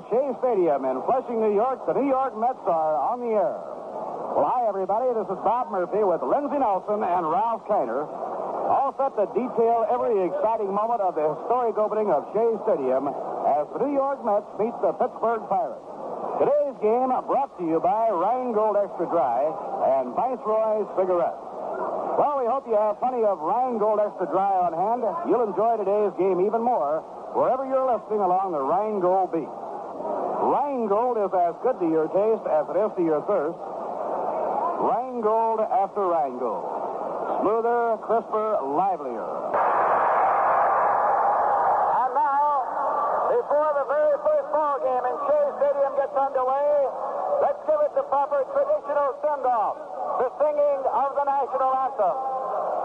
Shea Stadium in Flushing, New York. The New York Mets are on the air. Well, hi, everybody. This is Bob Murphy with Lindsey Nelson and Ralph Kiner, all set to detail every exciting moment of the historic opening of Shea Stadium as the New York Mets meet the Pittsburgh Pirates. Today's game brought to you by Rheingold Extra Dry and Viceroy Cigarettes. Well, we hope you have plenty of Rheingold Extra Dry on hand. You'll enjoy today's game even more wherever you're listening along the Rheingold beat. Rheingold is as good to your taste as it is to your thirst. Rheingold after Rheingold. Smoother, crisper, livelier. And now, before the very first ball game in Shea Stadium gets underway, let's give it the proper traditional send-off, the singing of the national anthem.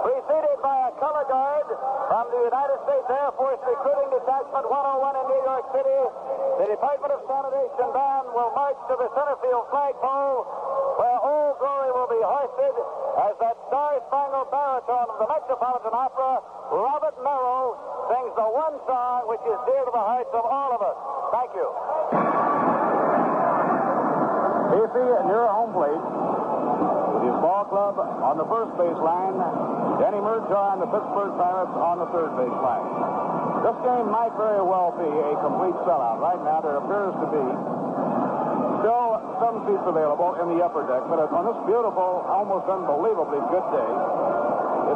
Preceded by a color guard from the United States Air Force Recruiting Detachment 101 in New York City, the Department of Sanitation Band will march to the center field flagpole, where Old Glory will be hoisted as that star-spangled baritone of the Metropolitan Opera, Robert Merrill, sings the one song which is dear to the hearts of all of us. Thank you. Casey, near home plate, with his ball club on the first base line, Danny Murtaugh and the Pittsburgh Pirates on the third base line. This game might very well be a complete sellout. Right now, there appears to be still some seats available in the upper deck, but on this beautiful, almost unbelievably good day,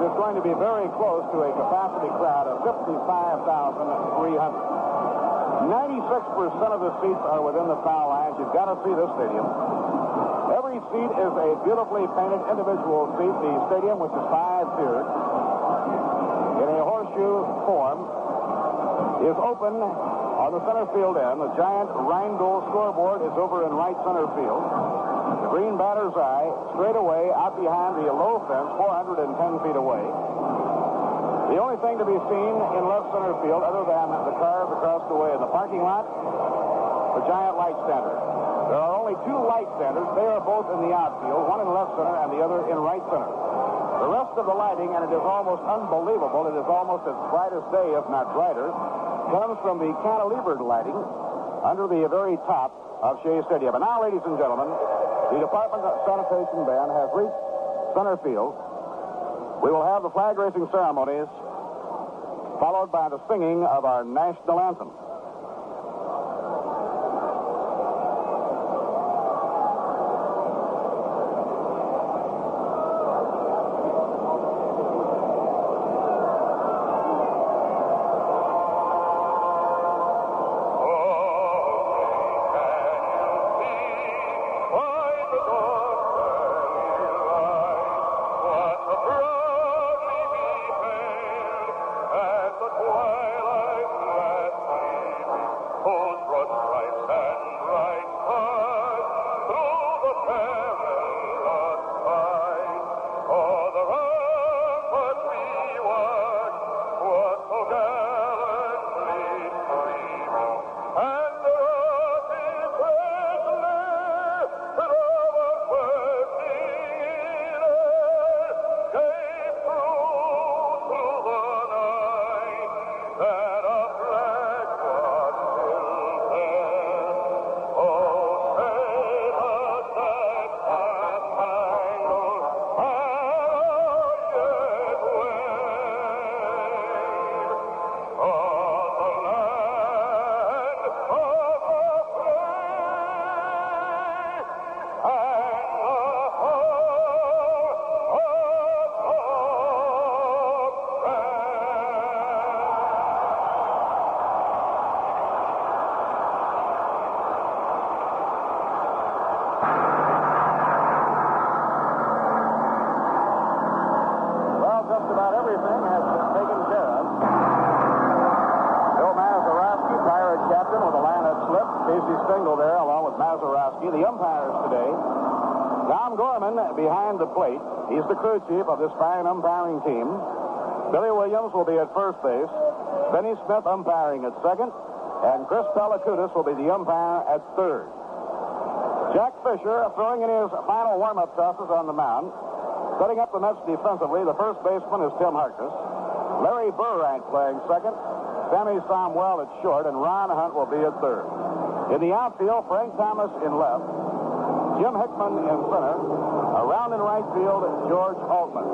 it is going to be very close to a capacity crowd of 55,300. 96% of the seats are within the foul lines. You've got to see this stadium. Every seat is a beautifully painted individual seat. The stadium, which is 5-tiered, in a horseshoe form, is open on the center field end. The giant Rheingold scoreboard is over in right center field. The green batter's eye straight away out behind the low fence, 410 feet away. The only thing to be seen in left center field, other than the cars across the way in the parking lot, the giant light standard. There are only two light standards. They are both in the outfield, one in left center and the other in right center. The rest of the lighting, and it is almost unbelievable, it is almost as bright as day, if not brighter, comes from the cantilevered lighting under the very top of Shea Stadium. And now, ladies and gentlemen, the Department of Sanitation Band has reached center field. We will have the flag raising ceremonies followed by the singing of our national anthem. Twilight, let's see. Casey Stengel there, along with Mazeroski. The umpires today, Tom Gorman behind the plate. He's the crew chief of this fine umpiring team. Billy Williams will be at first base. Benny Smith umpiring at second. And Chris Pellicudis will be the umpire at third. Jack Fisher throwing in his final warm-up tosses on the mound. Setting up the Mets defensively, the first baseman is Tim Harkness. Larry Burrank playing second. Sammy Somwell at short, and Ron Hunt will be at third. In the outfield, Frank Thomas in left. Jim Hickman in center. Around in right field, George Altman.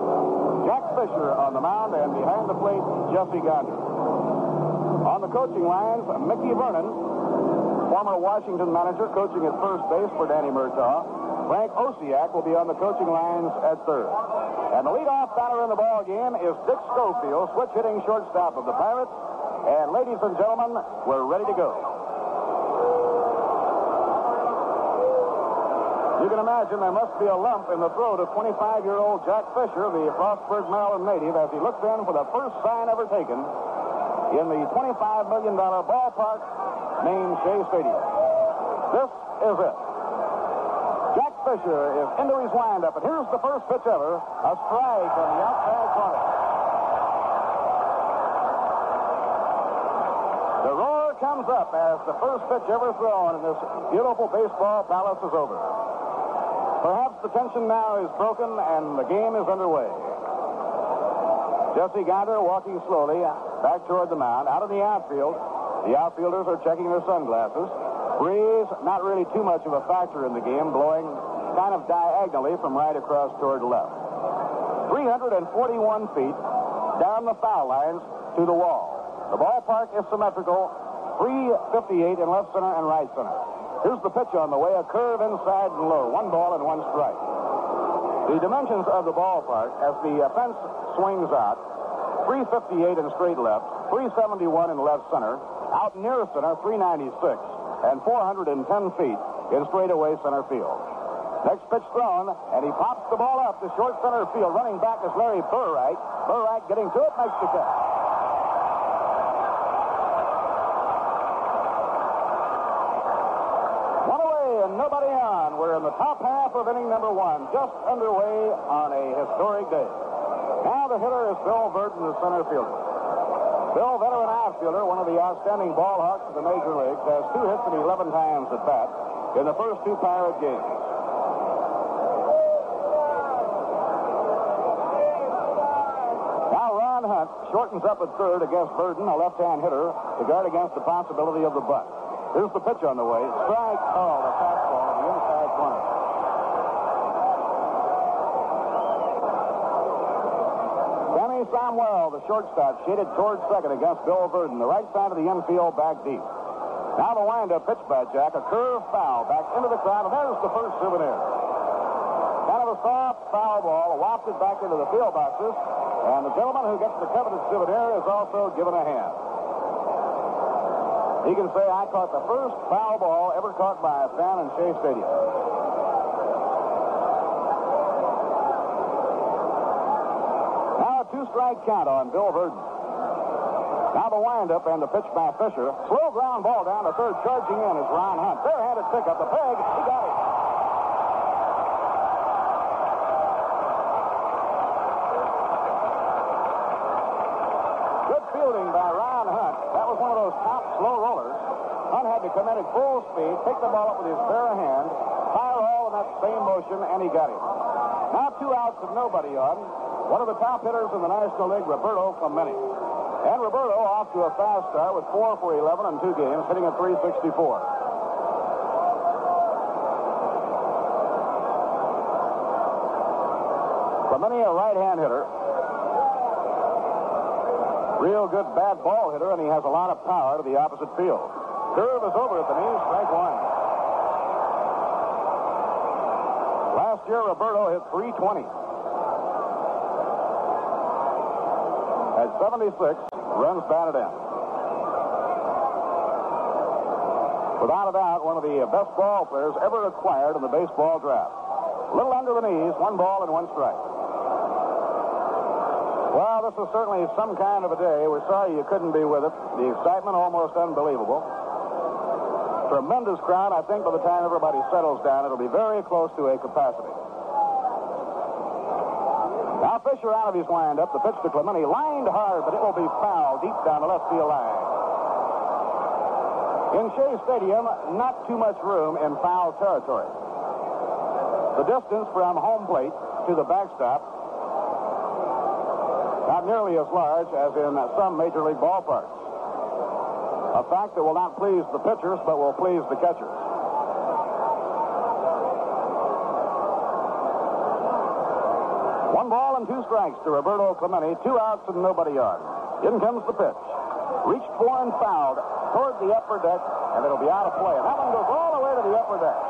Jack Fisher on the mound, and behind the plate, Jesse Gonder. On the coaching lines, Mickey Vernon, former Washington manager, coaching at first base for Danny Murtaugh. Frank Osiak will be on the coaching lines at third. And the leadoff batter in the ball game is Dick Schofield, switch-hitting shortstop of the Pirates. And ladies and gentlemen, we're ready to go. You can imagine there must be a lump in the throat of 25-year-old Jack Fisher, the Frostburg, Maryland native, as he looks in for the first sign ever taken in the $25 million ballpark named Shea Stadium. This is it. Jack Fisher is into his windup, and here's the first pitch ever, a strike on the outside corner. The roar comes up as the first pitch ever thrown in this beautiful baseball palace is over. Perhaps the tension now is broken and the game is underway. Jesse Gonder walking slowly back toward the mound. Out in the outfield, the outfielders are checking their sunglasses. Breeze, not really too much of a factor in the game, blowing kind of diagonally from right across toward left. 341 feet down the foul lines to the wall. The ballpark is symmetrical, 358 in left center and right center. Here's the pitch on the way, a curve inside and low, 1 ball and 1 strike. The dimensions of the ballpark, as the fence swings out, 358 in straight left, 371 in left center, out near center, 396, and 410 feet in straightaway center field. Next pitch thrown, and he pops the ball up to short center field. Running back is Larry Burrank. Burrank getting to it, makes the catch. One away and nobody on. We're in the top half of inning number 1, just underway on a historic day. Now the hitter is Bill Verdon, the center fielder. Bill, veteran outfielder, one of the outstanding ball hawks of the major leagues, has 2 hits and 11 times at bat in the first 2 Pirate games. Now Ron Hunt shortens up at third against Verdon, a left-hand hitter, to guard against the possibility of the bunt. Here's the pitch on the way. Strike. Oh, the fastball to the inside corner. Somwell, the shortstop, shaded towards second against Bill Verdon. The right side of the infield back deep. Now the windup pitch by Jack. A curve foul back into the crowd, and there's the first souvenir. Kind of a soft foul ball wafted back into the field boxes, and the gentleman who gets the coveted souvenir is also given a hand. He can say, I caught the first foul ball ever caught by a fan in Shea Stadium. Two-strike count on Bill Verdon. Now the windup and the pitch by Fisher. Slow ground ball down to third. Charging in is Ron Hunt. Bare-handed pick up the peg. He got it. Good fielding by Ron Hunt. That was one of those top slow rollers. Hunt had to come in at full speed, pick the ball up with his bare hand, fire all in that same motion, and he got it. Now 2 outs with nobody on. One of the top hitters in the National League, Roberto Clemente. And Roberto off to a fast start with 4 for 11 in 2 games, hitting at 364. Clemente, a right-hand hitter. Real good bad ball hitter, and he has a lot of power to the opposite field. Curve is over at the knees, strike 1. Last year, Roberto hit 320. At 76, runs batted in. Without a doubt, one of the best ball players ever acquired in the baseball draft. A little under the knees, 1 ball and 1 strike. Well, this is certainly some kind of a day. We're sorry you couldn't be with it. The excitement almost unbelievable. Tremendous crowd. I think by the time everybody settles down, it'll be very close to a capacity. Now Fisher out of his windup. The pitch to Clemente. Lined hard, but it will be foul deep down the left field line. In Shea Stadium, not too much room in foul territory. The distance from home plate to the backstop, not nearly as large as in some major league ballparks. A fact that will not please the pitchers, but will please the catchers. One ball and 2 strikes to Roberto Clemente. 2 outs and nobody on. In comes the pitch. Reached for and fouled toward the upper deck, and it'll be out of play. And that one goes all the way to the upper deck.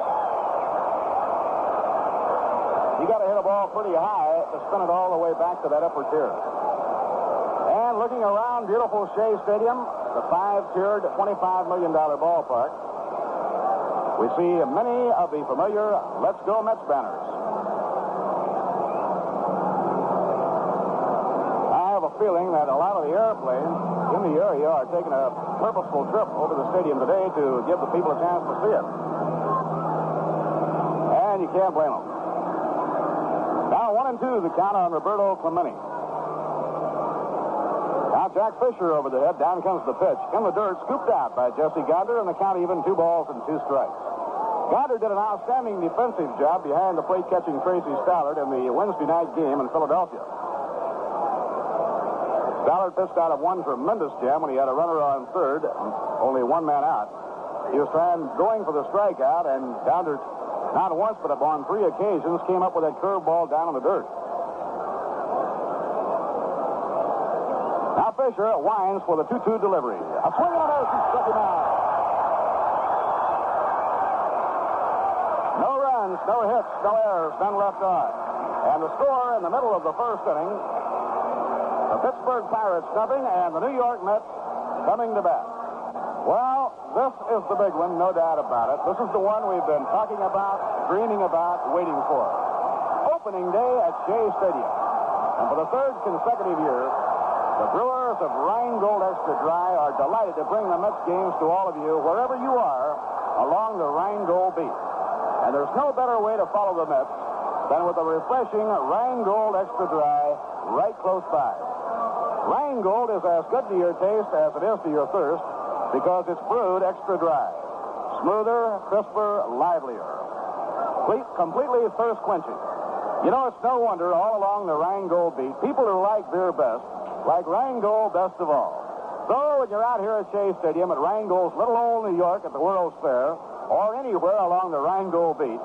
You got to hit a ball pretty high to spin it all the way back to that upper tier. And looking around beautiful Shea Stadium, the 5-tiered, $25 million ballpark, we see many of the familiar Let's Go Mets banners. I have a feeling that a lot of the airplanes in the area are taking a purposeful trip over the stadium today to give the people a chance to see it. And you can't blame them. Now 1-2 the count on Roberto Clemente. Now Jack Fisher over the head. Down comes the pitch. In the dirt, scooped out by Jesse Goddard, and the count even 2 balls and 2 strikes. Goddard did an outstanding defensive job behind the plate catching Tracy Stallard in the Wednesday night game in Philadelphia. Stallard pitched out of one tremendous jam when he had a runner on third, only 1 man out. He was going for the strikeout, and Goddard, not once but upon 3 occasions, came up with that curveball down in the dirt. Now Fisher winds for the 2-2 delivery. A swing on it, he struck him out. No runs, no hits, no errors, none left on. And the score in the middle of the first inning, the Pittsburgh Pirates nothing, and the New York Mets coming to bat. Well, this is the big one, no doubt about it. This is the one we've been talking about, dreaming about, waiting for. Opening day at Shea Stadium. And for the 3rd consecutive year, the Brewers of Rheingold Extra Dry are delighted to bring the Mets games to all of you, wherever you are, along the Rheingold beat. And there's no better way to follow the Mets than with a refreshing Rheingold Extra Dry right close by. Rheingold is as good to your taste as it is to your thirst because it's brewed extra dry. Smoother, crisper, livelier. Completely thirst-quenching. You know, it's no wonder all along the Rheingold beat, people who like beer best like Rheingold best of all. So when you're out here at Shea Stadium at Rheingold's little old New York at the World's Fair, or anywhere along the Rheingold beat,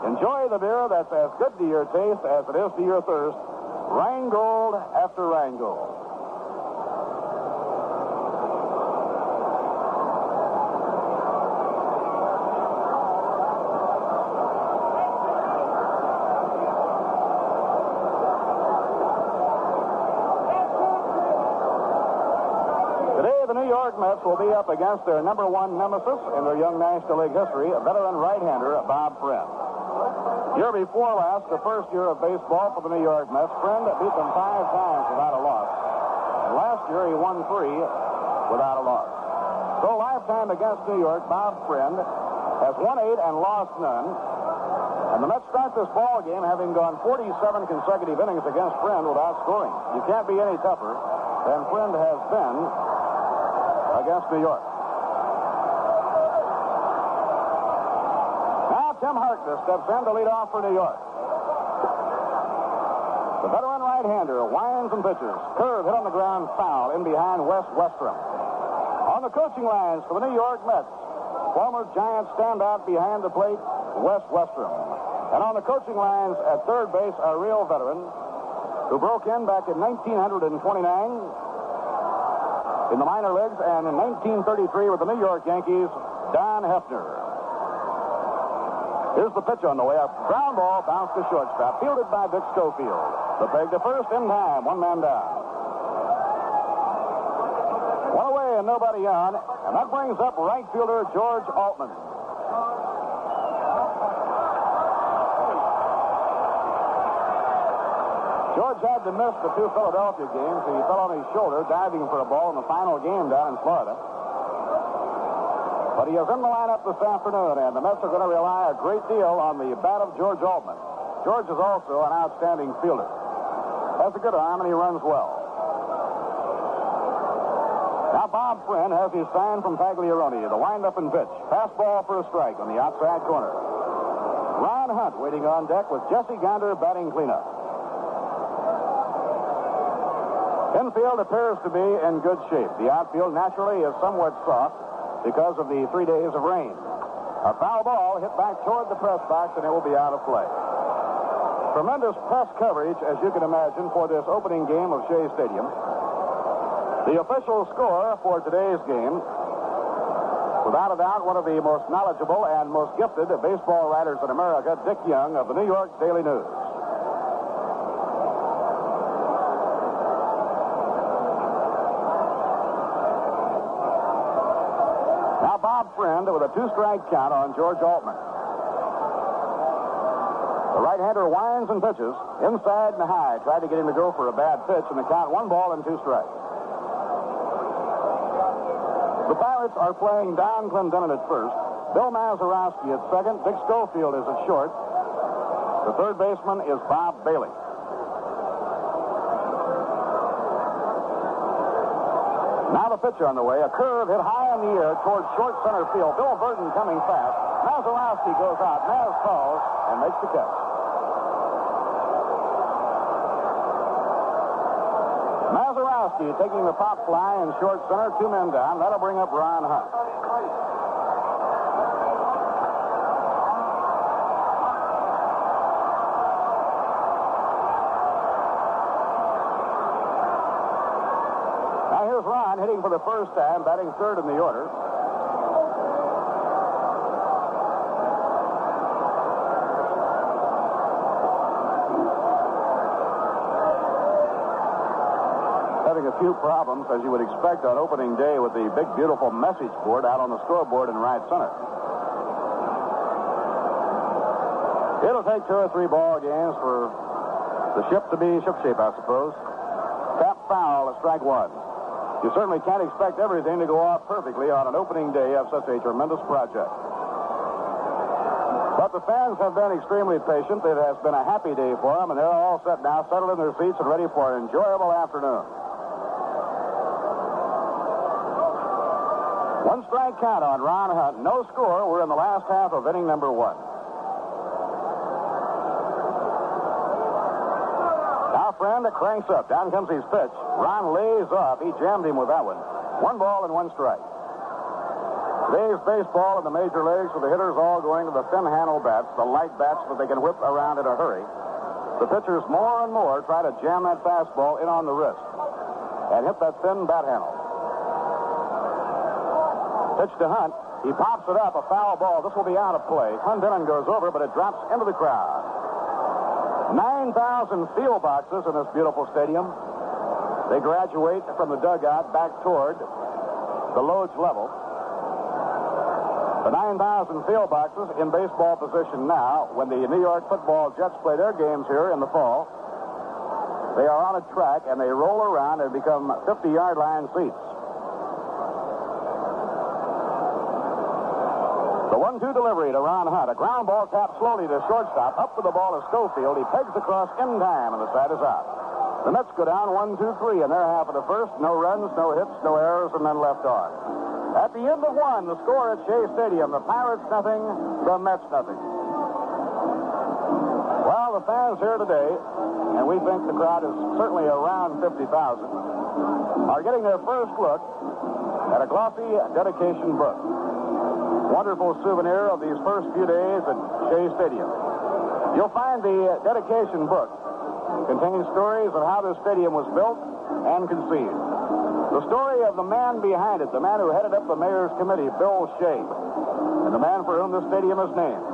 enjoy the beer that's as good to your taste as it is to your thirst. Rheingold after Rheingold. Mets will be up against their number 1 nemesis in their young National League history, veteran right-hander Bob Friend. Year before last, the first year of baseball for the New York Mets, Friend beat them 5 times without a loss. And last year, he won 3 without a loss. So lifetime against New York, Bob Friend has won 8 and lost none. And the Mets start this ball game having gone 47 consecutive innings against Friend without scoring. You can't be any tougher than Friend has been against New York. Now Tim Harkness steps in to lead off for New York. The veteran right-hander winds and pitches. Curve hit on the ground, foul in behind Wes Westrom. On the coaching lines for the New York Mets, former Giant standout behind the plate, Wes Westrom. And on the coaching lines at third base, a real veteran who broke in back in 1929 in the minor leagues, and in 1933 with the New York Yankees, Don Hefner. Here's the pitch on the way. A ground ball bounced to shortstop, fielded by Dick Schofield. The peg to first in time, 1 man down. 1 away and nobody on, and that brings up right fielder George Altman. George had to miss the 2 Philadelphia games. He fell on his shoulder diving for a ball in the final game down in Florida. But he is in the lineup this afternoon, and the Mets are going to rely a great deal on the bat of George Altman. George is also an outstanding fielder. Has a good arm, and he runs well. Now Bob Friend has his sign from Pagliarone, the windup and pitch. Fastball for a strike on the outside corner. Ron Hunt waiting on deck with Jesse Gonder batting cleanup. Infield appears to be in good shape. The outfield naturally is somewhat soft because of the 3 days of rain. A foul ball hit back toward the press box, and it will be out of play. Tremendous press coverage, as you can imagine, for this opening game of Shea Stadium. The official score for today's game, without a doubt, one of the most knowledgeable and most gifted baseball writers in America, Dick Young of the New York Daily News. Now Bob Friend with a 2-strike count on George Altman. The right-hander winds and pitches inside and high. Tried to get him to go for a bad pitch, and the count 1 ball and 2 strikes. The Pirates are playing Don Clendenin at first, Bill Mazeroski at second, Dick Schofield is at short. The third baseman is Bob Bailey. Now the pitch on the way. A curve hit high in the air towards short center field. Bill Burton coming fast. Mazeroski goes out. Maz calls and makes the catch. Mazeroski taking the pop fly in short center. 2 men down. That'll bring up Ron Hunt. Ron hitting for the first time, batting third in the order. Having a few problems, as you would expect on opening day, with the big, beautiful message board out on the scoreboard in right center. It'll take 2 or 3 ball games for the ship to be shipshape, I suppose. Tap foul, strike 1. You certainly can't expect everything to go off perfectly on an opening day of such a tremendous project. But the fans have been extremely patient. It has been a happy day for them, and they're all set now, settled in their seats and ready for an enjoyable afternoon. 1 strike count on Ron Hunt. No score. We're in the last half of inning number 1. Friend cranks up. Down comes his pitch. Ron lays off. He jammed him with that one. 1 ball and 1 strike. Today's baseball in the major leagues, with the hitters all going to the thin handle bats, the light bats that they can whip around in a hurry. The pitchers more and more try to jam that fastball in on the wrist and hit that thin bat handle. Pitch to Hunt. He pops it up. A foul ball. This will be out of play. Clendenin goes over, but it drops into the crowd. 9,000 field boxes in this beautiful stadium. They graduate from the dugout back toward the loge level. The 9,000 field boxes in baseball position now. When the New York football Jets play their games here in the fall, they are on a track and they roll around and become 50-yard line seats. The 1-2 delivery to Ron Hunt. A ground ball tapped slowly to shortstop. Up with the ball is Schofield. He pegs across in time, and the side is out. The Mets go down 1-2-3 in their half of the first. No runs, no hits, no errors, and then left on. At the end of 1, the score at Shea Stadium. The Pirates nothing, the Mets nothing. Well, the fans here today, and we think the crowd is certainly around 50,000, are getting their first look at a glossy dedication book. Wonderful souvenir of these first few days at Shea Stadium. You'll find the dedication book contains stories of how this stadium was built and conceived. The story of the man behind it, the man who headed up the mayor's committee, Bill Shea, and the man for whom this stadium is named.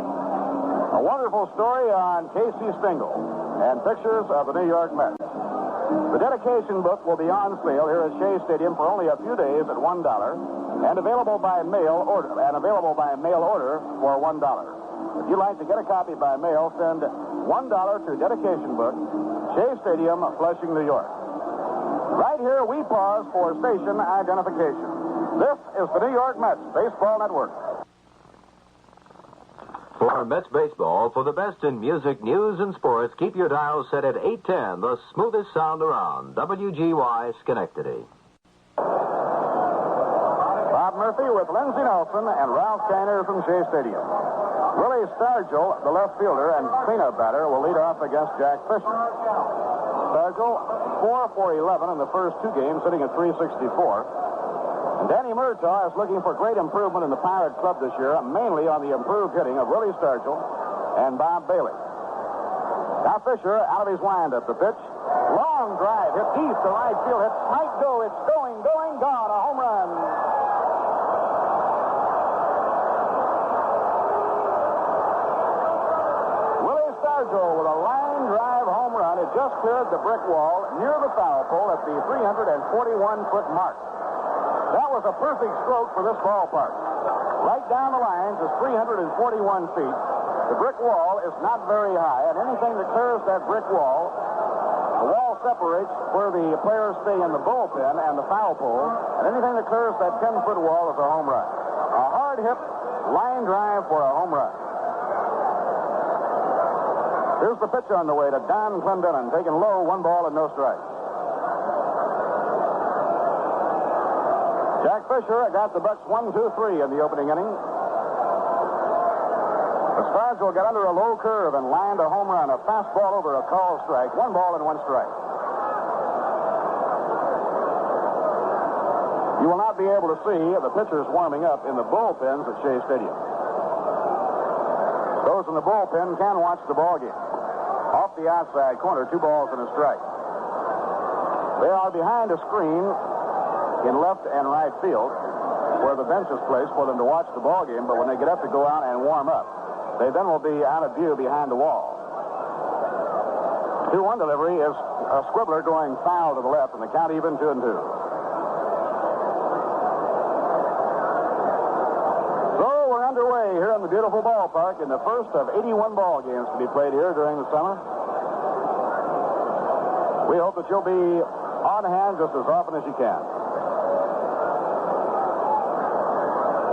A wonderful story on Casey Stengel and pictures of the New York Mets. The dedication book will be on sale here at Shea Stadium for only a few days at $1. And available by mail order for $1. If you'd like to get a copy by mail, send $1 to Dedication Book, Shea Stadium, Flushing, New York. Right here, we pause for station identification. This is the New York York Mets Baseball Network. For Mets baseball, for the best in music, news, and sports, keep your dial set at 810, the smoothest sound around. WGY Schenectady. Bob Murphy with Lindsey Nelson and Ralph Kiner from Shea Stadium. Willie Stargell, the left fielder and cleanup batter, will lead off against Jack Fisher. Stargell, 4 for 11 in the first two games, hitting at .364. And Danny Murtaugh is looking for great improvement in the Pirate Club this year, mainly on the improved hitting of Willie Stargell and Bob Bailey. Now Fisher out of his windup. The pitch, long drive, hit deep to right field. It might go. It's going, gone. A home run. Willie Stargell with a line drive home run. It just cleared the brick wall near the foul pole at the 341-foot mark. That was a perfect stroke for this ballpark. Right down the lines is 341 feet. The brick wall is not very high, and anything that clears that brick wall, the wall separates where the players stay in the bullpen and the foul pole, and anything that clears that 10-foot wall is a home run. A hard hit line drive for a home run. Here's the pitch on the way to Don Clendenin, taking low, 1 ball and no strikes. Jack Fisher got the Bucks 1-2-3 in the opening inning. The Stargell got under a low curve and lined a home run, a fastball over a call strike, 1 ball and 1 strike. You will not be able to see the pitchers warming up in the bullpens at Shea Stadium. Those in the bullpen can watch the ball game. Off the outside corner, 2 balls and a strike. They are behind a screen in left and right field, where the bench is placed for them to watch the ball game, but when they get up to go out and warm up, they then will be out of view behind the wall. 2-1 delivery is a squibbler going foul to the left, and the count even 2-2. So we're underway here in the beautiful ballpark in the first of 81 ball games to be played here during the summer. We hope that you'll be on hand just as often as you can.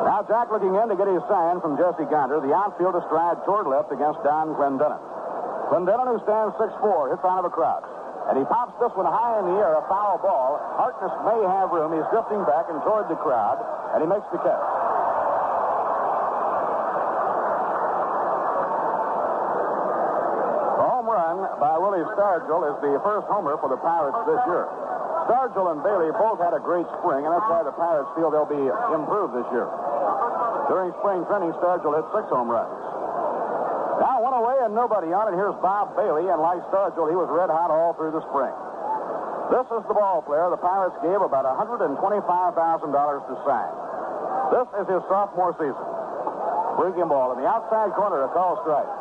Now Jack looking in to get his sign from Jesse Gunter. The outfield astride toward left against Don Clendenin. Clendenin, who stands 6'4", hits out of a crouch. And he pops this one high in the air, a foul ball. Harkness may have room. He's drifting back and toward the crowd, and he makes the catch. The home run by Willie Stargell is the first homer for the Pirates this year. Stargell and Bailey both had a great spring, and that's why the Pirates feel they'll be improved this year. During spring training, Stargell hit 6 home runs. Now 1 away and nobody on, and here's Bob Bailey, and like Stargell, he was red hot all through the spring. This is the ball player the Pirates gave about $125,000 to sign. This is his sophomore season. Breaking ball in the outside corner, a call strike.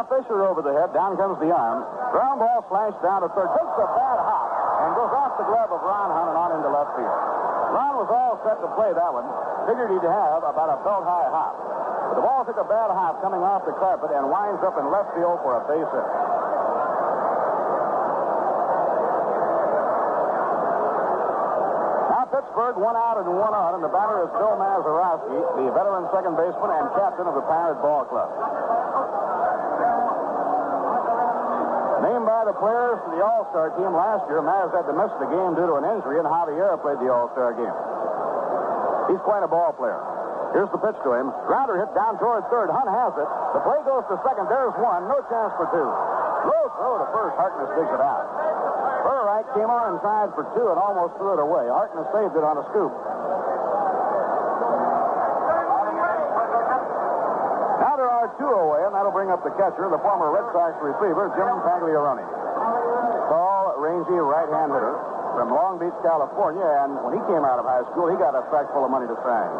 Fisher over the head. Down comes the arm. Ground ball slashed down to third. Takes a bad hop and goes off the glove of Ron Hunt and on into left field. Ron was all set to play that one. Figured he'd have about a belt-high hop. But the ball took a bad hop coming off the carpet and winds up in left field for a base hit. Now Pittsburgh 1 out and 1 on, and the batter is Bill Mazeroski, the veteran second baseman and captain of the Pirate Ball Club. Named by the players to the All-Star team last year, Maz had to miss the game due to an injury, and Javier played the All-Star game. He's quite a ball player. Here's the pitch to him. Grounder hit down toward third. Hunt has it. The play goes to second. There's 1. No chance for 2. Low throw to first. Harkness digs it out. Burright came on inside for 2 and almost threw it away. Harkness saved it on a scoop. Now there are 2 away, and that'll bring up the catcher, the former Red Sox receiver, Jim Pagliarone. Tall, rangy right-hand hitter from Long Beach, California, and when he came out of high school, he got a sack full of money to sign.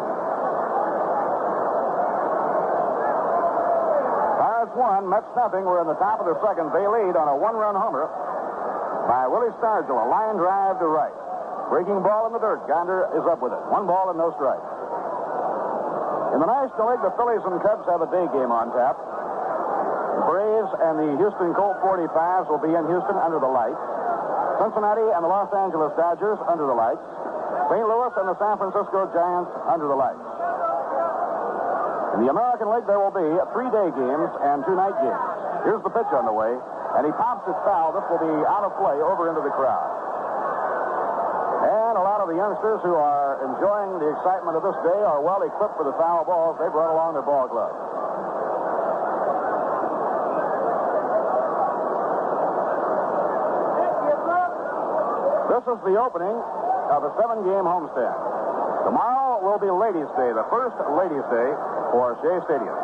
Pirates 1, Mets nothing. We're in the top of the second. They lead on a 1-run homer by Willie Stargell, a line drive to right. Breaking ball in the dirt. Gonder is up with it. 1 ball and no strike. In the National League, the Phillies and Cubs have a day game on tap. The Braves and the Houston Colt 45s will be in Houston under the lights. Cincinnati and the Los Angeles Dodgers under the lights. St. Louis and the San Francisco Giants under the lights. In the American League, there will be 3 day games and 2 night games. Here's the pitch on the way, and he pops it foul. This will be out of play over into the crowd. And a lot of the youngsters who are enjoying the excitement of this day are well equipped for the foul balls. They brought along their ball gloves. This is the opening of a 7-game homestand. Tomorrow will be Ladies' Day, the first Ladies' Day for Shea Stadium.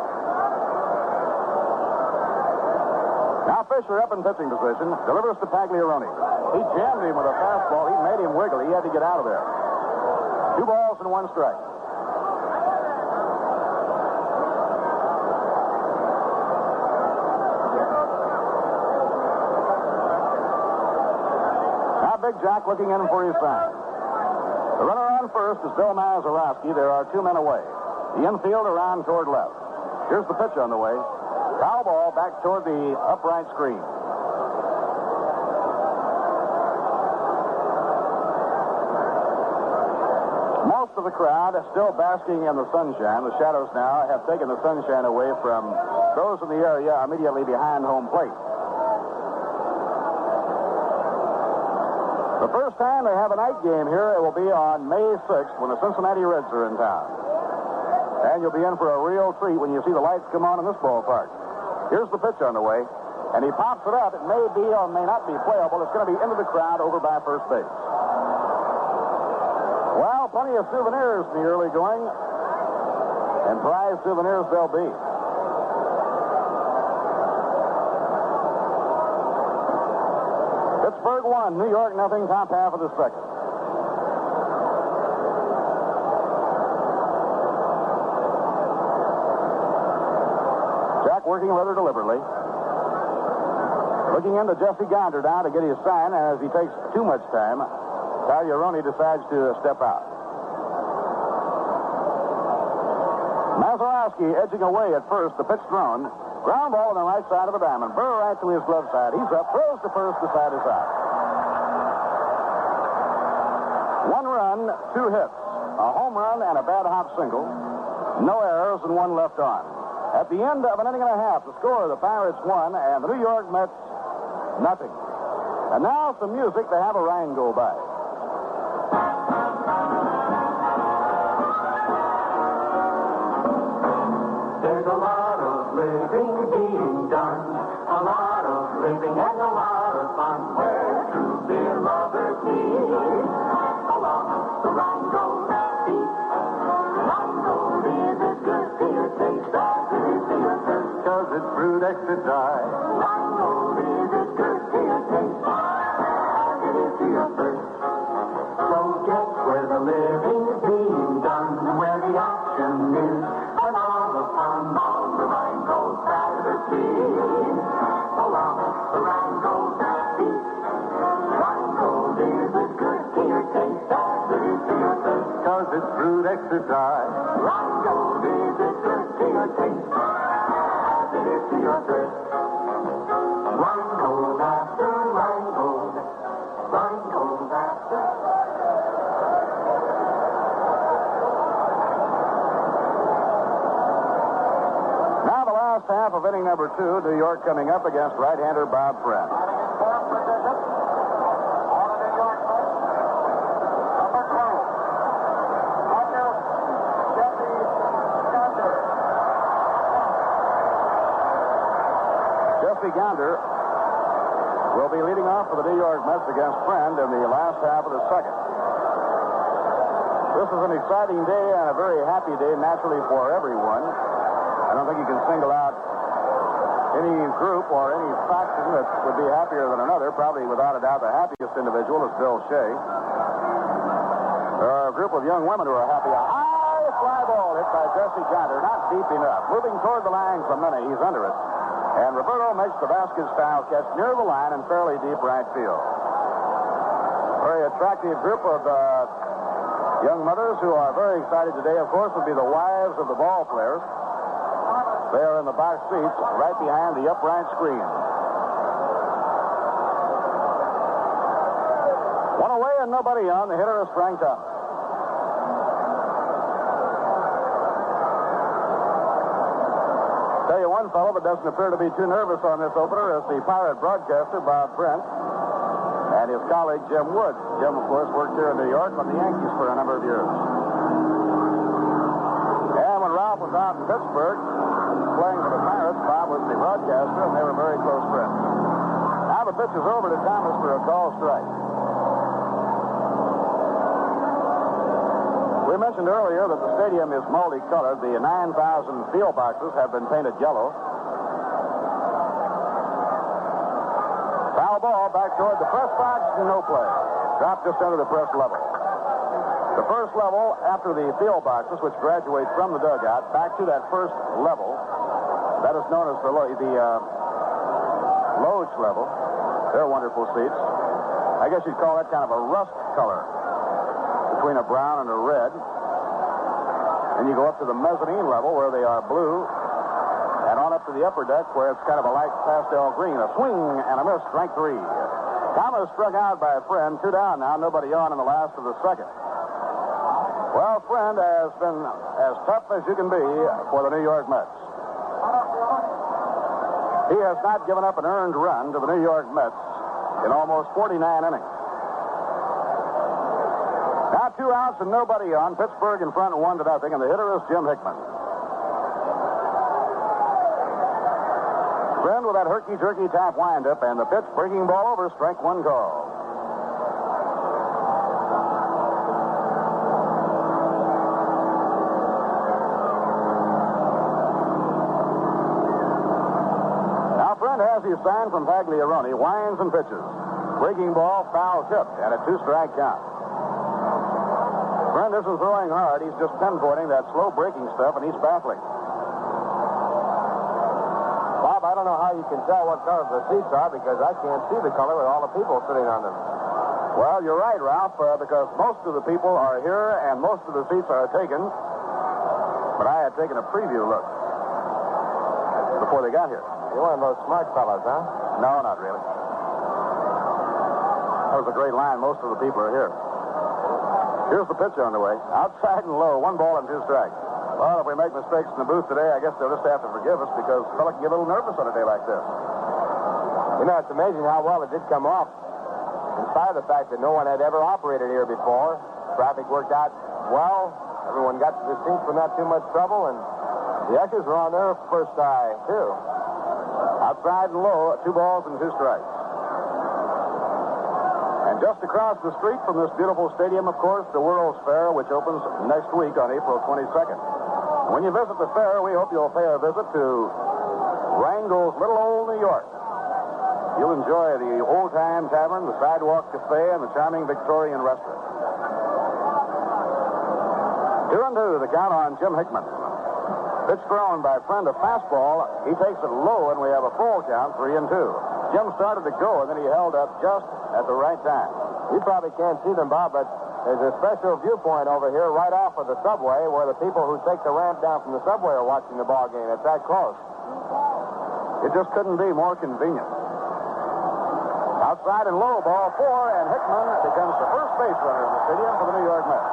Now Fisher up in pitching position, delivers to Pagliarone. He jammed him with a fastball. He made him wiggle. He had to get out of there. 2 balls and 1 strike. Now Big Jack looking in for his sign. The runner on first is Bill Mazeroski. There are 2 men away. The infield around toward left. Here's the pitch on the way. Foul ball back toward the upright screen. Most of the crowd is still basking in the sunshine. The shadows now have taken the sunshine away from those in the area immediately behind home plate. The first time they have a night game here, it will be on May 6th when the Cincinnati Reds are in town. And you'll be in for a real treat when you see the lights come on in this ballpark. Here's the pitch on the way, and he pops it up. It may be or may not be playable. It's going to be into the crowd over by first base. Well, plenty of souvenirs in the early going, and prize souvenirs they'll be. Pittsburgh 1, New York nothing, top half of the second. Jack working rather deliberately. Looking into Jesse Gonder now to get his sign, and as he takes too much time, Pagliarone decides to step out. Mazeroski edging away at first, the pitch thrown. Ground ball on the right side of the diamond. Burr right to his glove side. He's up, throws to first, the side is out. 1 run, 2 hits. A home run and a bad hop single. No errors and 1 left on. At the end of an inning and a half, the score, the Pirates 1 and the New York Mets nothing. And now some music to have a Rhine go by. There's a lot of living being done, a lot of living and a lot of fun. Where true beer lovers meet, along the Rhine goes deep. Rhine gold is as good to your taste as it is to your thirst. 'Cause it's brewed extra dry. Rhine gold is as good to your taste as it is to your thirst. So get where the living is being done, where the action is, and all the fun on the Rhine goes Saturday. Along the Rhine goes deep. Rhine gold is as good to your taste as it is to your thirst. 'Cause it's brewed extra dry. Rhine gold is as good to your taste as it is to your thirst. Rhine gold after Rhine gold. Rhine gold after. Now the last half of inning number 2, New York coming up against right-hander Bob Friend. Jesse Gonder will be leading off for the New York Mets against Friend in the last half of the second. This is an exciting day and a very happy day, naturally, for everyone. I don't think you can single out any group or any faction that would be happier than another. Probably, without a doubt, the happiest individual is Bill Shea. There are a group of young women who are happy. A high fly ball hit by Jesse Gonder, not deep enough. Moving toward the line from Minnie, he's under it. And Roberto makes the basket-style catch near the line in fairly deep right field. Very attractive group of Young mothers who are very excited today, of course, would be the wives of the ball players. They are in the box seats right behind the upright screen. One away and nobody on. The hitter is Frank Thomas. Tell you one fellow that doesn't appear to be too nervous on this opener is the Pirate broadcaster, Bob Brent, and his colleague, Jim Woods. Jim, of course, worked here in New York on the Yankees for a number of years. And when Ralph was out in Pittsburgh playing for the Pirates, Bob was the broadcaster, and they were very close friends. Now the pitch is over to Thomas for a call strike. We mentioned earlier that the stadium is multicolored. The 9,000 field boxes have been painted yellow. Foul ball back toward the press box. No play. Dropped just under the press level. The first level after the field boxes, which graduate from the dugout back to that first level, that is known as the Loge level. They're wonderful seats. I guess you'd call that kind of a rust color, between a brown and a red. And you go up to the mezzanine level where they are blue, and on up to the upper deck where it's kind of a light pastel green. A swing and a miss, strike three. Thomas struck out by a Friend. 2 down now, nobody on in the last of the second. Well, Friend has been as tough as you can be for the New York Mets. He has not given up an earned run to the New York Mets in almost 49 innings. Now 2 outs and nobody on. Pittsburgh in front 1-0, and the hitter is Jim Hickman. Friend with that herky-jerky tap windup, and the pitch breaking ball over, strike 1 call. Now Friend has his sign from Pagliarone, winds and pitches. Breaking ball, foul tipped, and a 2-strike count. Friend isn't throwing hard. He's just pinpointing that slow breaking stuff, and he's baffling. Bob, I don't know how you can tell what color the seats are because I can't see the color with all the people sitting on them. Well, you're right, Ralph, because most of the people are here and most of the seats are taken. But I had taken a preview look before they got here. You're one of those smart fellows, huh? No, not really. That was a great line. Most of the people are here. Here's the pitch on the way. Outside and low, 1 ball and 2 strikes. Well, if we make mistakes in the booth today, I guess they'll just have to forgive us because a fella can get a little nervous on a day like this. You know, it's amazing how well it did come off. In spite of the fact that no one had ever operated here before, traffic worked out well. Everyone got to the seats with not too much trouble, and the ushers were on their first eye, too. Outside and low, 2 balls and 2 strikes. And just across the street from this beautiful stadium, of course, the World's Fair, which opens next week on April 22nd. When you visit the fair, we hope you'll pay a visit to Wrangell's Little Old New York. You'll enjoy the old-time tavern, the sidewalk cafe, and the charming Victorian restaurant. 2-2, the count on Jim Hickman. Pitch thrown by Friend, a fastball. He takes it low, and we have a full count, 3-2. Jim started to go, and then he held up just at the right time. You probably can't see them, Bob, but there's a special viewpoint over here right off of the subway where the people who take the ramp down from the subway are watching the ball game. It's that close. It just couldn't be more convenient. Outside and low, ball 4, and Hickman becomes the first base runner in the stadium for the New York Mets.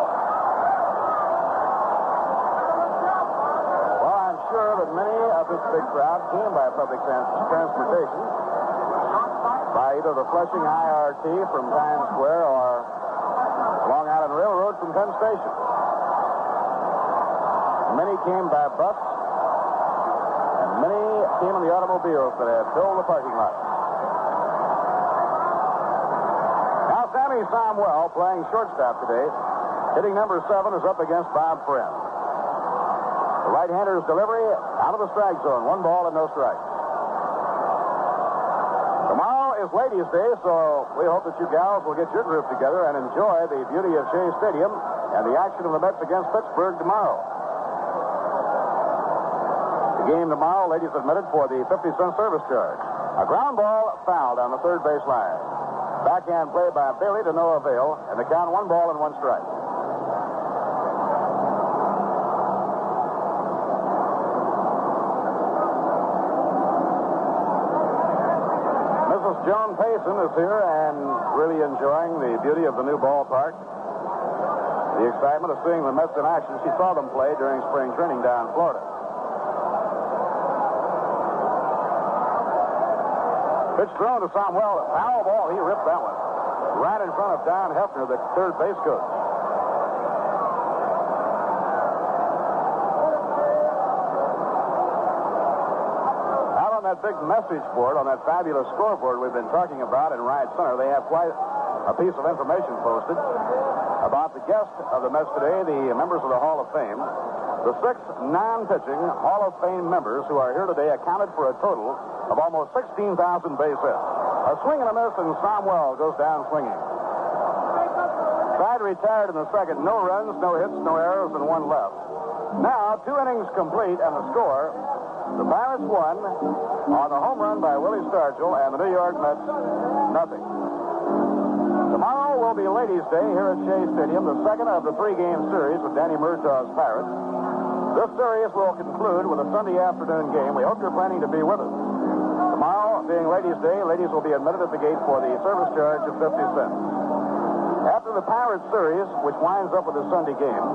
Well, I'm sure that many of this big crowd came by public transportation, by either the Flushing IRT from Times Square or Long Island Railroad from Penn Station. Many came by bus, and many came in the automobiles that had filled the parking lot. Now, Sammy Somwell, playing shortstop today, hitting number 7, is up against Bob Friend. The right-hander's delivery out of the strike zone. 1 ball and no strikes. Tomorrow is Ladies' Day, so we hope that you gals will get your group together and enjoy the beauty of Shea Stadium and the action of the Mets against Pittsburgh tomorrow. The game tomorrow, ladies admitted for the 50-cent service charge. A ground ball fouled on the third base line. Backhand play by Bailey to no avail, and the count 1 ball and 1 strike. Mrs. Joan Payson is here and really enjoying the beauty of the new ballpark. The excitement of seeing the Mets in action. She saw them play during spring training down in Florida. Pitch thrown to Samuel. Foul ball. He ripped that one. Right in front of Don Hefner, the third base coach. Out on that big message board, on that fabulous scoreboard we've been talking about in right center, they have quite a piece of information posted about the guest of the Mets today, the members of the Hall of Fame. The 6 non-pitching Hall of Fame members who are here today accounted for a total of almost 16,000 base hits. A swing and a miss, and Samuel goes down swinging. Side retired in the second. No runs, no hits, no errors, and 1 left. Now, 2 innings complete, and the score, the Pirates won on a home run by Willie Stargell, and the New York Mets, nothing. Tomorrow will be Ladies' Day here at Shea Stadium, the second of the 3-game series with Danny Murtaugh's Pirates. This series will conclude with a Sunday afternoon game. We hope you're planning to be with us. Tomorrow, being Ladies' Day, ladies will be admitted at the gate for the service charge of 50 cents. After the Pirates series, which winds up with the Sunday game,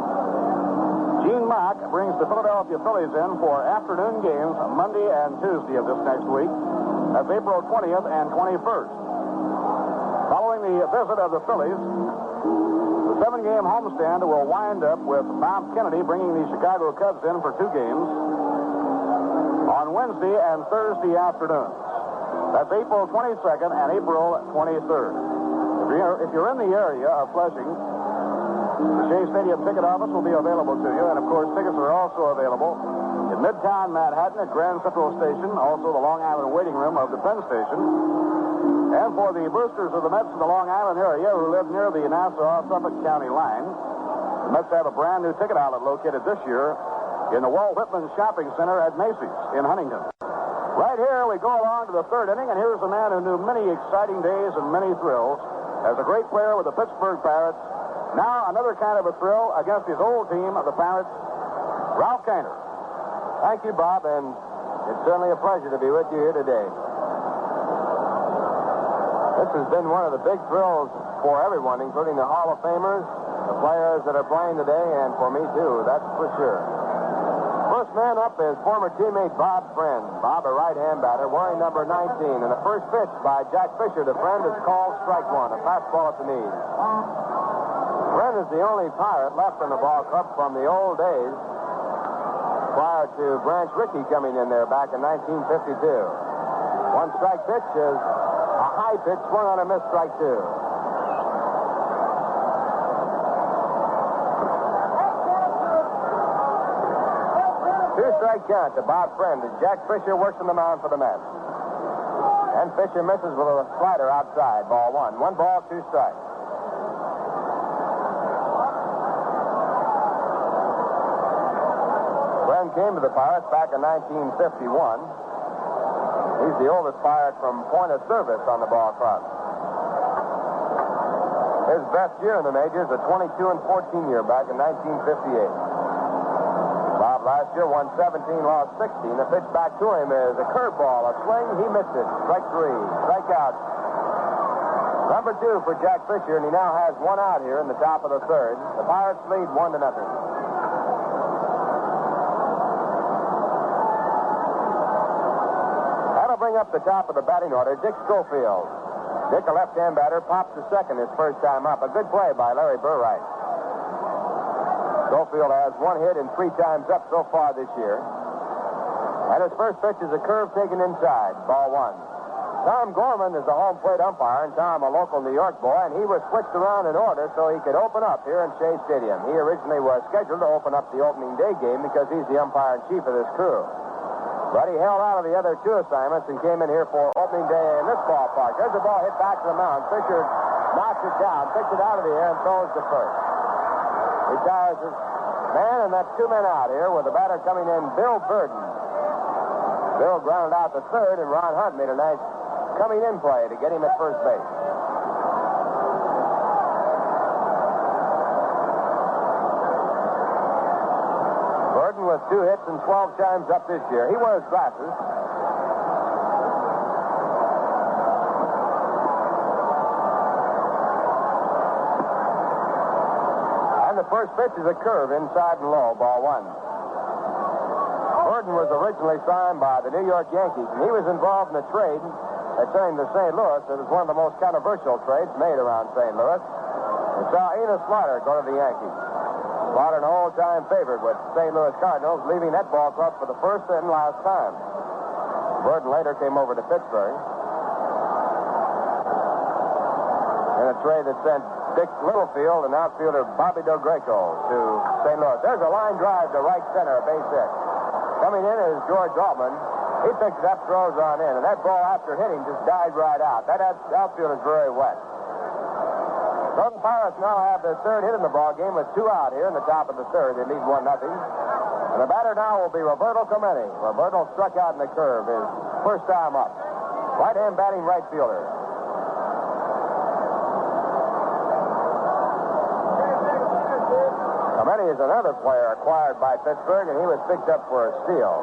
Gene Mock brings the Philadelphia Phillies in for afternoon games Monday and Tuesday of this next week. That's April 20th and 21st. Following the visit of the Phillies, the 7-game homestand will wind up with Bob Kennedy bringing the Chicago Cubs in for 2 games on Wednesday and Thursday afternoons. That's April 22nd and April 23rd. If you're in the area of Flushing, the Shea Stadium ticket office will be available to you, and of course tickets are also available in Midtown Manhattan at Grand Central Station, also the Long Island waiting room of the Penn Station. And for the boosters of the Mets in the Long Island area who live near the Nassau-Suffolk County line, the Mets have a brand new ticket outlet located this year in the Walt Whitman Shopping Center at Macy's in Huntington. Right here, we go along to the 3rd inning, and here's a man who knew many exciting days and many thrills as a great player with the Pittsburgh Pirates. Now another kind of a thrill against his old team of the Pirates, Ralph Kiner. Thank you, Bob, and it's certainly a pleasure to be with you here today. This has been one of the big thrills for everyone, including the Hall of Famers, the players that are playing today, and for me, too, that's for sure. First man up is former teammate Bob Friend. Bob, a right-hand batter, wearing number 19. And the first pitch by Jack Fisher to Friend is called strike 1, a fastball at the knees. Friend is the only Pirate left in the ball club from the old days prior to Branch Rickey coming in there back in 1952. 1 strike pitch is a high pitch, swung on a missed, strike 2. 2-strike count to Bob Friend as Jack Fisher works on the mound for the Mets. And Fisher misses with a slider outside, ball 1. 1 ball, 2 strikes. Friend came to the Pirates back in 1951. He's the oldest Pirate from point of service on the ball club. His best year in the majors, a 22-14 year back in 1958. Bob last year won 17, lost 16. The pitch back to him is a curveball, a swing, he missed it. Strike 3, strikeout. Number 2 for Jack Fisher, and he now has 1 out here in the top of the 3rd. The Pirates lead 1-0. That'll bring up the top of the batting order, Dick Schofield. Dick, a left-hand batter, pops to second his first time up. A good play by Larry Burright. Schofield has 1 hit and 3 times up so far this year. And his first pitch is a curve taken inside, ball 1. Tom Gorman is the home plate umpire, and Tom, a local New York boy, and he was switched around in order so he could open up here in Shea Stadium. He originally was scheduled to open up the opening day game because he's the umpire-in-chief of this crew. But he held out of the other 2 assignments and came in here for opening day in this ballpark. There's a ball hit back to the mound. Fisher knocks it down, picks it out of the air, and throws to first. Retires his man, and that's 2 men out here with the batter coming in, Bill Burden. Bill grounded out the 3rd, and Ron Hunt made a nice coming-in play to get him at first base. Burden with 2 hits and 12 times up this year. He wears glasses. first pitch is a curve inside and low, ball one. Gordon was originally signed by the New York Yankees, and he was involved in a trade that turned to St. Louis. It was one of the most controversial trades made around St. Louis. We saw Enos Slaughter go to the Yankees. Slaughter, an all-time favorite with St. Louis Cardinals, leaving that ball club for the first and last time. Gordon later came over to Pittsburgh in a trade that sent Dick Littlefield and outfielder Bobby Del Greco to St. Louis. There's a line drive to right center, base hit. Coming in is George Altman. He picks it up, throws on in, and that ball, after hitting, just died right out. That outfield is very wet. So the Pirates now have their third hit in the ball game with 2 out here in the top of the third. They lead 1-0. And the batter now will be Roberto Clemente. Roberto struck out in the curve his first time up. Right-hand batting right fielder. Clemente is another player acquired by Pittsburgh, and he was picked up for a steal.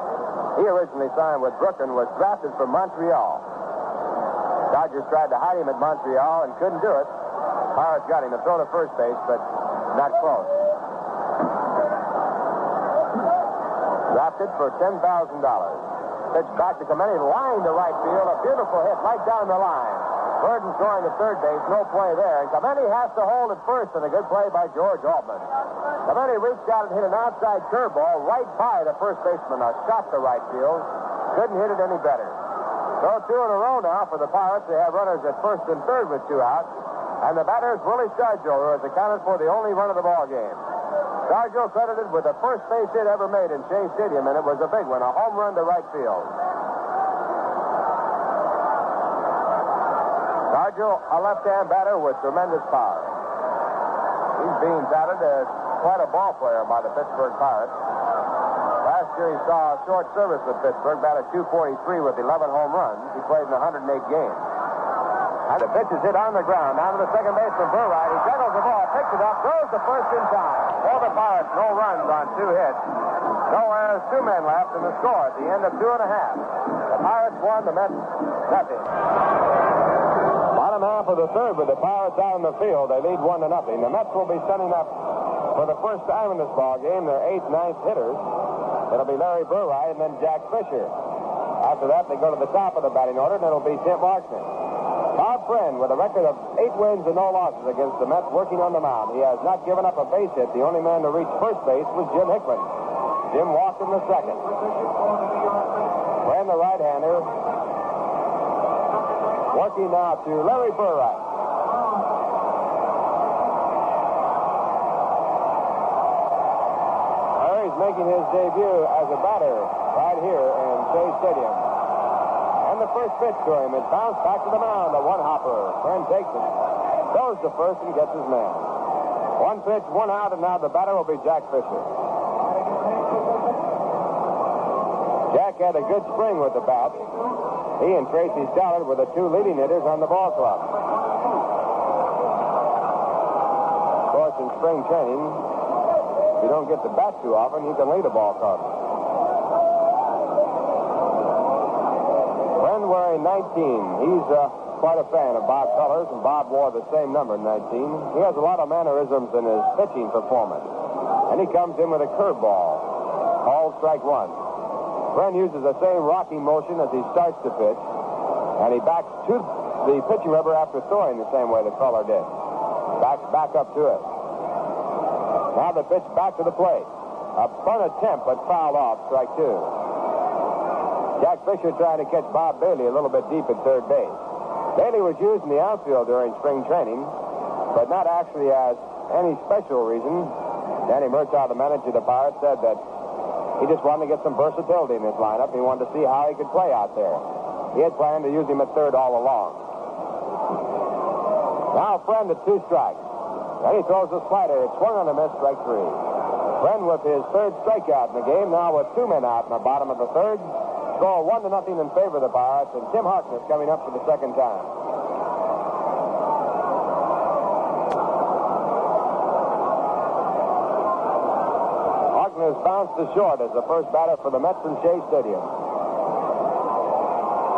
He originally signed with Brooklyn, was drafted from Montreal. Dodgers tried to hide him at Montreal and couldn't do it. Pirates got him to throw to first base, but not close. Drafted for $10,000. Pitch back to Clemente, line to right field. A beautiful hit right down the line. Burden's going to third base, no play there. And Clemente has to hold at first, and a good play by George Altman. Clemente reached out and hit an outside curveball right by the first baseman. A shot to right field. Couldn't hit it any better. So 2 in a row now for the Pirates. They have runners at first and third with 2 out. And the batter is Willie Stargell, who has accounted for the only run of the ball game. Stargell credited with the first base hit ever made in Shea Stadium, and it was a big one, a home run to right field. Stargell, a left-hand batter with tremendous power. He's being touted as quite a ball player by the Pittsburgh Pirates. Last year he saw short service with Pittsburgh, batted .243 with 11 home runs. He played in 108 games. And the pitch is hit on the ground, down to the second baseman, Burright. He juggles the ball, picks it up, throws the first in time. For the Pirates, no runs on 2 hits. Nowhere, 2 men left in the score at the end of 2 1/2. The Pirates won, the Mets nothing. Bottom half of the third with the Pirates out in the field. They lead 1-0. The Mets will be sending up for the first time in this ball game their 8th, 9th hitters. It'll be Larry Burright and then Jack Fisher. After that, they go to the top of the batting order, and it'll be Tim Marksman. Bob Friend, with a record of 8 wins and no losses against the Mets, working on the mound. He has not given up a base hit. The only man to reach first base was Jim Hickman. Jim walked in the second. Friend, the right-hander, working now to Larry Burright. Larry's making his debut as a batter right here in Shea Stadium. And the first pitch to him is bounced back to the mound. A one-hopper. Friend takes it. Goes to first and gets his man. 1 pitch, 1 out, and now the batter will be Jack Fisher. Jack had a good spring with the bat. He and Tracy Stallard were the 2 leading hitters on the ball club. Of course, in spring training, if you don't get the bat too often, you can lead a ball club. Friend wearing 19. He's quite a fan of Bob Colors, and Bob wore the same number, 19. He has a lot of mannerisms in his pitching performance. And he comes in with a curveball. Called strike 1. Friend uses the same rocking motion as he starts to pitch, and he backs to the pitching rubber after throwing the same way the caller did. Backs back up to it. Now the pitch back to the plate. A fun attempt, but fouled off, strike 2. Jack Fisher trying to catch Bob Bailey a little bit deep at third base. Bailey was used in the outfield during spring training, but not actually as any special reason. Danny Murtaugh, the manager of the Pirates, said that he just wanted to get some versatility in his lineup. He wanted to see how he could play out there. He had planned to use him at third all along. Now Friend at 2 strikes. Then he throws a slider. It's swung on a miss, strike 3. Friend with his 3rd strikeout in the game, now with 2 men out in the bottom of the 3rd. Score 1-0 in favor of the Pirates, and Tim Harkness coming up for the 2nd time. Harkness bounced to short as the first batter for the Mets in Shea Stadium.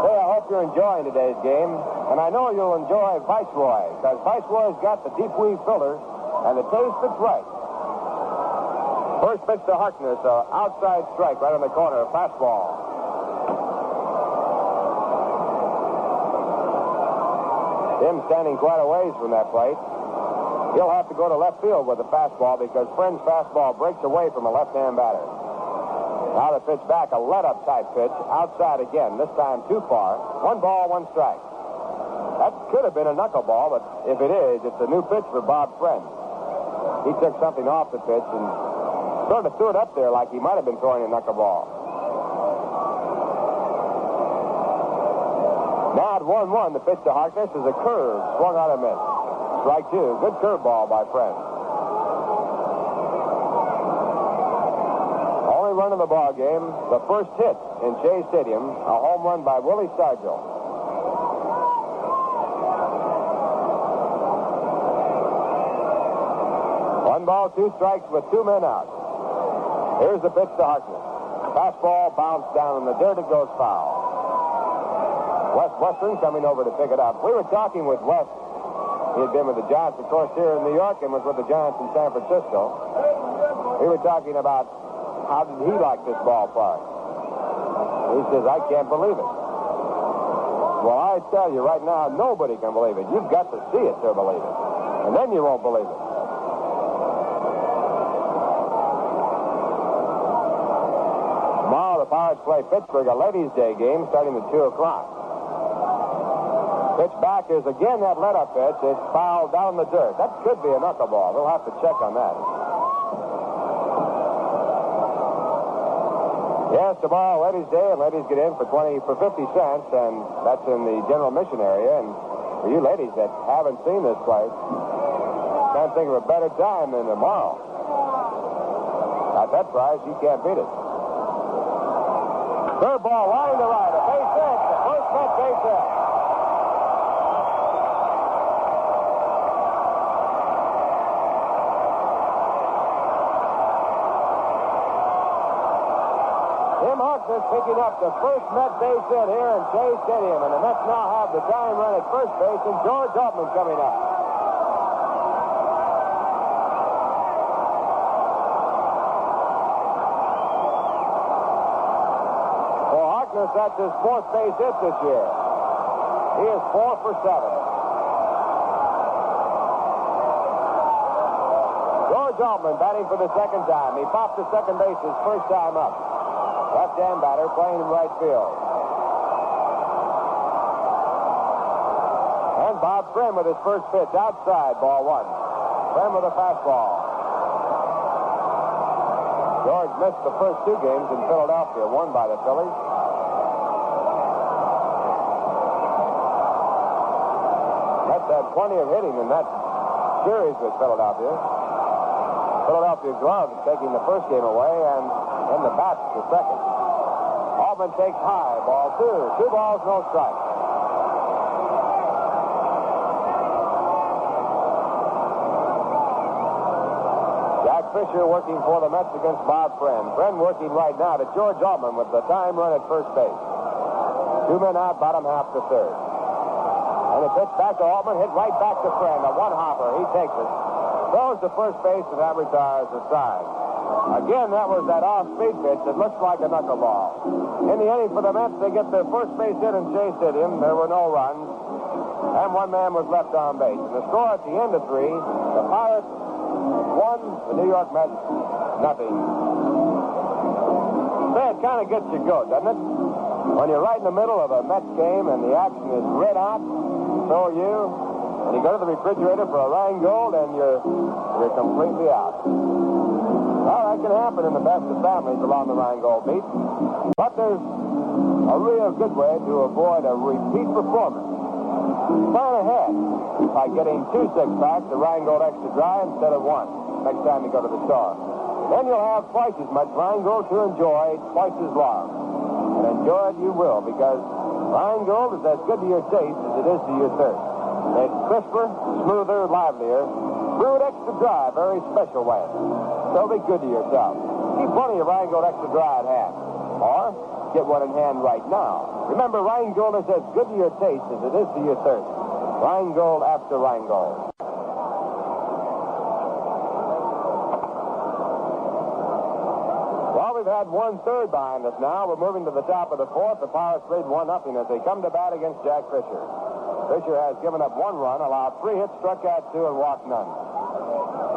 Hey, I hope you're enjoying today's game, and I know you'll enjoy Viceroy, because Viceroy's got the deep weave filter and the taste that's right. First pitch to Harkness, outside strike right in the corner, fastball. Tim standing quite a ways from that plate. He'll have to go to left field with the fastball because Friend's fastball breaks away from a left-hand batter. Now the pitch back, a let-up type pitch, outside again, this time too far. 1 ball, 1 strike. That could have been a knuckleball, but if it is, it's a new pitch for Bob Friend. He took something off the pitch and sort of threw it up there like he might have been throwing a knuckleball. Now at 1-1, the pitch to Harkness is a curve, swung out and missed. Strike 2, good curveball by Friend. Only run of the ball game, the first hit in Shea Stadium, a home run by Willie Stargell. 1 ball, 2 strikes with 2 men out. Here's the pitch to Harkness. Fastball bounced down in the dirt. It goes foul. Wes Western coming over to pick it up. We were talking with Wes. He had been with the Giants, of course, here in New York and was with the Giants in San Francisco. We were talking about how did he like this ballpark. He says, I can't believe it. Well, I tell you right now, nobody can believe it. You've got to see it to believe it. And then you won't believe it. Tomorrow, the Pirates play Pittsburgh, a ladies' day game starting at 2 o'clock. Pitch back is again that let-up pitch. It's fouled down in the dirt. That could be a knuckleball. They'll have to check on that. Yes, tomorrow, ladies' day, and ladies get in for 50 cents, and that's in the general mission area. And for you ladies that haven't seen this place, can't think of a better time than tomorrow. At that price, you can't beat it. Third ball, line to right, a base hit. The first Met base hit. Tim Harkness picking up the first Met base hit here in Shea Stadium, and the Mets now have the tying run at first base, and George Altman coming up. For Harkness, that's his 4th base hit this year. He is 4 for 7. George Altman batting for the second time. He popped to second base his first time up. Left-hand batter playing in right field. And Bob Friend with his first pitch outside, ball 1. Friend with a fastball. George missed the first 2 games in Philadelphia, won by the Phillies. Mets had plenty of hitting in that series with Philadelphia. Philadelphia gloves taking the first game away, and then the bats the second. Altman takes high, ball 2. 2 balls, no strikes. Jack Fisher working for the Mets against Bob Friend. Friend working right now to George Altman with the time run at first base. 2 men out, bottom half to third. And the pitch back to Altman, hit right back to Friend. A one-hopper, he takes it. Throws to first base, and that retires the side. Again, that was that off-speed pitch that looks like a knuckleball. In the inning for the Mets, they get their first base hit in Shea Stadium. There were no runs, and 1 man was left on base. And the score at the end of 3, the Pirates 1, the New York Mets nothing. Say, it kind of gets you good, doesn't it? When you're right in the middle of a Mets game and the action is red hot, so are you. And you go to the refrigerator for a Rheingold, and you're completely out. Well, that can happen in the best of families along the Rheingold beat. But there's a real good way to avoid a repeat performance. Plan ahead by getting 2 6-packs of Rheingold Extra Dry instead of 1 next time you go to the store. Then you'll have twice as much Rheingold to enjoy twice as long. And enjoy it you will, because Rheingold is as good to your taste as it is to your thirst. It's crisper, smoother, livelier. Brewed extra dry, very special way. So be good to yourself. Keep plenty of Rheingold Extra Dry at hand. Or get one in hand right now. Remember, Rheingold is as good to your taste as it is to your thirst. Rheingold after Rheingold. had 1/3 behind us now. We're moving to the top of the fourth. The Pirates lead 1-0 as they come to bat against Jack Fisher. Fisher has given up 1 run, allowed 3 hits, struck out 2, and walked none.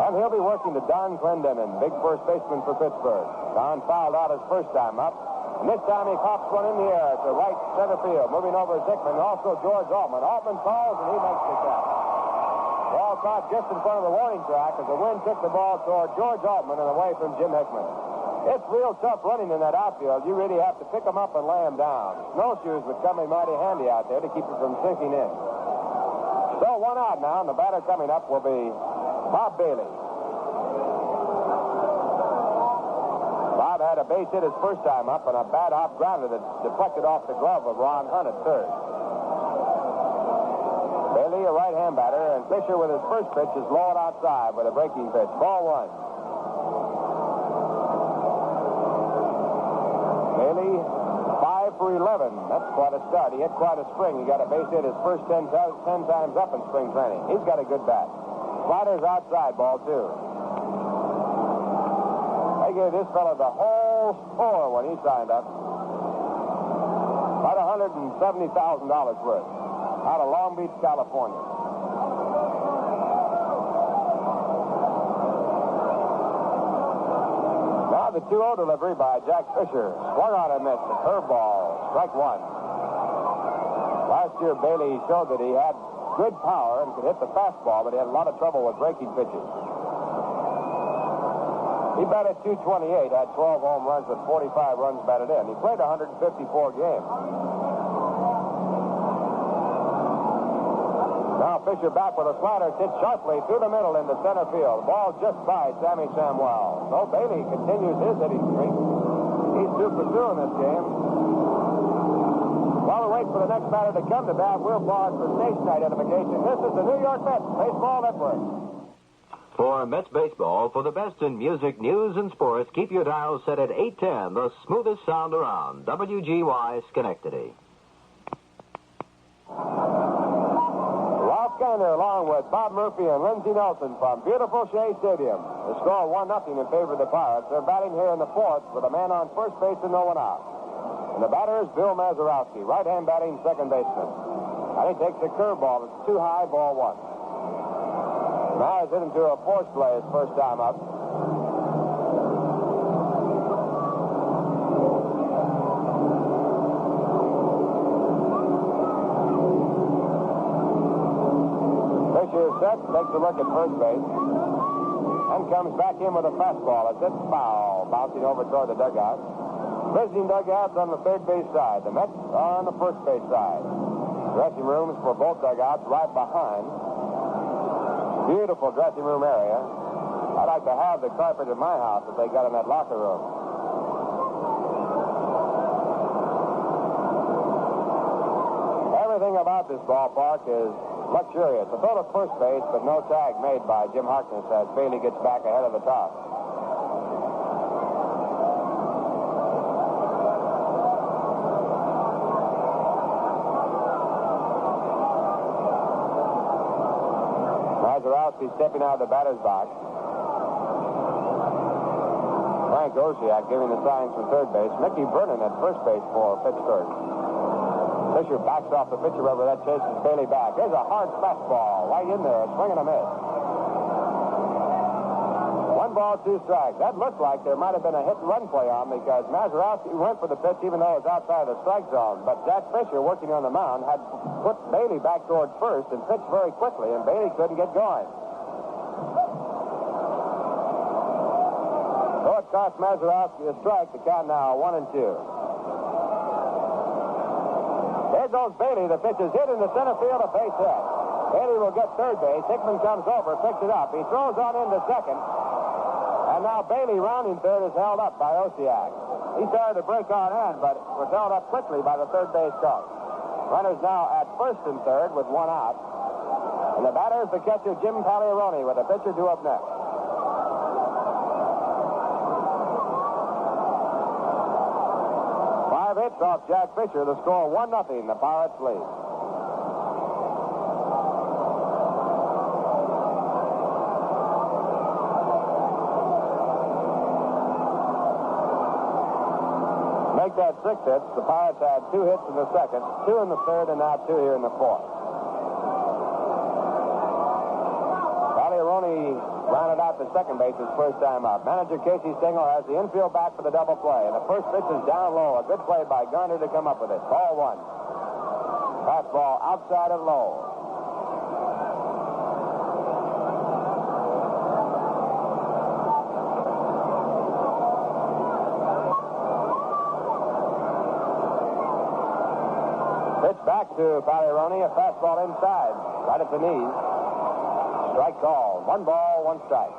And he'll be working to Don Clendenin, big first baseman for Pittsburgh. Don fouled out his first time up. And this time he pops one in the air to right center field. Moving over is Hickman, also George Altman. Altman falls, and he makes the catch. Ball caught just in front of the warning track as the wind took the ball toward George Altman and away from Jim Hickman. It's real tough running in that outfield. You really have to pick them up and lay them down. Snowshoes would come in mighty handy out there to keep it from sinking in. So 1 out now, and the batter coming up will be Bob Bailey. Bob had a base hit his first time up and a bad hop grounder that deflected off the glove of Ron Hunt at third. Bailey, a right-hand batter, and Fisher with his first pitch is low and outside with a breaking pitch. Ball 1. Bailey, 5 for 11. That's quite a start. He hit quite a spring. He got a base hit his first 10 times up in spring training. He's got a good bat. Slider's outside, ball 2. They gave this fellow the whole score when he signed up. About $170,000 worth. Out of Long Beach, California. Now the 2-0 delivery by Jack Fisher. Swung on and missed. A curveball. Strike 1. Last year, Bailey showed that he had good power and could hit the fastball, but he had a lot of trouble with breaking pitches. He batted .228, had 12 home runs with 45 runs batted in. He played 154 games. Now Fisher back with a slider, hit sharply through the middle into center field. Ball just by Sammy Samwell. So Bailey continues his hitting streak. He's 2 for 2 in this game. While we wait for the next batter to come to bat, we'll pause for station identification. This is the New York Mets Baseball Network. For Mets baseball, for the best in music, news, and sports, keep your dial set at 810, the smoothest sound around. WGY Schenectady. Ralph Gainer along with Bob Murphy and Lindsey Nelson from beautiful Shea Stadium. The score 1-0 in favor of the Pirates. They're batting here in the fourth with a man on first base and no one out. And the batter is Bill Mazeroski, right-hand batting second baseman. And he takes a curveball. It's too high, ball 1. Now he's hit into a force play his first time up. Fisher is set, takes a look at first base, and comes back in with a fastball. It's hit foul, bouncing over toward the dugout. Visiting dugouts on the third base side. The Mets are on the first base side. Dressing rooms for both dugouts right behind. Beautiful dressing room area. I'd like to have the carpet in my house that they got in that locker room. Everything about this ballpark is luxurious. A throw to first base, but no tag made by Jim Harkness as Bailey gets back ahead of the top. Mazeroski stepping out of the batter's box. Frank Osiak giving the signs from third base. Mickey Vernon at first base for Pittsburgh. Fisher backs off the pitcher rubber. That chases Bailey back. There's a hard fastball right in there. Swing and a miss. 1 ball, 2 strikes. That looked like there might have been a hit-and-run play on because Mazeroski went for the pitch even though it was outside of the strike zone. But Jack Fisher, working on the mound, had put Bailey back towards first and pitched very quickly, and Bailey couldn't get going. So it cost Mazeroski a strike. The count now 1-2. There goes Bailey. The pitch is hit into center field, a base hit. Bailey will get third base. Hickman comes over, picks it up. He throws on into second. And now Bailey, rounding third, is held up by Osiak. He started to break on end, but was held up quickly by the third base coach. Runners now at first and third with 1 out. And the batter is the catcher, Jim Pagliarone, with a pitcher due up next. Hits off Jack Fisher. The score 1-0. The Pirates lead. had 6 hits. The Pirates had 2 hits in the second, 2 in the third, and now 2 here in the fourth. Roney rounded out the second base his first time up. Manager Casey Stengel has the infield back for the double play. And the first pitch is down low. A good play by Garner to come up with it. Ball 1. Fastball outside of low. Pitch back to Roney. A fastball inside. Right at the knees. Strike call. 1 ball, 1 strike.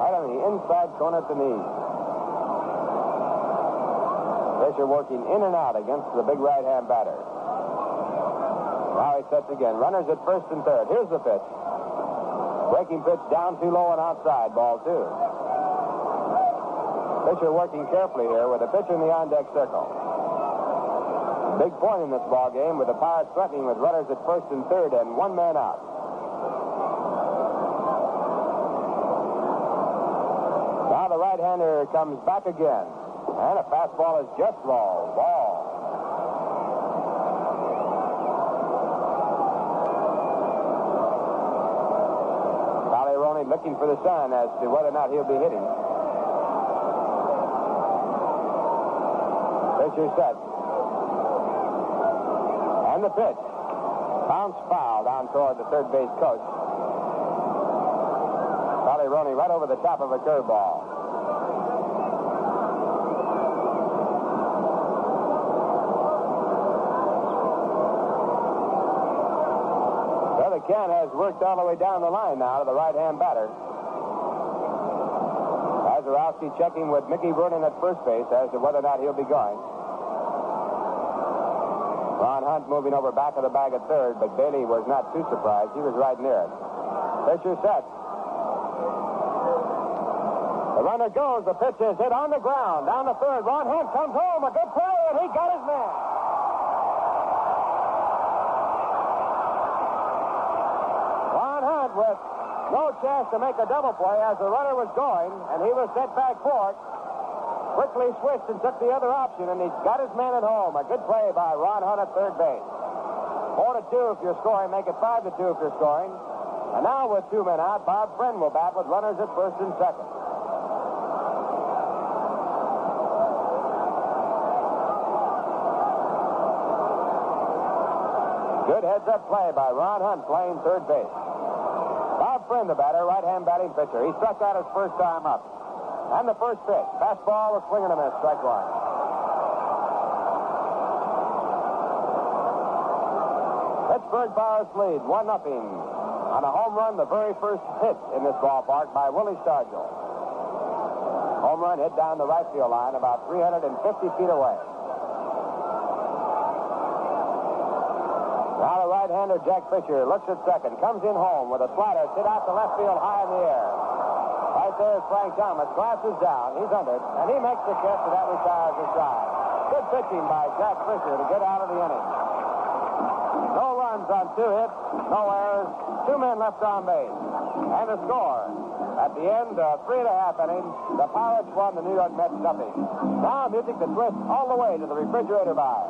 Right on the inside corner at the knee. Fisher working in and out against the big right-hand batter. Now he sets again. Runners at first and third. Here's the pitch. Breaking pitch down too low and outside. Ball 2. Fisher working carefully here with a pitcher in the on-deck circle. Big point in this ball game with the Pirates threatening with runners at first and third and 1 man out. Now the right-hander comes back again. And a fastball is just low. Ball. Roney looking for the sign as to whether or not he'll be hitting. Fisher set. And the pitch. Bounce foul down toward the third base coach. Roney right over the top of a curveball. Well, the can has worked all the way down the line now to the right-hand batter. Kozarowski checking with Mickey Vernon at first base as to whether or not he'll be going. Ron Hunt moving over back of the bag at third, but Bailey was not too surprised. He was right near it. Fisher set. The runner goes. The pitch is hit on the ground. Down the third. Ron Hunt comes home. A good play, and he got his man. Ron Hunt with no chance to make a double play as the runner was going, and he was sent back for it. Quickly switched and took the other option, and he got his man at home. A good play by Ron Hunt at third base. 4-2 if you're scoring. Make it 5-2 if you're scoring. And now with 2 men out, Bob Friend will bat with runners at first and second. Good heads-up play by Ron Hunt playing third base. Bob Friend, the batter, right-hand batting pitcher. He struck out his first time up. And the first pitch. Fastball was swing and a miss. Strike 1. Pittsburgh Pirates lead 1-0 on a home run, the very first hit in this ballpark by Willie Stargell. Home run hit down the right field line about 350 feet away. Now the right-hander, Jack Fisher, looks at second, comes in home with a slider, hit out to left field high in the air. Right there is Frank Thomas, glasses down, he's under it, and he makes the catch, and that retires the side. Good pitching by Jack Fisher to get out of the inning. No runs on 2 hits, no errors, 2 men left on base. And the score, at the end of 3 1/2 innings, the Pirates won, the New York Mets nothing. Now music to twist all the way to the refrigerator bar.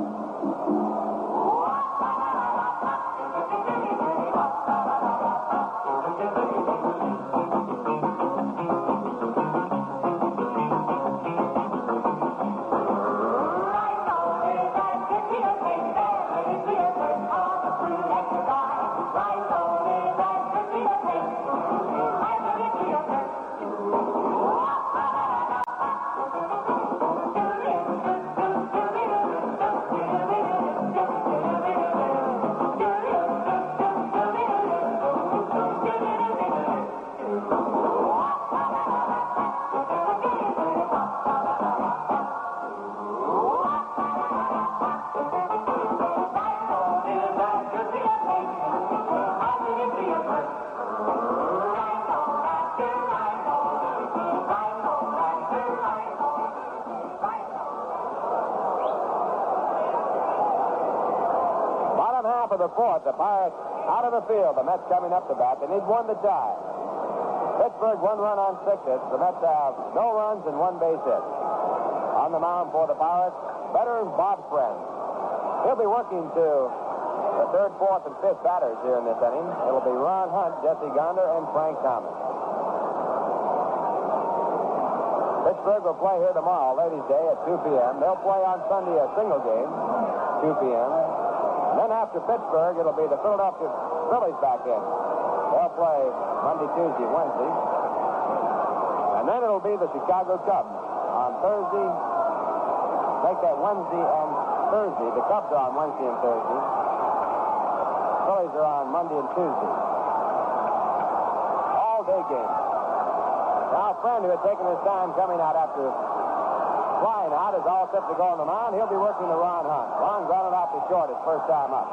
Of the fourth, the Pirates out of the field. The Mets coming up to bat. They need 1 to tie. Pittsburgh 1 run on 6 hits. The Mets have no runs and 1 base hit. On the mound for the Pirates, veteran Bob Friend. He'll be working to the third, fourth, and fifth batters here in this inning. It'll be Ron Hunt, Jesse Gonder, and Frank Thomas. Pittsburgh will play here tomorrow, Ladies' Day, at 2 p.m. They'll play on Sunday a single game, 2 p.m. And then after Pittsburgh, it'll be the Philadelphia Phillies back in. They'll play Monday, Tuesday, Wednesday. And then it'll be the Chicago Cubs on Thursday. Make that Wednesday and Thursday. The Cubs are on Wednesday and Thursday. Phillies are on Monday and Tuesday. All day games. Now, Friend, who had taken his time coming out after flying out, is all set to go on the mound. He'll be working to Ron Hunt. Ron grounded out to short his first time up.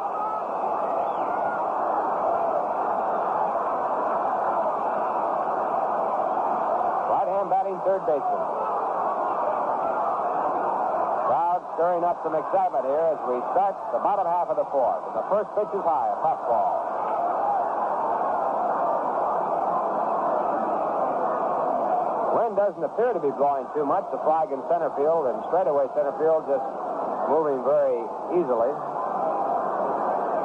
Right-hand batting third baseman. Crowd stirring up some excitement here as we start the bottom half of the fourth. And the first pitch is high, a puff ball. Wind doesn't appear to be blowing too much. The flag in center field and straightaway center field just moving very easily.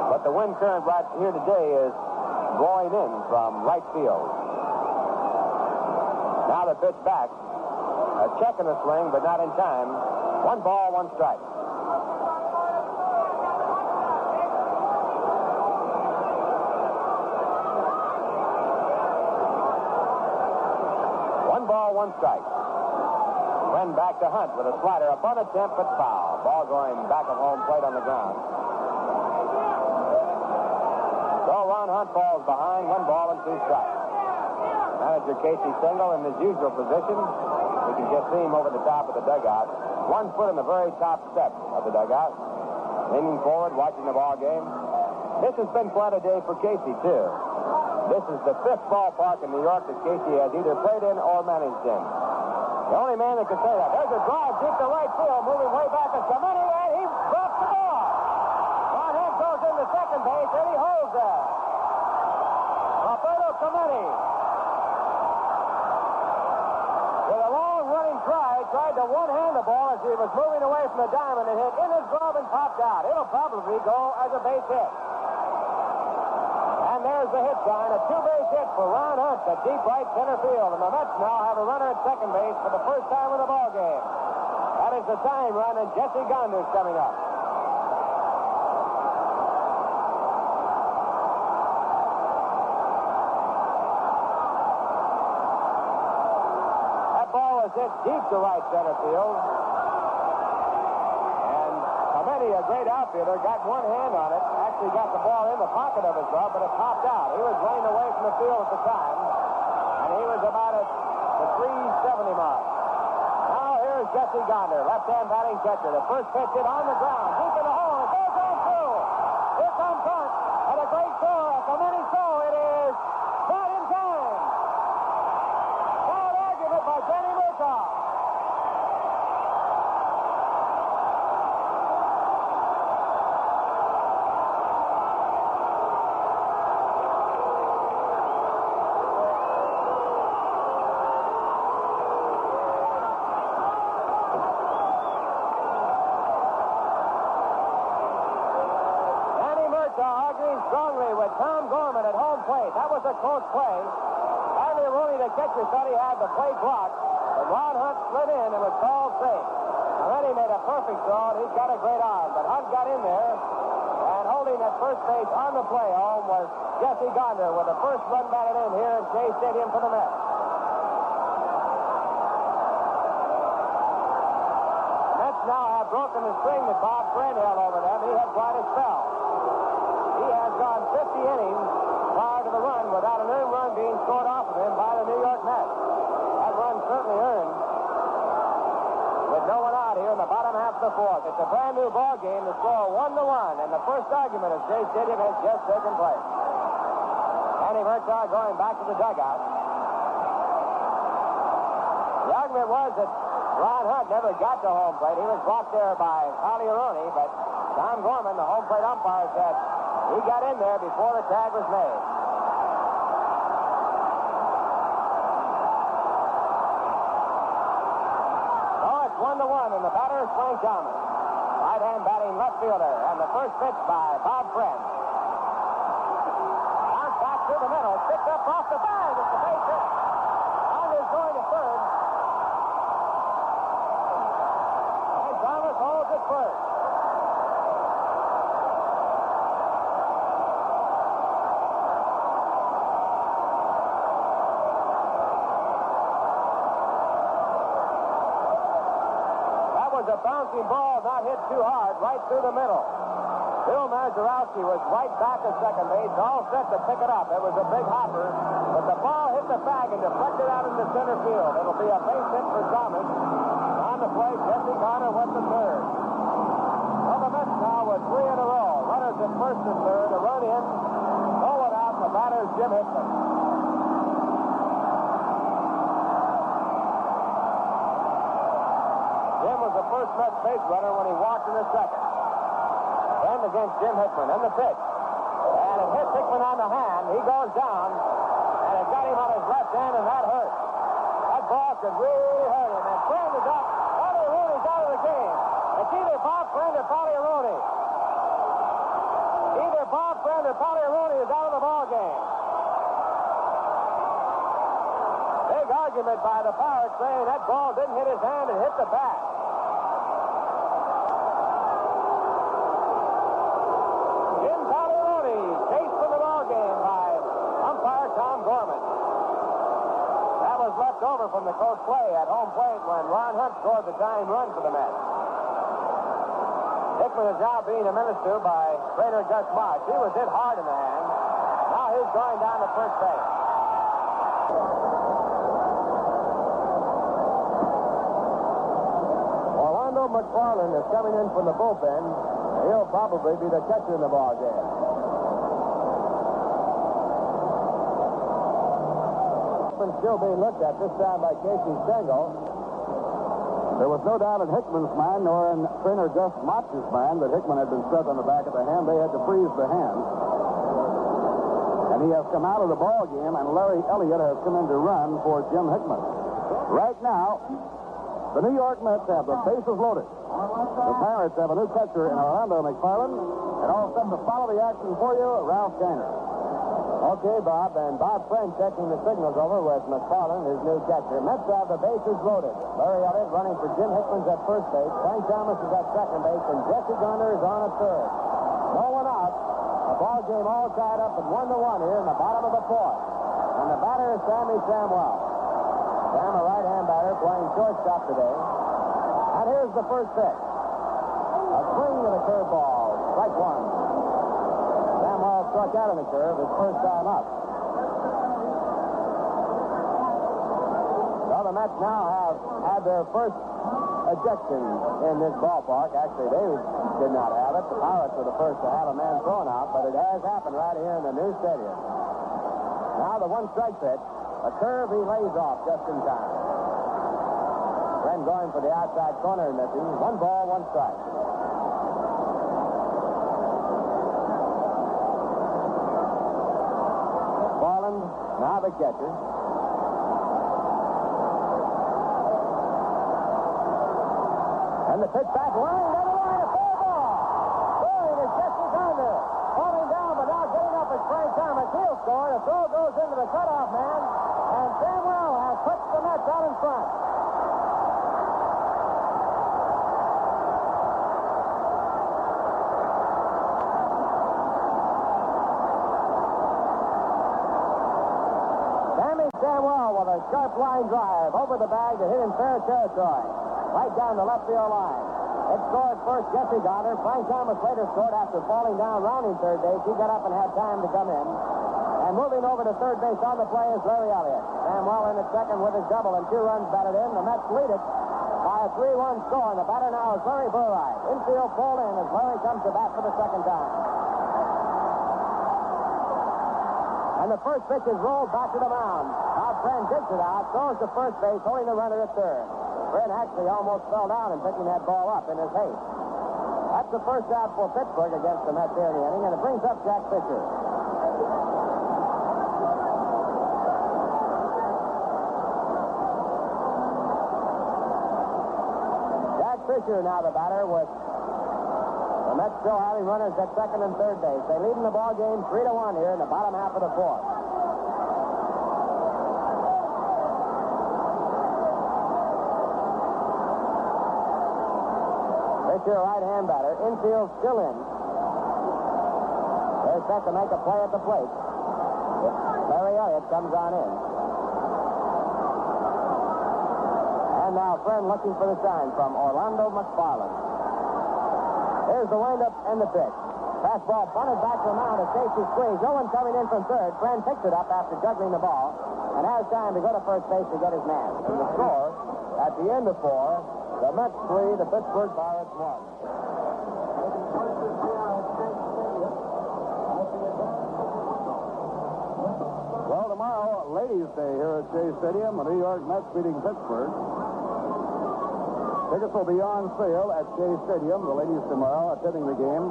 But the wind current right here today is blowing in from right field. Now the pitch back. A check in the swing, but not in time. 1 ball, 1 strike. One strike. Friend back to Hunt with a slider upon attempt, but foul. Ball going back of home plate on the ground. So Ron Hunt falls behind. 1 ball and 2 strikes. Manager Casey Stengel in his usual position. We can just see him over the top of the dugout. 1 foot in the very top step of the dugout. Leaning forward, watching the ball game. This has been quite a day for Casey, too. This is the 5th ballpark in New York that Casey has either played in or managed in. The only man that can say that. There's a drive deep to right field, moving way back at Clemente, and he drops the ball. Ron Hunt goes into second base, and he holds there. Roberto Clemente, with a long running drive, tried to one-hand the ball as he was moving away from the diamond and hit in his glove and popped out. It'll probably go as a base hit. There's the hit sign, a 2-base hit for Ron Hunt at deep right center field. And the Mets now have a runner at second base for the first time in the ball game. That is the tying run, and Jesse Gonder's coming up. That ball was hit deep to right center field. Clemente, a great outfielder, got one hand on it. Actually got the ball in the pocket of his glove, but it popped out. He was running away from the field at the time, and he was about at the 370 mark. Now here's Jesse Gonder, left-hand batting catcher. The first pitch hit on the ground, deep in the hole. It goes on through. Here comes Hunt, and a great throw. Clemente throw. It is not in time. Foul argument by Danny Murtaugh. Strongly with Tom Gorman at home plate. That was a close play. Andy Rooney, the catcher, thought he had the plate blocked, but Ron Hunt slid in and was called safe. And then he made a perfect throw, and he's got a great arm. But Hunt got in there, and holding at first base on the play home was Jesse Gonder with the first run batted in here at Shea Stadium for the Mets. The Mets now have broken the string that Bob Friend held over them. He had quite a spell. He has gone 50 innings prior to the run without an earned run being scored off of him by the New York Mets. That run certainly earned with no one out here in the bottom half of the fourth. It's a brand new ball game. The score 1-1, and the first argument at Shea Stadium has just taken place. Danny Murtaugh going back to the dugout. The argument was that Ron Hunt never got to home plate. He was blocked there by Pagliarone, but Tom Gorman, the home plate umpire, said he got in there before the tag was made. So it's 1-1, and the batter is Frank Thomas. right-hand batting left fielder. And the first pitch by Bob Friend. Bounce back to the middle. Picked up off the bag. It's a base hit. Bond is going to third. And Thomas holds at first. A bouncing ball, not hit too hard, right through the middle. Bill Mazeroski was right back at second base, all set to pick it up. It was a big hopper, but the ball hit the bag and deflected out into center field. It'll be a base hit for Thomas. On the plate, Jesse Garner went to third. Well, the Mets now with three in a row. Runners at first and third, a run in, no one out. The batter is Jim Hickman. Jim was the first Mets base runner when he walked in the second. Friend against Jim Hickman. And the pitch. And it hits Hickman on the hand. He goes down. And it got him on his left hand, and that hurt. That ball could really hurt him. And Friend is out. Paulie Rooney's out of the game. It's either Bob Friend or Paulie Rooney. Either Bob Friend or Paulie Rooney is out of the ball game. Big argument by the Pirates saying that ball didn't hit his hand, it hit the bat. Jim Paulie Rooney chased from the ball game by umpire Tom Gorman. That was left over from the close play at home plate when Ron Hunt scored the tying run for the Mets. Hickman is now being administered by trainer Gus Marsh. He was hit hard in the hand. Now he's going down to first base. McFarland is coming in from the bullpen. He'll probably be the catcher in the ball game. Hickman still being looked at, this time by Casey Stengel. There was no doubt in Hickman's mind, nor in trainer Gus Motch's mind, that Hickman had been struck on the back of the hand. They had to freeze the hand. And he has come out of the ball game, and Larry Elliott has come in to run for Jim Hickman. Right now, the New York Mets have the bases loaded. The Pirates have a new catcher in Orlando McFarland. And all set to follow the action for you, Ralph Gainer. Okay, Bob. And Bob Friend checking the signals over with McFarland, his new catcher. Mets have the bases loaded. Larry Elliott running for Jim Hickman's at first base. Frank Thomas is at second base. And Jesse Garner is on at third. No one out. The ball game all tied up at 1-1 here in the bottom of the fourth. And the batter is Sammy Samuel. Sam, a right-hand batter, playing shortstop today. And here's the first pitch. A swing of the curveball. Strike one. Samuel struck out of the curve his first time up. So the Mets now have had their first ejection in this ballpark. Actually, they did not have it. The Pirates were the first to have a man thrown out, but it has happened right here in the new stadium. Now the one-strike pitch. A curve he lays off just in time. Friend going for the outside corner, missing. 1 ball, 1 strike. Farland, now the catcher. And the pitch back line, down the line, a fair ball. Throwing is Jesse Garner. Falling down, but now getting up is Frank Thomas. He'll score. The throw goes into the cutoff man. And Samuel has put the Mets out in front. Sammy Samuel with a sharp line drive over the bag to hit in fair territory. Right down the left field line. It scored first Jesse Garner. Frank Thomas later scored after falling down rounding third base. He got up and had time to come in. And moving over to third base on the play is Larry Elliott. Samuel in at second with his double and 2 runs batted in. The Mets lead it by a 3-1 score. And the batter now is Larry Burright. Infield pulled in as Larry comes to bat for the second time. And the first pitch is rolled back to the mound. Bob Friend digs it out, throws to first base, holding the runner at third. Friend actually almost fell down in picking that ball up in his haste. That's the first out for Pittsburgh against the Mets here in the inning, and it brings up Jack Fisher. Fisher now the batter with The Mets still having runners at second and third base. They lead in the ball game 3-1 here in the bottom half of the fourth. Fisher, right-hand batter. Infield still in. They're set to make a play at the plate. Larry Elliott comes on in. And now Friend looking for the sign from Orlando McFarland. Here's the windup and the pitch. Fastball bunted back to the mound. A safety squeeze. No one coming in from third. Friend picks it up after juggling the ball and has time to go to first base to get his man. And the score at the end of 4, the Mets 3, the Pittsburgh Pirates 1. Well, tomorrow, Ladies' Day here at Shea Stadium, the New York Mets beating Pittsburgh. Tickets will be on sale at Shea Stadium. The ladies tomorrow attending the game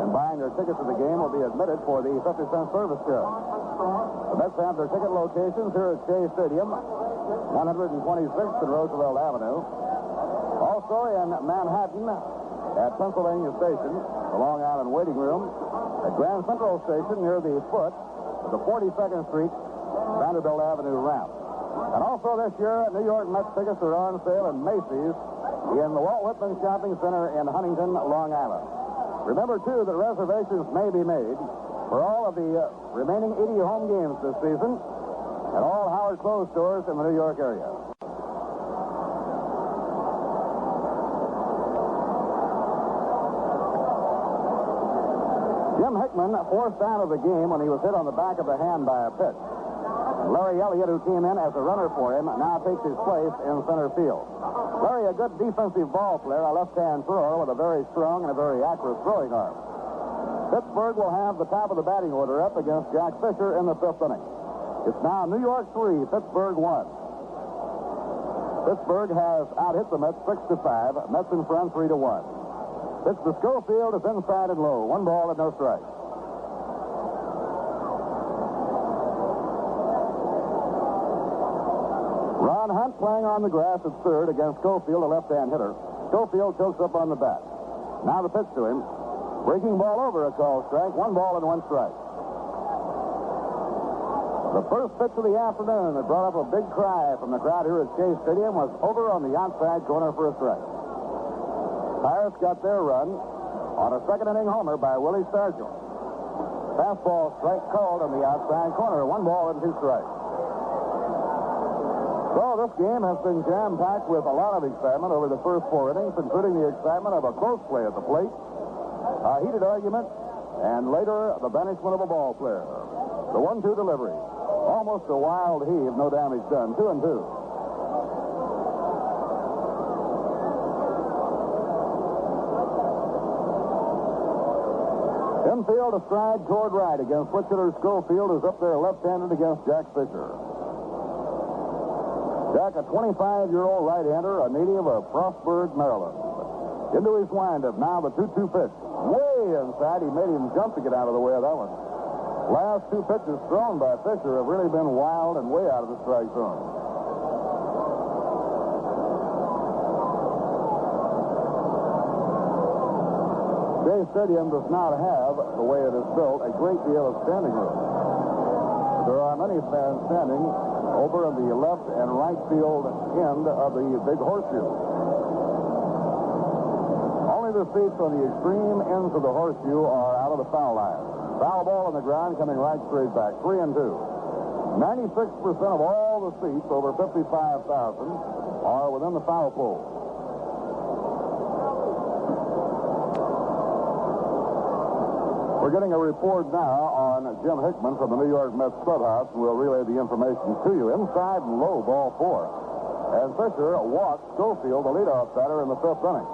and buying their tickets to the game will be admitted for the 50-cent service charge. The Mets have their ticket locations here at Shea Stadium, 126th and Roosevelt Avenue. Also in Manhattan at Pennsylvania Station, the Long Island Waiting Room, at Grand Central Station near the foot of the 42nd Street, Vanderbilt Avenue ramp. And also this year, New York Mets tickets are on sale in Macy's in the Walt Whitman Shopping Center in Huntington, Long Island. Remember, too, that reservations may be made for all of the remaining 80 home games this season at all Howard Clothes stores in the New York area. Jim Hickman forced out of the game when he was hit on the back of the hand by a pitch. Larry Elliott, who came in as a runner for him, now takes his place in center field. Larry, a good defensive ball player, a left-hand thrower with a very strong and a very accurate throwing arm. Pittsburgh will have the top of the batting order up against Jack Fisher in the 5th inning. It's now New York 3, Pittsburgh 1. Pittsburgh has out-hit the Mets 6-5. Mets in front 3-1. Pitch to Schofield is inside and low. 1 ball and no strikes. Ron Hunt playing on the grass at third against Schofield, a left-hand hitter. Schofield chokes up on the bat. Now the pitch to him. Breaking ball over, a call strike. 1 ball and 1 strike. The first pitch of the afternoon that brought up a big cry from the crowd here at Shea Stadium was over on the outside corner for a strike. Pirates got their run on a second-inning homer by Willie Stargell. Fastball strike called on the outside corner. 1 ball and 2 strikes. So this game has been jam-packed with a lot of excitement over the first 4 innings, including the excitement of a close play at the plate, a heated argument, and later the banishment of a ball player. The 1-2 delivery. Almost a wild heave, no damage done. 2-2. Infield astride toward right against switch hitter Schofield, who's up there left-handed against Jack Fisher. Jack, a 25-year-old right-hander, a native of Frostburg, Maryland. Into his windup. Now the 2-2 pitch. Way inside. He made him jump to get out of the way of that one. Last 2 pitches thrown by Fisher have really been wild and way out of the strike zone. Shea Stadium does not have, the way it is built, a great deal of standing room. There are many fans standing over in the left and right field end of the big horseshoe. Only the seats on the extreme ends of the horseshoe are out of the foul line. Foul ball on the ground coming right straight back. 3-2. 96% of all the seats, over 55,000, are within the foul pole. We're getting a report now on Jim Hickman from the New York Mets clubhouse, and we'll relay the information to you. Inside and low, ball 4. And Fisher walks Schofield, the leadoff batter, in the 5th inning.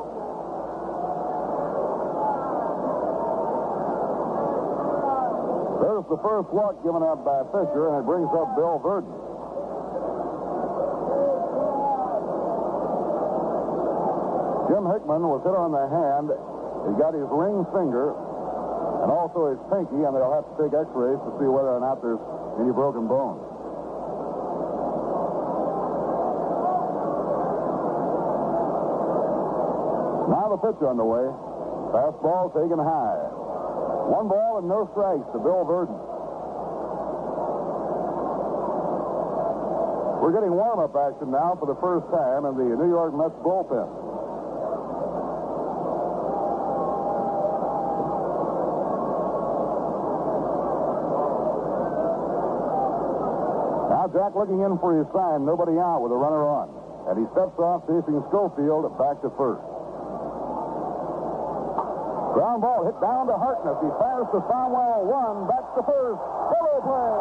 There's the first walk given up by Fisher, and it brings up Bill Verdon. Jim Hickman was hit on the hand. He got his ring finger and also his pinky, and they'll have to take x-rays to see whether or not there's any broken bones. Now the pitch on the way. Fastball taken high. 1 ball and no strikes to Bill Verdon. We're getting warm-up action now for the first time in the New York Mets bullpen. Now Jack looking in for his sign, nobody out with a runner on. And he steps off, chasing Schofield back to first. Ground ball hit down to Harkness. He fires to Farwell, 1, back to first. Solo play.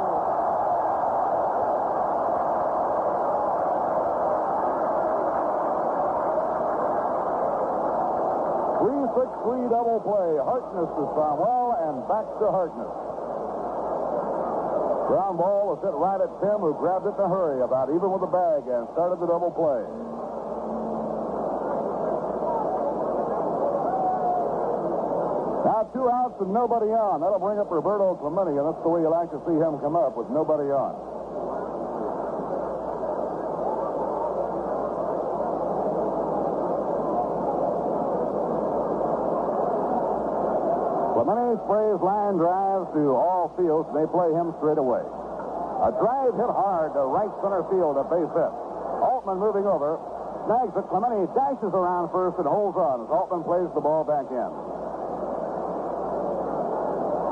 3-6-3 double play. Harkness to Farwell and back to Harkness. Ground ball was hit right at Tim, who grabbed it in a hurry, about even with the bag, and started the double play. Now 2 outs and nobody on. That'll bring up Roberto Clemente, and that's the way you like to see him come up, with nobody on. Clemente sprays line drives to all fields, and they play him straight away. A drive hit hard to right center field, a base hit. Altman moving over, snags it. Clemente dashes around first and holds on as Altman plays the ball back in.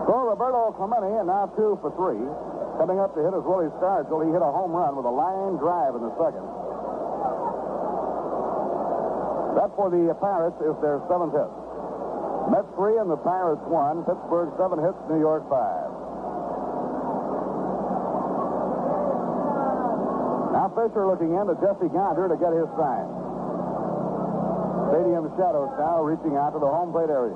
So Roberto Clemente, and now 2 for 3. Coming up to hit is Willie Stargell. He hit a home run with a line drive in the second. That for the Pirates is their 7th hit. Mets 3 and the Pirates 1. Pittsburgh 7 hits, New York 5. Now Fisher looking in to Jesse Gonder to get his sign. Stadium shadows now reaching out to the home plate area.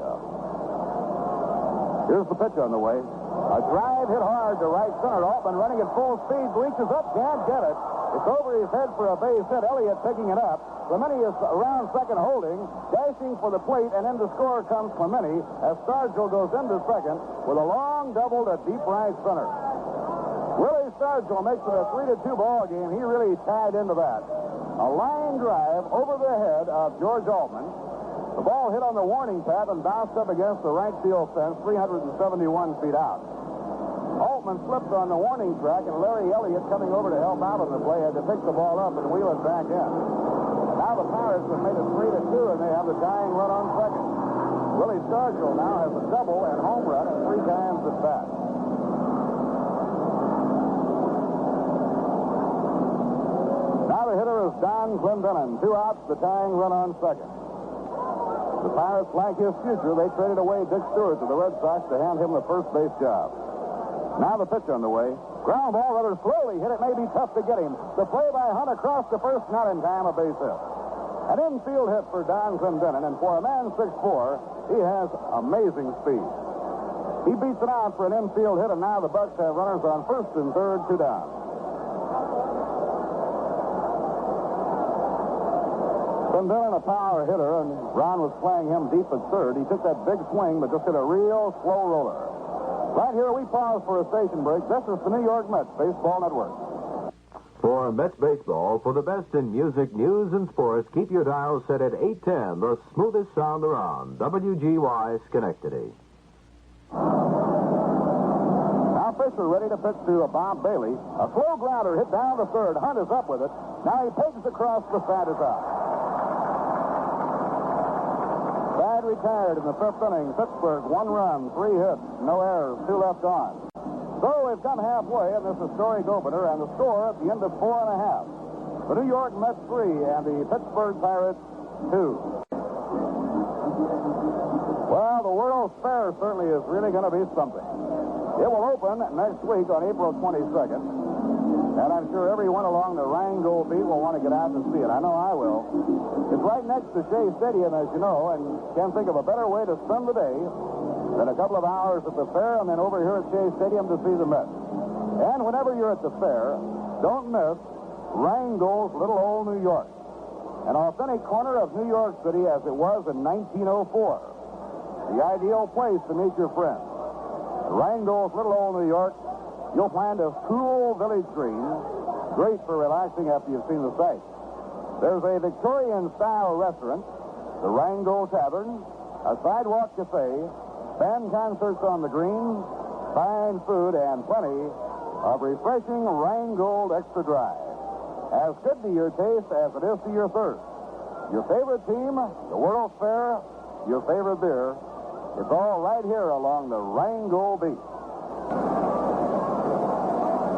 Here's the pitch on the way. A drive hit hard to right center. Altman running at full speed, reaches up, can't get it. It's over his head for a base hit. Elliott picking it up. Clemente is around second holding, dashing for the plate, and in to score comes Clemente as Stargell goes into second with a long double to deep right center. Willie Stargell makes it a 3-2 ball game. He really tied into that. A line drive over the head of George Altman. The ball hit on the warning pad and bounced up against the right field fence, 371 feet out. Altman slipped on the warning track, and Larry Elliott, coming over to help out on the play, had to pick the ball up and wheel it back in. Now the Pirates have made it 3-2, and they have the tying run on second. Willie Stargell now has a double and home run and 3 times at bat. Now the hitter is Don Clendenin. 2 outs, the tying run on second. The Pirates like his future. They traded away Dick Stewart to the Red Sox to hand him the first base job. Now the pitch on the way. Ground ball rather slowly hit. It may be tough to get him. The play by Hunt across the first, not in time, a base hit. An infield hit for Don Clendenin, and for a man 6'4", he has amazing speed. He beats it out for an infield hit, and now the Bucks have runners on first and third, 2 down. Clendenin, a power hitter, and Ron was playing him deep at third. He took that big swing, but just hit a real slow roller. Right here, we pause for a station break. This is the New York Mets Baseball Network. For Mets baseball, for the best in music, news, and sports, keep your dial set at 810, the smoothest sound around. WGY Schenectady. Now Fisher ready to pitch to Bob Bailey. A slow grounder hit down the third. Hunt is up with it. Now he pegs across the side is out. Bad retired in the 5th inning. Pittsburgh, 1 run, 3 hits, no errors, 2 left on. So we've come halfway in this historic opener, and the score at the end of 4.5. The New York Mets 3 and the Pittsburgh Pirates 2. Well, the World's Fair certainly is really going to be something. It will open next week on April 22nd. And I'm sure everyone along the Rheingold beat will want to get out and see it. I know I will. It's right next to Shea Stadium, as you know, and can't think of a better way to spend the day than a couple of hours at the fair and then over here at Shea Stadium to see the Mets. And whenever you're at the fair, don't miss Rheingold's Little Old New York, an authentic corner of New York City as it was in 1904. The ideal place to meet your friends. Rheingold's Little Old New York. You'll find a cool village green, great for relaxing after you've seen the sights. There's a Victorian-style restaurant, the Rheingold Tavern, a sidewalk cafe, band concerts on the green, fine food, and plenty of refreshing Rheingold Extra Dry. As good to your taste as it is to your thirst. Your favorite team, the World's Fair, your favorite beer, it's all right here along the Rheingold Beach.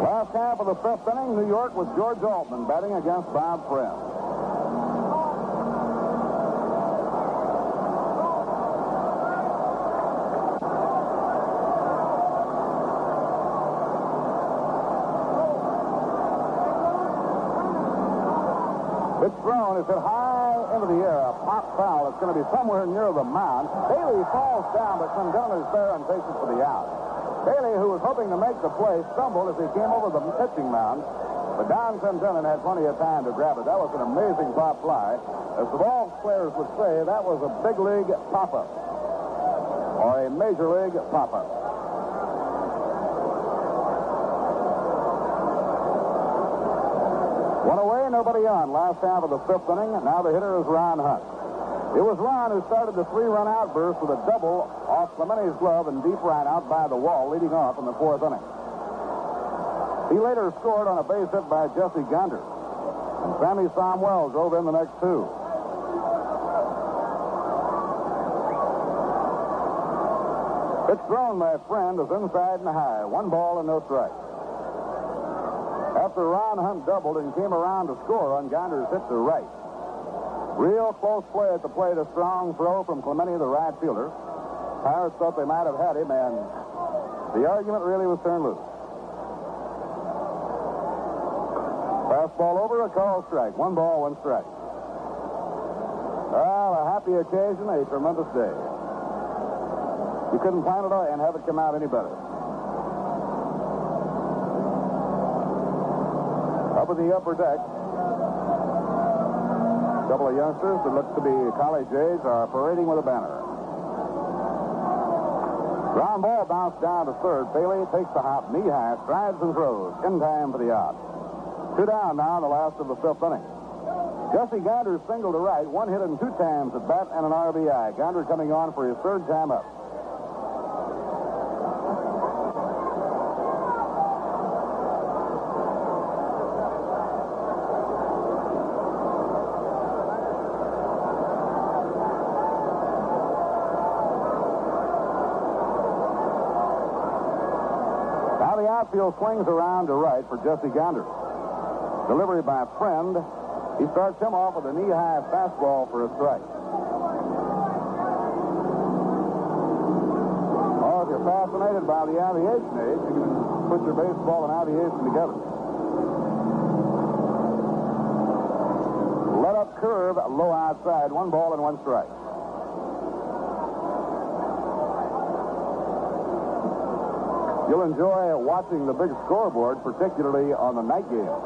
Last half of the fifth inning, New York with George Altman batting against Bob Friend. Pitch thrown is hit high into the air. A pop foul. It's going to be somewhere near the mound. Bailey falls down, but Clendon is there and takes it for the out. Bailey, who was hoping to make the play, stumbled as he came over the pitching mound. But Don Clendon had plenty of time to grab it. That was an amazing pop fly. As the ball players would say, that was a big league pop-up. Or a major league pop-up. One away, nobody on. Last half of the fifth inning. Now the hitter is Ron Hunt. It was Ron who started the three-run outburst with a double off Clemente's glove and deep right out by the wall, leading off in the fourth inning. He later scored on a base hit by Jesse Gander. And Sammy Somwell drove in the next two. Pitch thrown by Friend is inside and high. 1 ball and no strikes. After Ron Hunt doubled and came around to score on Gander's hit to right. Real close play at the plate. A strong throw from Clemente, the right fielder. Pirates thought they might have had him, and the argument really was turned loose. Fastball over, a call strike. 1 ball, 1 strike. Well, a happy occasion, a tremendous day. You couldn't plan it and have it come out any better. Up at the upper deck, a couple of youngsters that look to be college age are parading with a banner. Ground ball bounced down to third. Bailey takes the hop, knee high, strides and throws. In time for the out. 2 down now in the last of the fifth inning. Jesse Gander singled to right, 1 hit and 2 times at bat and an RBI. Gander coming on for his 3rd time up. Outfield swings around to right for Jesse Gander. Delivery by Friend. He starts him off with a knee-high fastball for a strike. Oh, if you're fascinated by the aviation age, you can put your baseball and aviation together. Let up curve, low outside, 1 ball and 1 strike. You'll enjoy watching the big scoreboard, particularly on the night games.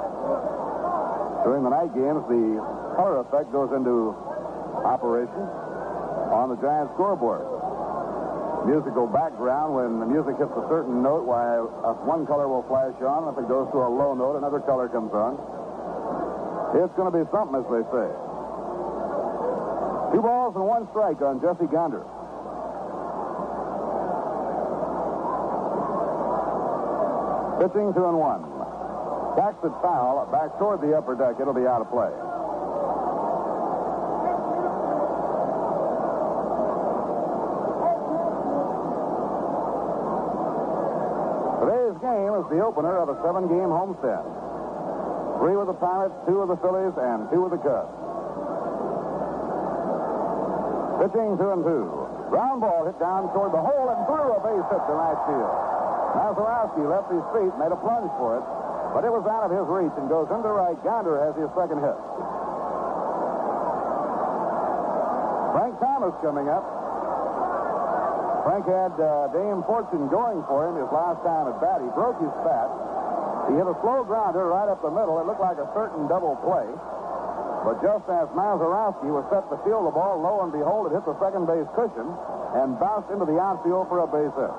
During the night games, the color effect goes into operation on the giant scoreboard. Musical background, when the music hits a certain note, why one color will flash on. If it goes to a low note, another color comes on. It's going to be something, as they say. 2 balls and 1 strike on Jesse Gander. Pitching 2-1. Backs it foul, back toward the upper deck. It'll be out of play. Today's game is the opener of a 7-game homestand. 3 with the Pirates, 2 with the Phillies, and 2 with the Cubs. Pitching 2-2. Ground ball hit down toward the hole and through a base hit to right field. Mazeroski left his feet, made a plunge for it, but it was out of his reach and goes into right. Gander has his 2nd hit. Frank Thomas coming up. Frank had Dame Fortune going for him his last time at bat. He broke his bat. He hit a slow grounder right up the middle. It looked like a certain double play. But just as Mazeroski was set to field the ball, lo and behold, it hit the second base cushion and bounced into the outfield for a base hit.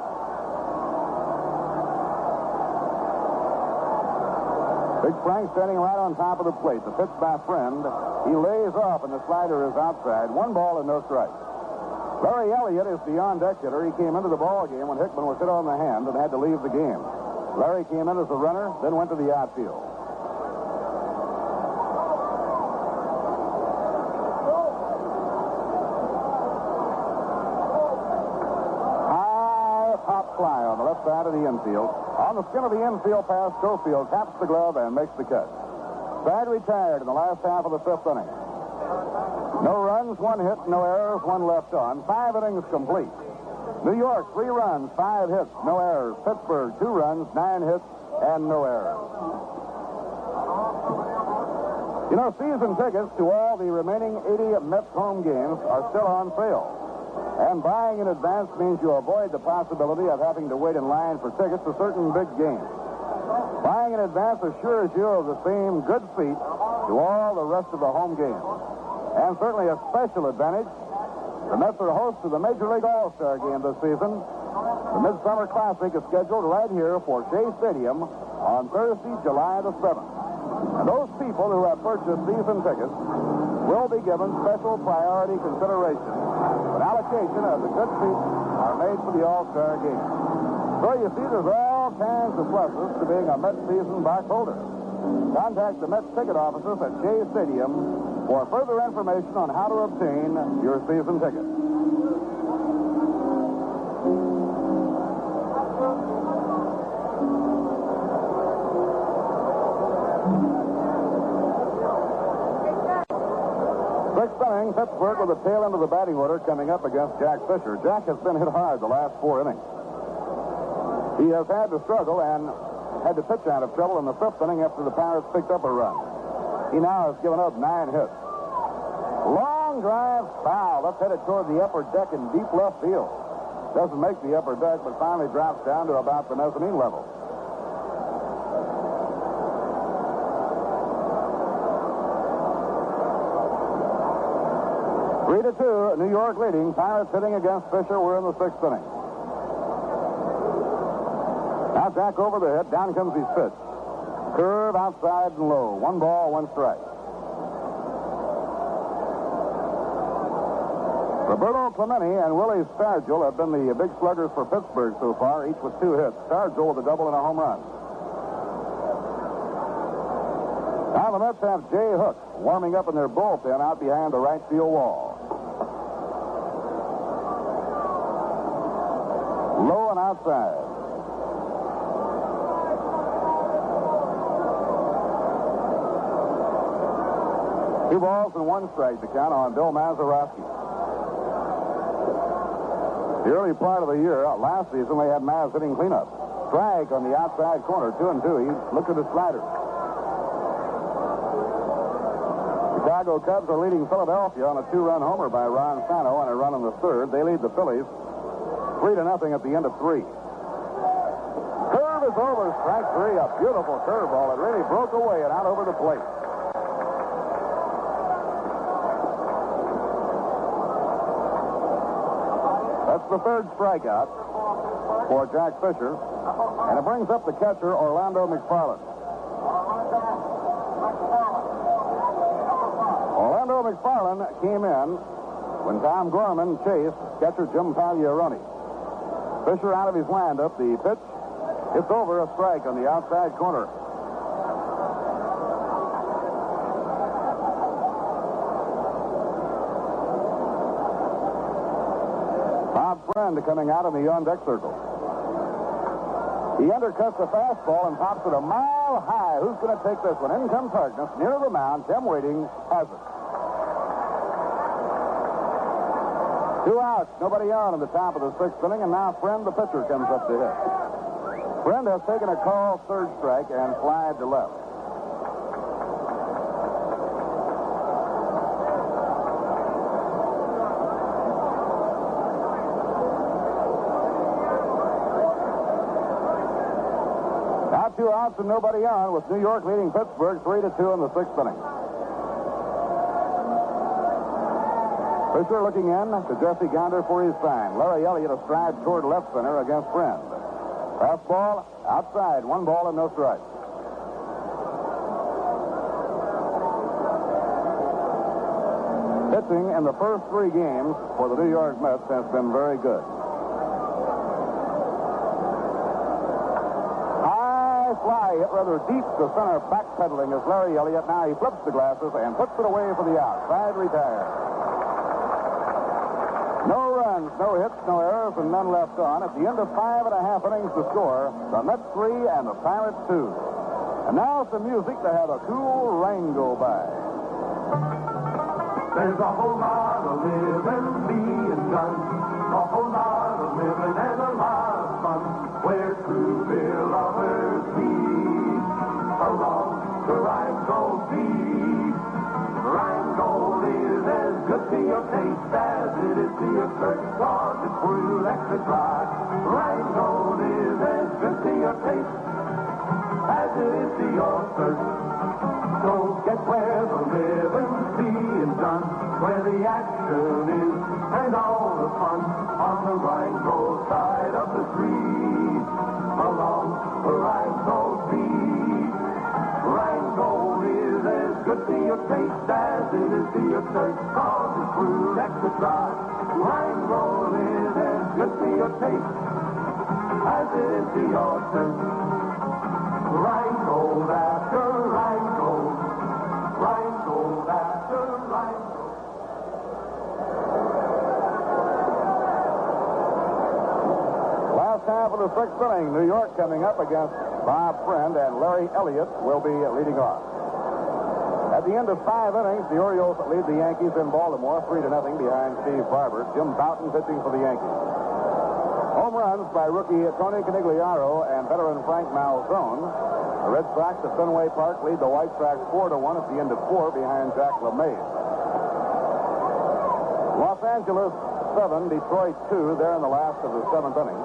Big Frank standing right on top of the plate. The pitch by Friend. He lays off, and the slider is outside. 1 ball and no strike. Larry Elliott is the on-deck hitter. He came into the ball game when Hickman was hit on the hand and had to leave the game. Larry came in as a runner, then went to the outfield. High pop fly on the left side of the infield. On the skin of the infield pass, Schofield taps the glove and makes the catch. Side retired in the last half of the fifth inning. No runs, one hit, no errors, one left on. 5 innings complete. New York, 3 runs, 5 hits, no errors. Pittsburgh, 2 runs, 9 hits, and no errors. You know, season tickets to all the remaining 80 Mets home games are still on sale. And buying in advance means you avoid the possibility of having to wait in line for tickets to certain big games. Buying in advance assures you of the same good seat to all the rest of the home games. And certainly a special advantage, the Mets are hosts of the Major League All-Star Game this season. The Midsummer Classic is scheduled right here for Shea Stadium on Thursday, July the 7th. And those people who have purchased season tickets will be given special priority consideration when allocation of the good seats are made for the All-Star Game. So you see, there's all kinds of pluses to being a Mets season box holder. Contact the Mets ticket offices at Shea Stadium for further information on how to obtain your season ticket. Sixth inning, Pittsburgh with the tail end of the batting order coming up against Jack Fisher. Jack has been hit hard the last 4 innings. He has had to struggle and had to pitch out of trouble in the 5th inning after the Pirates picked up a run. He now has given up 9 hits. Long drive, foul. Let's head it toward the upper deck in deep left field. Doesn't make the upper deck, but finally drops down to about the mezzanine level. Three to 2, New York leading. Pirates hitting against Fisher. We're in the 6th inning. Now Jack over the hit. Down comes his pitch. Curve outside and low. 1 ball, 1 strike. Roberto Clemente and Willie Stargell have been the big sluggers for Pittsburgh so far, each with 2 hits. Stargell with a double and a home run. Now the Mets have Jay Hook warming up in their bullpen out behind the right field wall. Low and outside. Two balls and 1 strike to count on Bill Mazeroski. The early part of the year, last season, they had Maz hitting cleanup. Strike on the outside corner, 2-2. He looked at his slider. Chicago Cubs are leading Philadelphia on a 2-run homer by Ron Santo and a run in the 3rd. They lead the Phillies 3-0 at the end of 3. Curve is over, strike 3. A beautiful curveball. It really broke away and out over the plate. That's the 3rd strikeout for Jack Fisher. And it brings up the catcher, Orlando McFarland. Orlando McFarland came in when Tom Gorman chased catcher Jim Pagliaroni. Fisher out of his windup. The pitch, it's over, a strike on the outside corner. Friend coming out in the on-deck circle. He undercuts the fastball and pops it a mile high. Who's going to take this one? In comes Harkness, near the mound. Tim Waiting has it. 2 outs, nobody on in the top of the 6th inning, and now Friend, the pitcher, comes up to hit. Friend has taken a call, 3rd strike, and flied to left. Now 2 outs and nobody on, with New York leading Pittsburgh 3-2 in the 6th inning. Fisher looking in to Jesse Gonder for his sign. Larry Elliott a stride toward left center against Friend. Fastball outside, 1 ball and no strike. Pitch pitching in the first 3 games for the New York Mets has been very good. High fly hit rather deep to center, backpedaling as Larry Elliott. Now he flips the glasses and puts it away for the out. Side retired. No runs, no hits, no errors, and none left on. At the end of 5 1/2 innings to score, the Mets 3 and the Pirates 2. And now some music to have a cool rain go by. There's a whole lot of living being done, a whole lot of living and a lot of fun, where true beer lovers meet. Along the Rhinegold beat. Rhinegold is as good to your taste as it is to your shirt, cause it's brewed extra dry. Rhinegold is as good to your taste as it is to your shirt. So get where the living's being done, where the action is and all the fun, on the Rhinegold side of the street. Along the Rhinegold beat. Rhinegold is as good to your taste as it is to your shirt, cause it's brewed extra dry. Rhinegold is as good to your taste as it is to your shirt. Rhinegold after Rhinegold. Rhinegold after Rhinegold. Last half of the 6th inning, New York coming up against Bob Friend, and Larry Elliott will be leading off. At the end of 5 innings, the Orioles lead the Yankees in Baltimore 3-0 behind Steve Barber. Jim Bouton pitching for the Yankees. Home runs by rookie Tony Canigliaro and veteran Frank Malzone. The Red Sox at Fenway Park lead the White Sox 4-1 at the end of 4 behind Jack LeMay. Los Angeles 7, Detroit 2 there in the last of the 7th inning.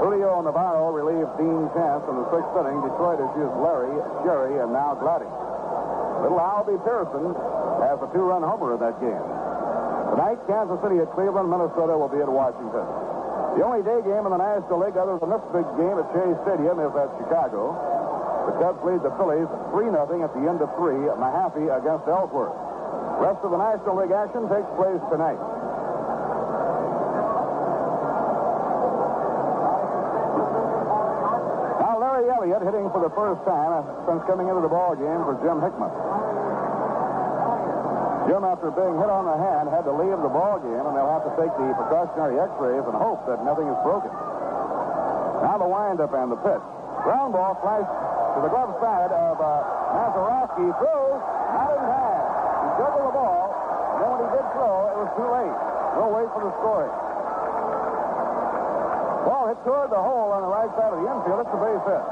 Julio Navarro relieved Dean Chance in the 6th inning. Detroit has used Larry, Sherry, and now Gladdy. Little Albie Pearson has a 2-run homer in that game. Tonight, Kansas City at Cleveland, Minnesota will be at Washington. The only day game in the National League other than this big game at Shea Stadium is at Chicago. The Cubs lead the Phillies 3-0 at the end of 3. Mahaffey against Ellsworth. Rest of the National League action takes place tonight. Now Larry Elliott hitting for the first time since coming into the ball game for Jim Hickman. Jim, after being hit on the hand, had to leave the ball game, and they'll have to take the precautionary x-rays and hope that nothing is broken. Now the windup and the pitch. Ground ball flashed to the glove side of Mazeroski. Throws, not in time. He juggled the ball, and then when he did throw, it was too late. We'll wait for the scoring. Ball hit toward the hole on the right side of the infield. It's a base hit.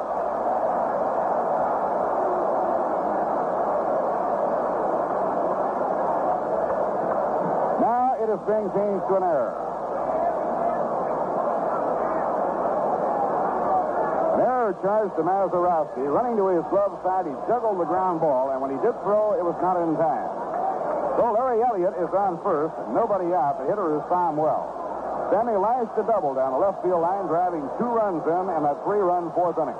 Now it is being changed to an error. An error charged to Mazeroski. Running to his glove side, he juggled the ground ball, and when he did throw, it was not in time. So Larry Elliott is on first, nobody out. The hitter is Tom Wells. Sammy lashed a double down the left field line, driving 2 runs in that 3-run 4th inning.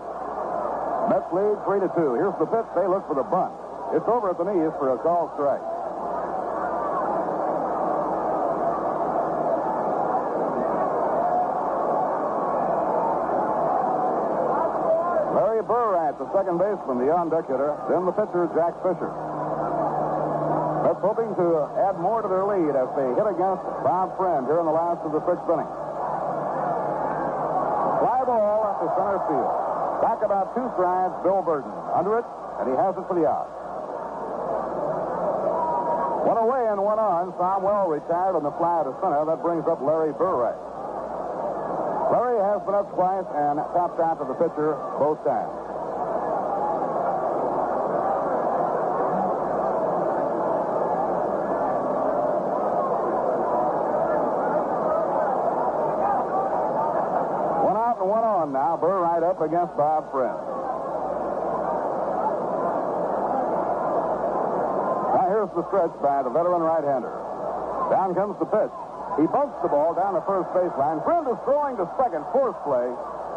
Mets lead 3-2. Here's the pitch. They look for the bunt. It's over at the knees for a called strike. Larry Burrat, the second baseman, the on-deck hitter. Then the pitcher, Jack Fisher. Mets hoping to add more to their lead as they hit against Bob Friend here in the last of the 6th inning. Fly ball to center field. Back about 2 strides, Bill Burton. Under it, and he has it for the out. 1 away and 1 on. Tom Wells retired on the fly to center. That brings up Larry Burrat. Larry has been up twice and topped out to the pitcher both times. Now, Burr right up against Bob Friend. Now, here's the stretch by the veteran right-hander. Down comes the pitch. He bumps the ball down the first baseline. Friend is throwing to second, force play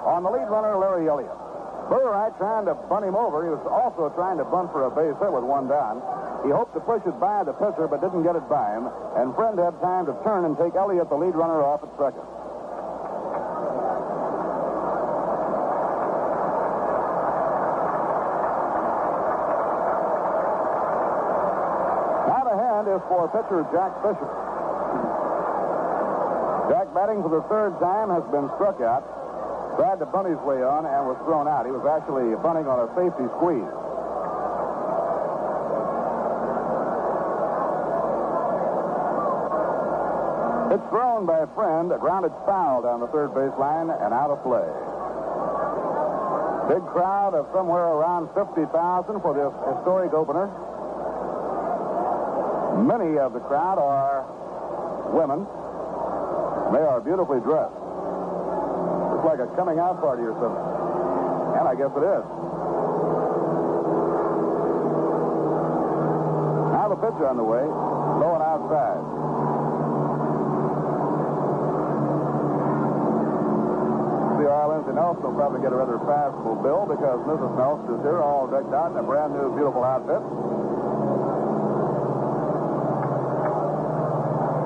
on the lead runner, Larry Elliott. Burright trying to bunt him over. He was also trying to bunt for a base hit with one down. He hoped to push it by the pitcher, but didn't get it by him. And Friend had time to turn and take Elliott, the lead runner, off at second. Now the hand is for pitcher Jack Fisher. Jack, batting for the third time, has been struck out. Tried to bunt his way on and was thrown out. He was actually bunting on a safety squeeze. It's thrown by Friend, grounded foul down the third baseline and out of play. Big crowd of somewhere around 50,000 for this historic opener. Many of the crowd are women. They are beautifully dressed. It's like a coming out party or something. And I guess it is. Now the pitcher on the way, low and outside. The Lindsey Nelson will probably get a rather fashionable bill because Mrs. Nelson is here all decked out in a brand new, beautiful outfit.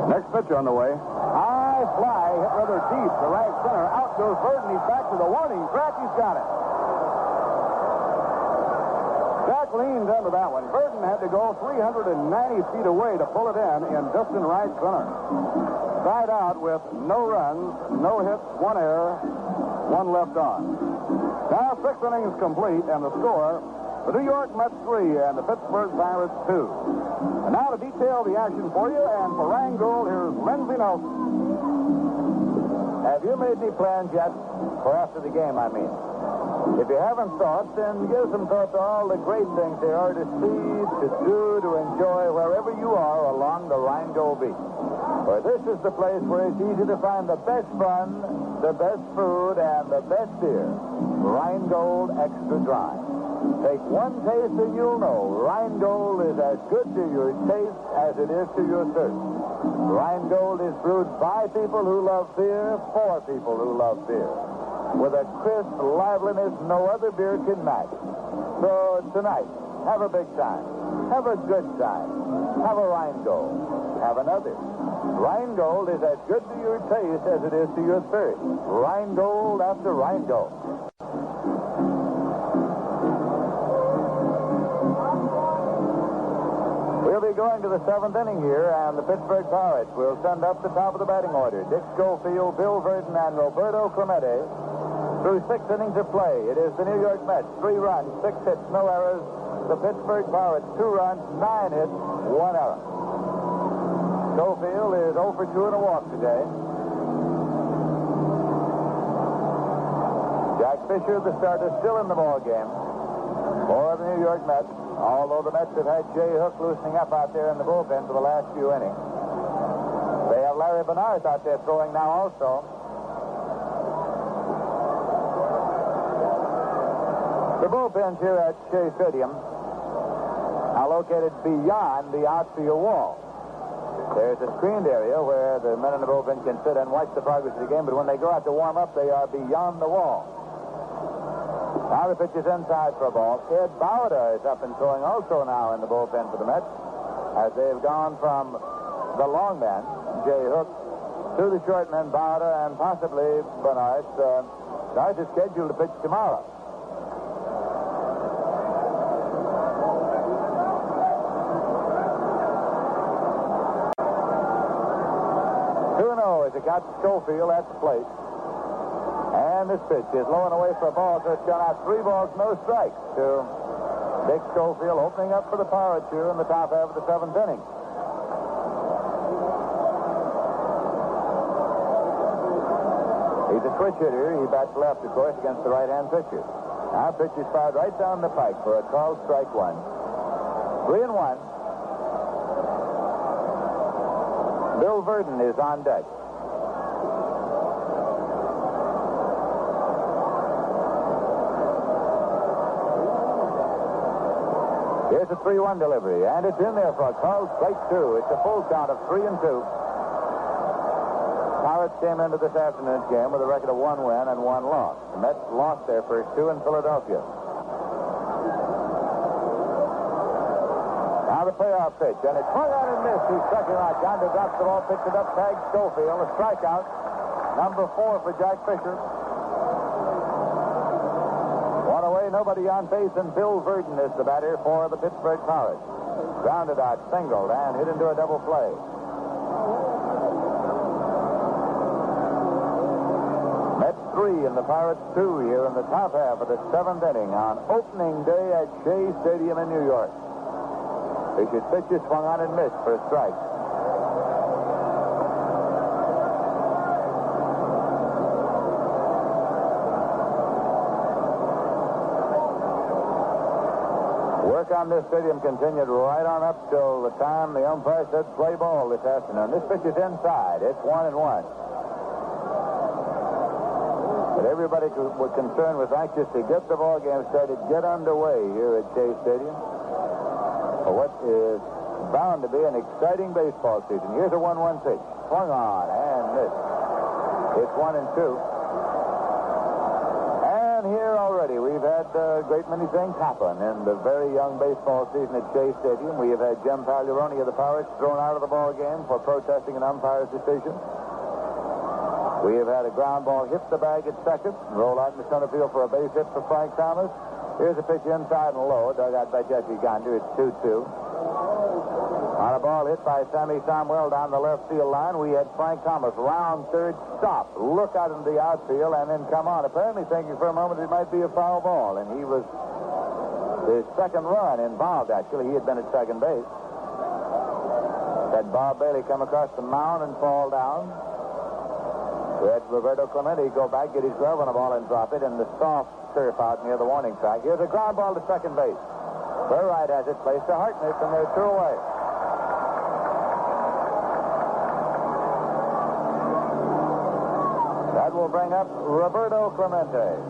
Next pitcher on the way. High fly, hit rather deep to right center. Out goes Burton. He's back to the warning track. He's got it. Jack leaned into that one. Burton had to go 390 feet away to pull it in distant right center. Side out with no runs, no hits, one error, one left on. Now 6 innings complete, and the score, the New York Mets 3 and the Pittsburgh Pirates 2. And now to detail the action for you, and for Rheingold, here's Lindsey Nelson. Have you made any plans yet? For after the game, I mean. If you haven't thought, then give some thought to all the great things there are to see, to do, to enjoy wherever you are along the Rheingold Beach. For this is the place where it's easy to find the best fun, the best food, and the best beer. Rheingold Extra Dry. Take one taste and you'll know Rheingold is as good to your taste as it is to your thirst. Rheingold is brewed by people who love beer for people who love beer. With a crisp liveliness no other beer can match. So tonight, have a big time. Have a good time. Have a Rheingold. Have another. Rheingold is as good to your taste as it is to your thirst. Rheingold after Rheingold. We'll be going to the 7th inning here, and the Pittsburgh Pirates will send up the top of the batting order. Dick Schofield, Bill Verdon, and Roberto Clemente. Through 6 innings of play, it is the New York Mets, 3 runs, 6 hits, no errors. The Pittsburgh Pirates, 2 runs, 9 hits, 1 error. Schofield is 0 for 2 in a walk today. Jack Fisher, the starter, still in the ball game for the New York Mets. Although the Mets have had Shea loosening up out there in the bullpen for the last few innings. They have Larry Bernard out there throwing now also. The bullpens here at Shea Stadium are located beyond the outfield wall. There's a screened area where the men in the bullpen can sit and watch the progress of the game, but when they go out to warm up, they are beyond the wall. Now the pitch is inside for a ball. Ed Bauer is up and throwing also now in the bullpen for the Mets, as they've gone from the long man, Jay Hook, to the short man, Bauer, and possibly Bernard. Bernard is scheduled to pitch tomorrow. As it got Schofield at the plate. And this pitch is low and away for a ball, so it's gone out 3 balls, no strikes to Dick Schofield, opening up for the Pirates here in the top half of the 7th inning. He's a switch hitter. He bats left, of course, against the right-hand pitcher. Now pitch is fired right down the pike for a called strike 1. 3-1. Bill Verdon is on deck. Here's a 3-1 delivery, and it's in there for a called strike 2. It's a full count of 3-2. Pirates came into this afternoon's game with a record of 1 win and 1 loss. The Mets lost their first 2 in Philadelphia. Now the payoff pitch, and it's swung on and missed. He struck him out. Gonder drops the ball, picks it up, tags Schofield. A strikeout. Number 4 for Jack Fisher. One away, nobody on base, and Bill Verdon is the batter for the Pittsburgh Pirates. Grounded out, singled, and hit into a double play. Mets 3 and the Pirates 2 here in the top half of the 7th inning on opening day at Shea Stadium in New York. Fisher's pitch is swung on and missed for a strike. Work on this stadium continued right on up till the time the umpire said play ball this afternoon. This pitch is inside. It's 1-1. But everybody was concerned, was anxious to get the ball game started, get underway here at Shea Stadium for what is bound to be an exciting baseball season. Here's a 1-1 pitch. Swung on and missed. It's 1-2. And here already we've had a great many things happen in the very young baseball season at Shea Stadium. We have had Jim Pagliaroni of the Pirates thrown out of the ball game for protesting an umpire's decision. We have had a ground ball hit the bag at second, roll out in the center field for a base hit for Frank Thomas. Here's a pitch inside and low, dug out by Jesse Gonder. It's 2-2. On a ball hit by Sammy Somwell down the left field line, we had Frank Thomas round third, stop, look out into the outfield, and then come on. Apparently thinking for a moment it might be a foul ball, and he was his second run involved, actually. He had been at second base. Had Bob Bailey come across the mound and fall down. We had Roberto Clemente go back, get his glove on the ball and drop it in the soft turf out near the warning track. Here's a ground ball to second base. Burright has it placed to Harkness, and they're 2 away. That will bring up Roberto Clemente.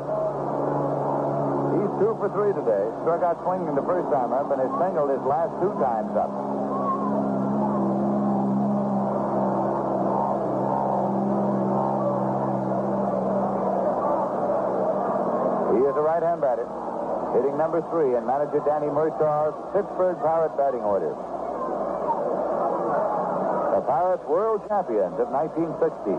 He's 2 for 3 today. Struck out swinging the first time up and has singled his last 2 times up. He is a right-hand batter, hitting number 3 in manager Danny Murtaugh's Pittsburgh Pirate batting order. The Pirates world champions of 1960.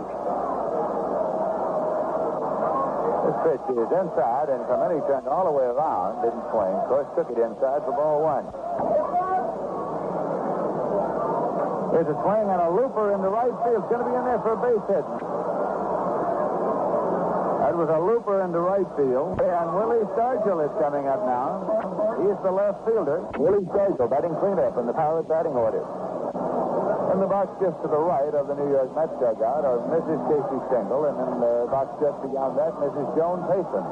This pitch is inside, and Clemente turned all the way around, didn't swing. Of course, took it inside for ball 1. There's a swing and a looper in the right field. It's going to be in there for a base hit. That was a looper in the right field. And Willie Stargell is coming up now. He's the left fielder. Willie Stargell batting cleanup in the Pirate batting order. In the box just to the right of the New York Mets dugout are Mrs. Casey Stengel, and in the box just beyond that, Mrs. Joan Payson,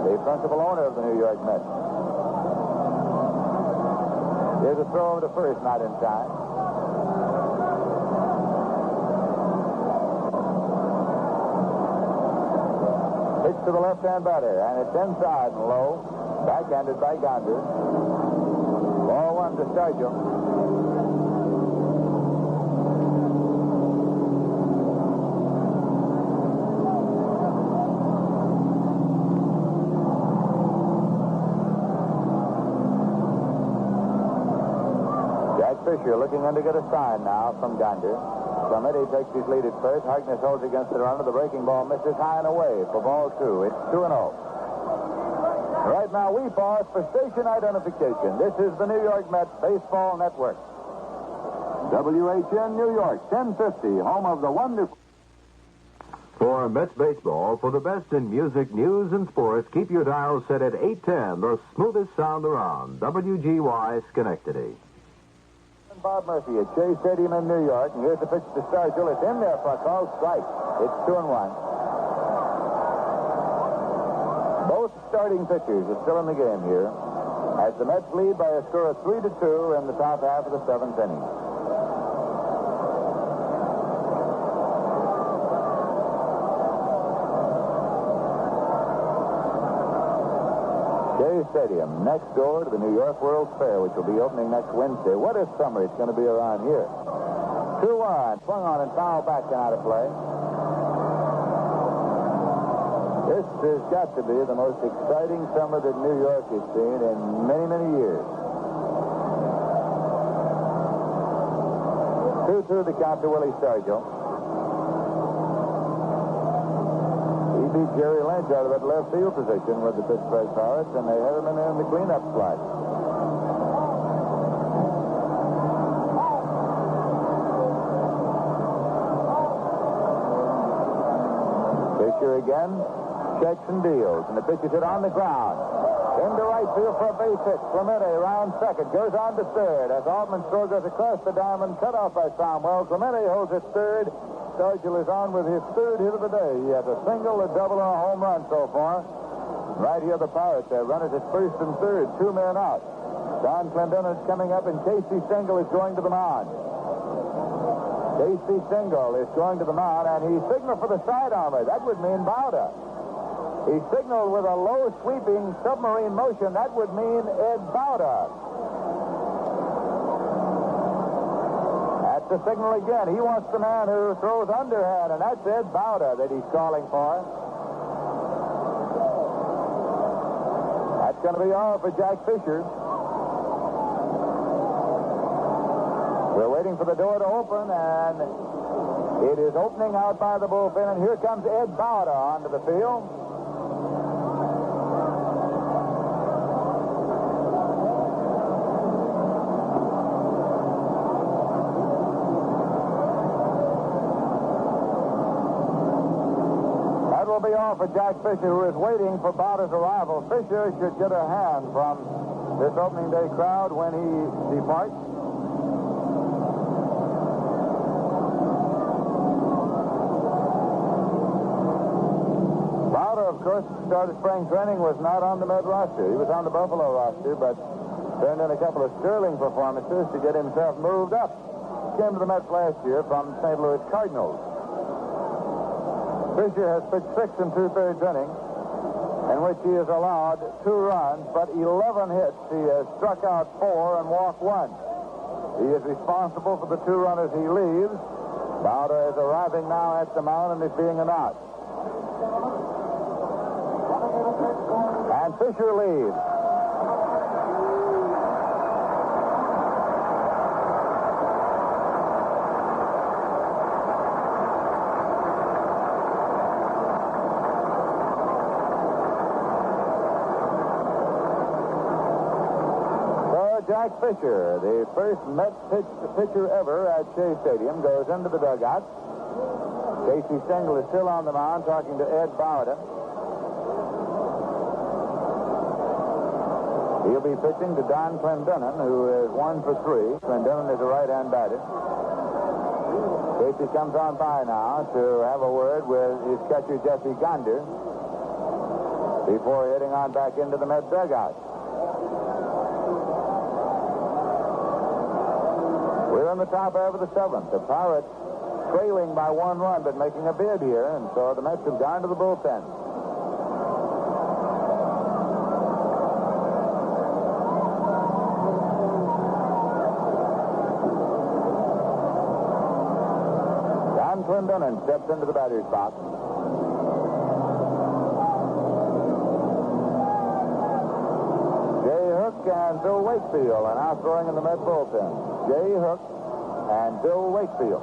the principal owner of the New York Mets. There's a throw over to first, not in time. Pitch to the left-hand batter, and it's inside and low, backhanded by Gonder. Ball 1 to Stargell. Fisher looking in to get a sign now from Gonder. Clemente takes his lead at first. Harkness holds against the runner. The breaking ball misses high and away for ball 2. It's 2-0. Right now we pause for station identification. This is the New York Mets Baseball Network. WHN New York, 1050, home of the wonderful. For Mets baseball, for the best in music, news, and sports, keep your dial set at 810, the smoothest sound around. WGY Schenectady. Bob Murphy at Shea Stadium in New York, and here's the pitch to Stargell. It's in there for a called strike. It's 2-1. Both starting pitchers are still in the game here, as the Mets lead by a score of 3-2 in the top half of the 7th inning. Shea Stadium, next door to the New York World's Fair, which will be opening next Wednesday. What a summer it's going to be around here. 2-1, swung on and foul back and out of play. This has got to be the most exciting summer that New York has seen in many, many years. 2-2 the count to Willie Stargell. He beat Jerry Lynch out of that left field position with the Pittsburgh Pirates, and they had him in the cleanup slot. Fisher again checks and deals, and the pitch is hit on the ground. Into right field for a base hit. Clemente round second, goes on to third as Altman throws it across the diamond, cut off by Cromwell. Clemente holds it third. Stargell is on with his third hit of the day. He has a single, a double, and a home run so far. Right here, the Pirates have runners at first and third, 2 men out. Don Clendenon is coming up, and Casey Stengel is going to the mound. Casey Stengel is going to the mound, and he signaled for the sidearmer. That would mean Bauta. He signaled with a low sweeping submarine motion. That would mean Ed Bauta. That's the signal again. He wants the man who throws underhand, and that's Ed Bauta that he's calling for. That's going to be all for Jack Fisher. We're waiting for the door to open, and it is opening out by the bullpen, and here comes Ed Bauta onto the field. That will be all for Jack Fisher, who is waiting for Bauta's arrival. Fisher should get a hand from this opening day crowd when he departs. Of course, started spring training, was not on the Met roster. He was on the Buffalo roster, but turned in a couple of sterling performances to get himself moved up. Came to the Mets last year from St. Louis Cardinals. Fisher has pitched 6 2/3 innings, in which he has allowed 2 runs, but 11 hits. He has struck out 4 and walked 1. He is responsible for the 2 runners he leaves. Bauta is arriving now at the mound and is being announced. And Fisher leads. So Jack Fisher, the first Met pitcher ever at Shea Stadium, goes into the dugout. Casey Stengel is still on the mound talking to Ed Bauta. He'll be pitching to Don Clendenon, who is 1 for 3. Clendenon is a right-hand batter. Casey comes on by now to have a word with his catcher, Jesse Gonder, before heading on back into the Met dugout. We're in the top half of the 7th. The Pirates trailing by 1 run, but making a bid here, and so the Mets have gone to the bullpen. Clendenon steps into the batter's box. Jay Hook and Bill Wakefield are now throwing in the Met bullpen. Jay Hook and Bill Wakefield.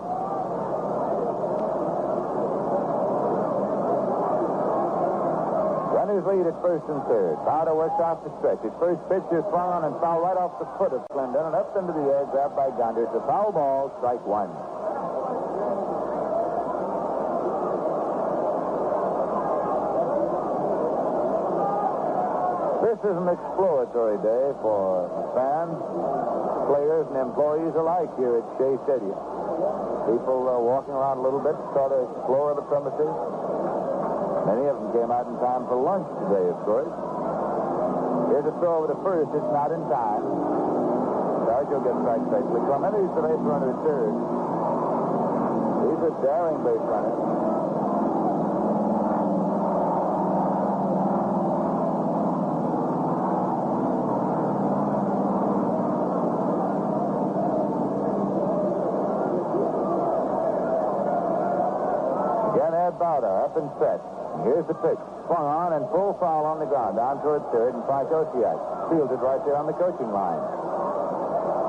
Runners lead at first and third. Bauta works off the stretch. His first pitch is swung on and foul right off the foot of Clendenon, up into the air, grabbed by Gonder. It's a foul ball, strike 1. This is an exploratory day for fans, players, and employees alike here at Shea Stadium. People walking around a little bit to try to explore the premises. Many of them came out in time for lunch today, of course. Here's a throw over to first. It's not in time. Stargell gets back safely. Clemente's the base runner at third. He's a daring base runner. Bauta up and set. Here's the pitch. Swung on and full foul on the ground. Down toward third, and Frank Osiak fielded right there on the coaching line.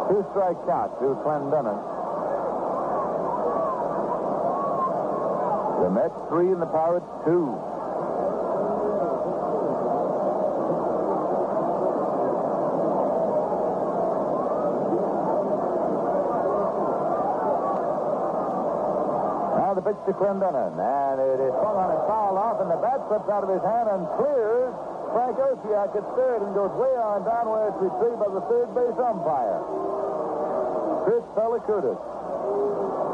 2-strike count to Clendenon. The Mets 3 and the Pirates 2. The pitch to Clendenon, and it is swung on and fouled off, and the bat slips out of his hand and clears Frank Osiak at third and goes way on down where it's retrieved by the third base umpire. Chris Pellicudis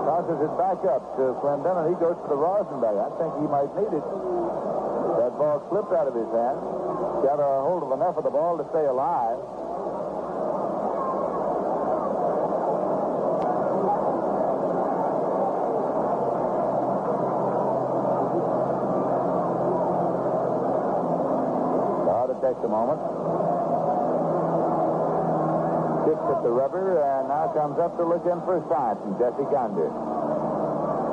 tosses it back up to Clendenon. He goes for the Rosenberg. I think he might need it. That ball slipped out of his hand. Got a hold of enough of the ball to stay alive. Takes a moment. Kicks at the rubber, and now comes up to look in for a sign from Jesse Gonder.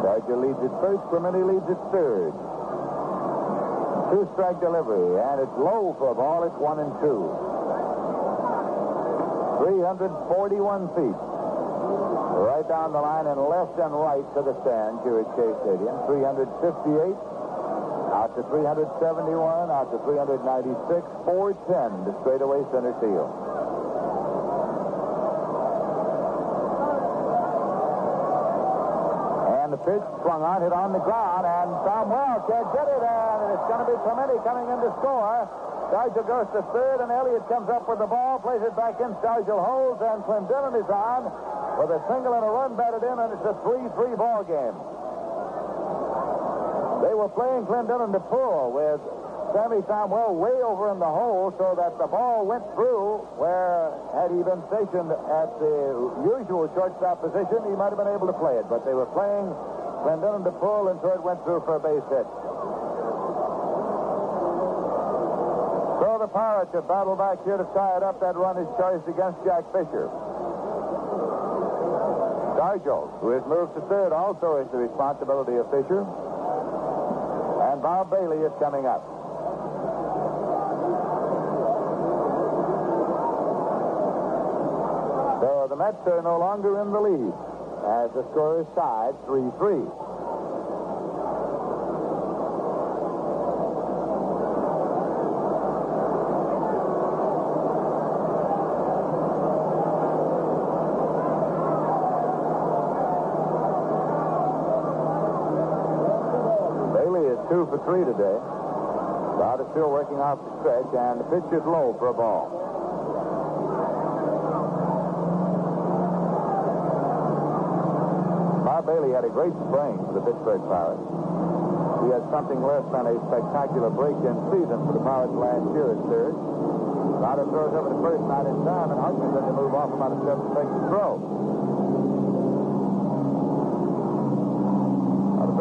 Dodger leads at first, Clemente leads at third. 2-strike delivery, and it's low for a ball. It's 1-2. 341 feet. Right down the line and left and right to the stands here at Shea Stadium. 358. Out to 371, out to 396, 410 to straightaway center field. And the pitch swung on, hit on the ground, and Tom Wells can't get it, and it's going to be Clemente coming in to score. Stargell goes to third, and Elliott comes up with the ball, plays it back in. Stargell holds, and Clendenon is on with a single and a run batted in, and it's a 3-3 ball game. They were playing Clendenon to pull with Sammy Tomwell way over in the hole so that the ball went through where, had he been stationed at the usual shortstop position, he might have been able to play it. But they were playing Clendenon to pull, and so it went through for a base hit. So the Pirates have battled back here to tie it up. That run is charged against Jack Fisher. Stargell, who has moved to third, also is the responsibility of Fisher. And Bob Bailey is coming up. So the Mets are no longer in the lead as the score is tied 3-3. Two for three today. Rod is still working off the stretch, and the pitch is low for a ball. Bob Bailey had a great spring for the Pittsburgh Pirates. He had something less than a spectacular break-in season for the Pirates last year at third. Rod throws over the first, not in time, and Hutchins had to move off him on a 7-6 throw.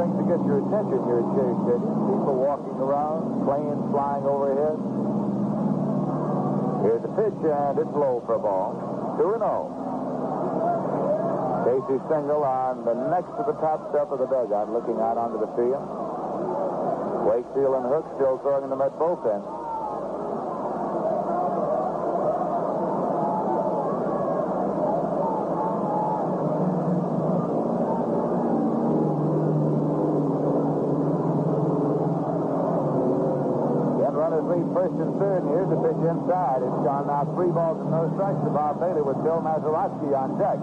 To get your attention here at Shea Stadium. People walking around, planes flying overhead. Here's the pitch, and it's low for a ball. 2-0. Casey Stengel on the next to the top step of the dugout, looking out onto the field. Wakefield and Hook still throwing in the Met bullpen. First and third, and here's the pitch inside. It's gone now 3 balls and no strikes to Bob Bailey with Bill Mazeroski on deck.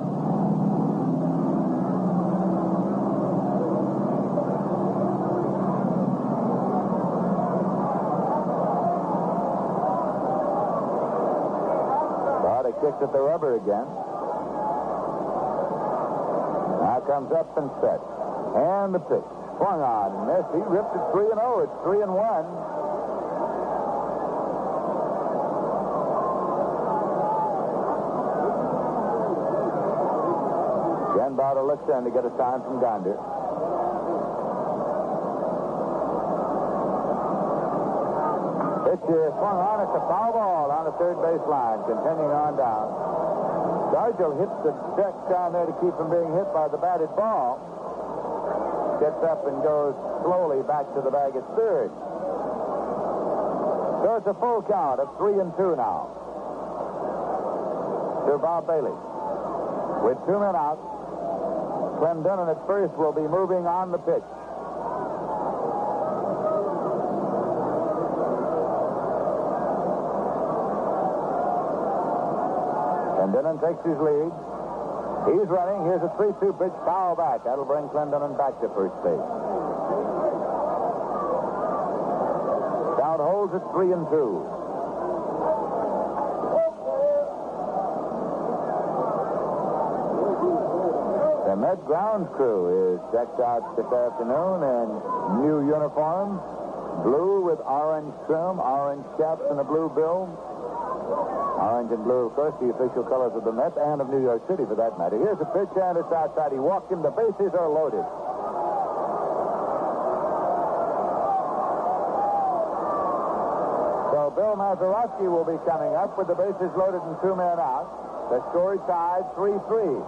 But it kicks at the rubber again. Now comes up and set. And the pitch. Swung on and missed. He ripped it 3-0. It's 3-1. Bauta looks in to get a sign from Gonder. Pitch swung on. It's a foul ball on the third base line, continuing on down. Stargell hits the deck down there to keep from being hit by the batted ball. gets up and goes slowly back to the bag at third. So it's a full count of 3-2 now to Bob Bailey. With 2 men out, Clendenon at first will be moving on the pitch. Clendenon takes his lead. He's running. Here's a 3-2 pitch, foul back. That'll bring Clendenon back to first base. Count holds at 3-2. The Met grounds crew is decked out this afternoon in new uniforms, blue with orange trim, orange caps, and a blue bill. Orange and blue, of course, the official colors of the Mets and of New York City, for that matter. Here's a pitch, and it's outside. He walked him. The bases are loaded. So Bill Mazeroski will be coming up with the bases loaded and 2 men out. The score is tied 3-3.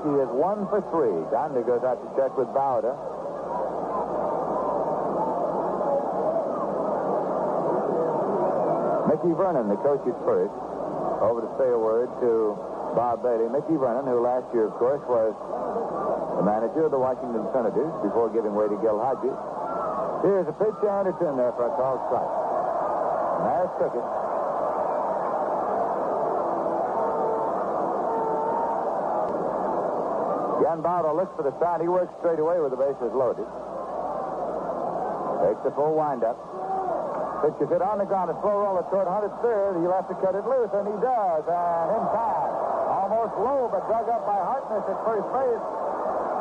He is 1 for 3. Donder goes out to check with Bowder. Mickey Vernon, the coach at first, over to say a word to Bob Bailey. Mickey Vernon, who last year, of course, was the manager of the Washington Senators before giving way to Gil Hodges. Here's a pitch, and it's in there for a called strike. Nash took it. Jan Baudo looks for the sign. He works straight away with the bases loaded. Takes the full windup. Pitch is hit on the ground. A slow roller toward Hunt at third. He'll have to cut it loose, and he does. And in time. Almost low, but dug up by Harkness at first base.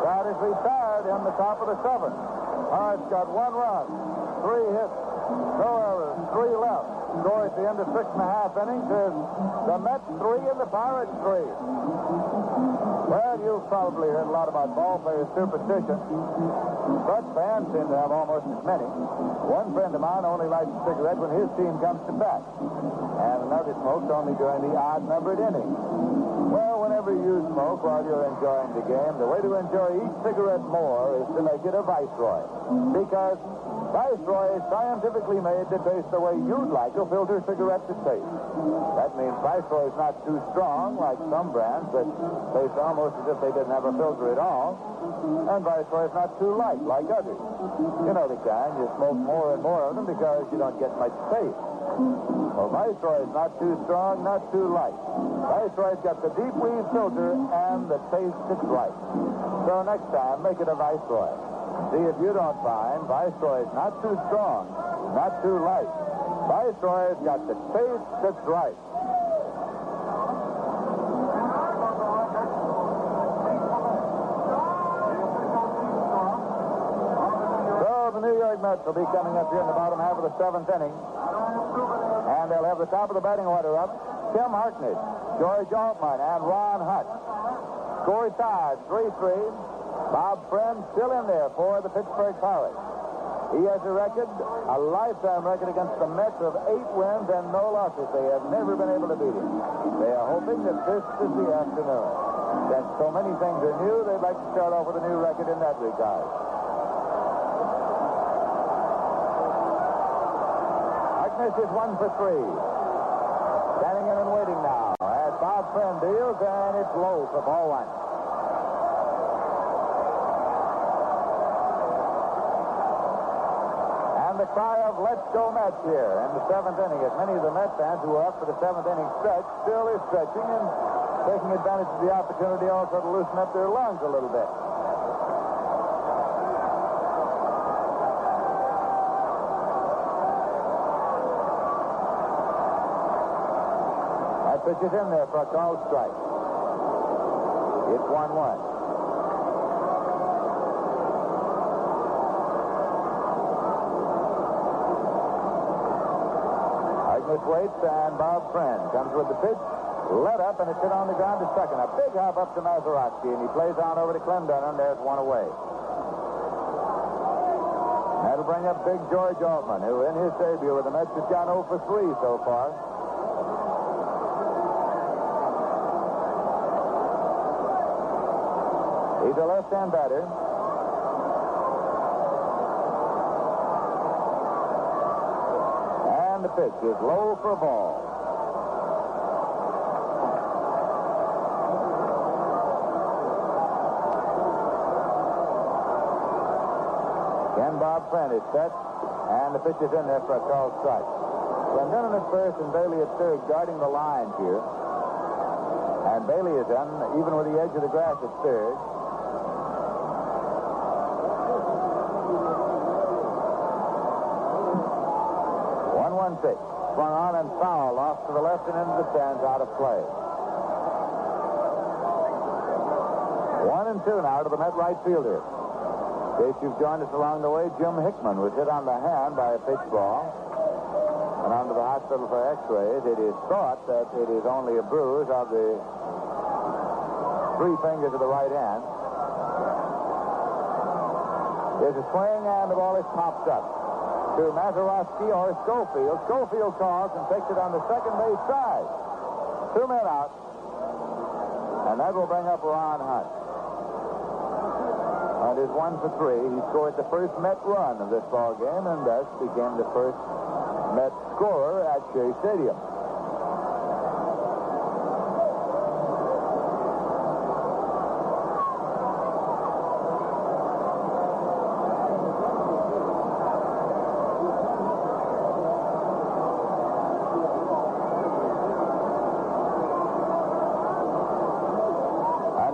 That is retired in the top of the 7th. Hart's got 1 run, 3 hits, no errors, 3 left. Score at the end of 6.5 innings is the Mets 3 and the Pirates 3. Well, you've probably heard a lot about ball players' superstition, but fans seem to have almost as many. One friend of mine only lights a cigarette when his team comes to bat, and another smokes only during the odd-numbered innings. Well, whenever you smoke while you're enjoying the game, the way to enjoy each cigarette more is to make it a Viceroy, because Viceroy is scientifically made to taste the way you'd like a filter cigarette to taste. That means Viceroy is not too strong, like some brands that taste almost as if they didn't have a filter at all. And Viceroy is not too light, like others. You know the kind. You smoke more and more of them because you don't get much taste. Well, Viceroy is not too strong, not too light. Viceroy's got the deep weave filter and the taste that's right. So next time, make it a Viceroy. See if you don't find Viceroy is not too strong, not too light. Viceroy's got the taste that's right. So the New York Mets will be coming up here in the bottom half of the 7th inning. And they'll have the top of the batting order up. Tim Harkness, George Altman, and Ron Hutt. Score tied 3-3. Bob Friend still in there for the Pittsburgh Pirates. He has a record, a lifetime record against the Mets of 8 wins and no losses. They have never been able to beat him. They are hoping that this is the afternoon. Since so many things are new, they'd like to start off with a new record in that regard. Harkness is 1 for 3. Standing in and waiting now as Bob Friend deals, and it's low for ball 1. The cry of "Let's go Mets" here in the 7th inning, as many of the Mets fans who are up for the 7th inning stretch still is stretching and taking advantage of the opportunity also to loosen up their lungs a little bit. That pitch is in there for a called strike. It's 1-1. Waits, and Bob Friend comes with the pitch, let up, and it's hit on the ground to second. A big hop up to Mazeroski, and he plays on over to Clendenon, and there's one away. That'll bring up big George Altman, who in his debut with the Mets has gone 0 for 3 so far. He's a left-hand batter. And the pitch is low for a ball. Again, Bob Friend is set, and the pitch is in there for a called strike. Glendenon at first and Bailey at third guarding the lines here. And Bailey is in, even with the edge of the grass at third. 1-1 pitch. Swung on and foul off to the left and into the stands, out of play. 1-2 now to the Met right fielder. In case you've joined us along the way, Jim Hickman was hit on the hand by a pitch ball and on to the hospital for x-rays. It is thought that it is only a bruise of the 3 fingers of the right hand. There's a swing and the ball is popped up to Mazeroski or Schofield. Schofield calls and takes it on the second base side. 2 men out. And that will bring up Ron Hunt. Hunt is 1 for 3. He scored the first Met run of this ball game and thus became the first Met scorer at Shea Stadium.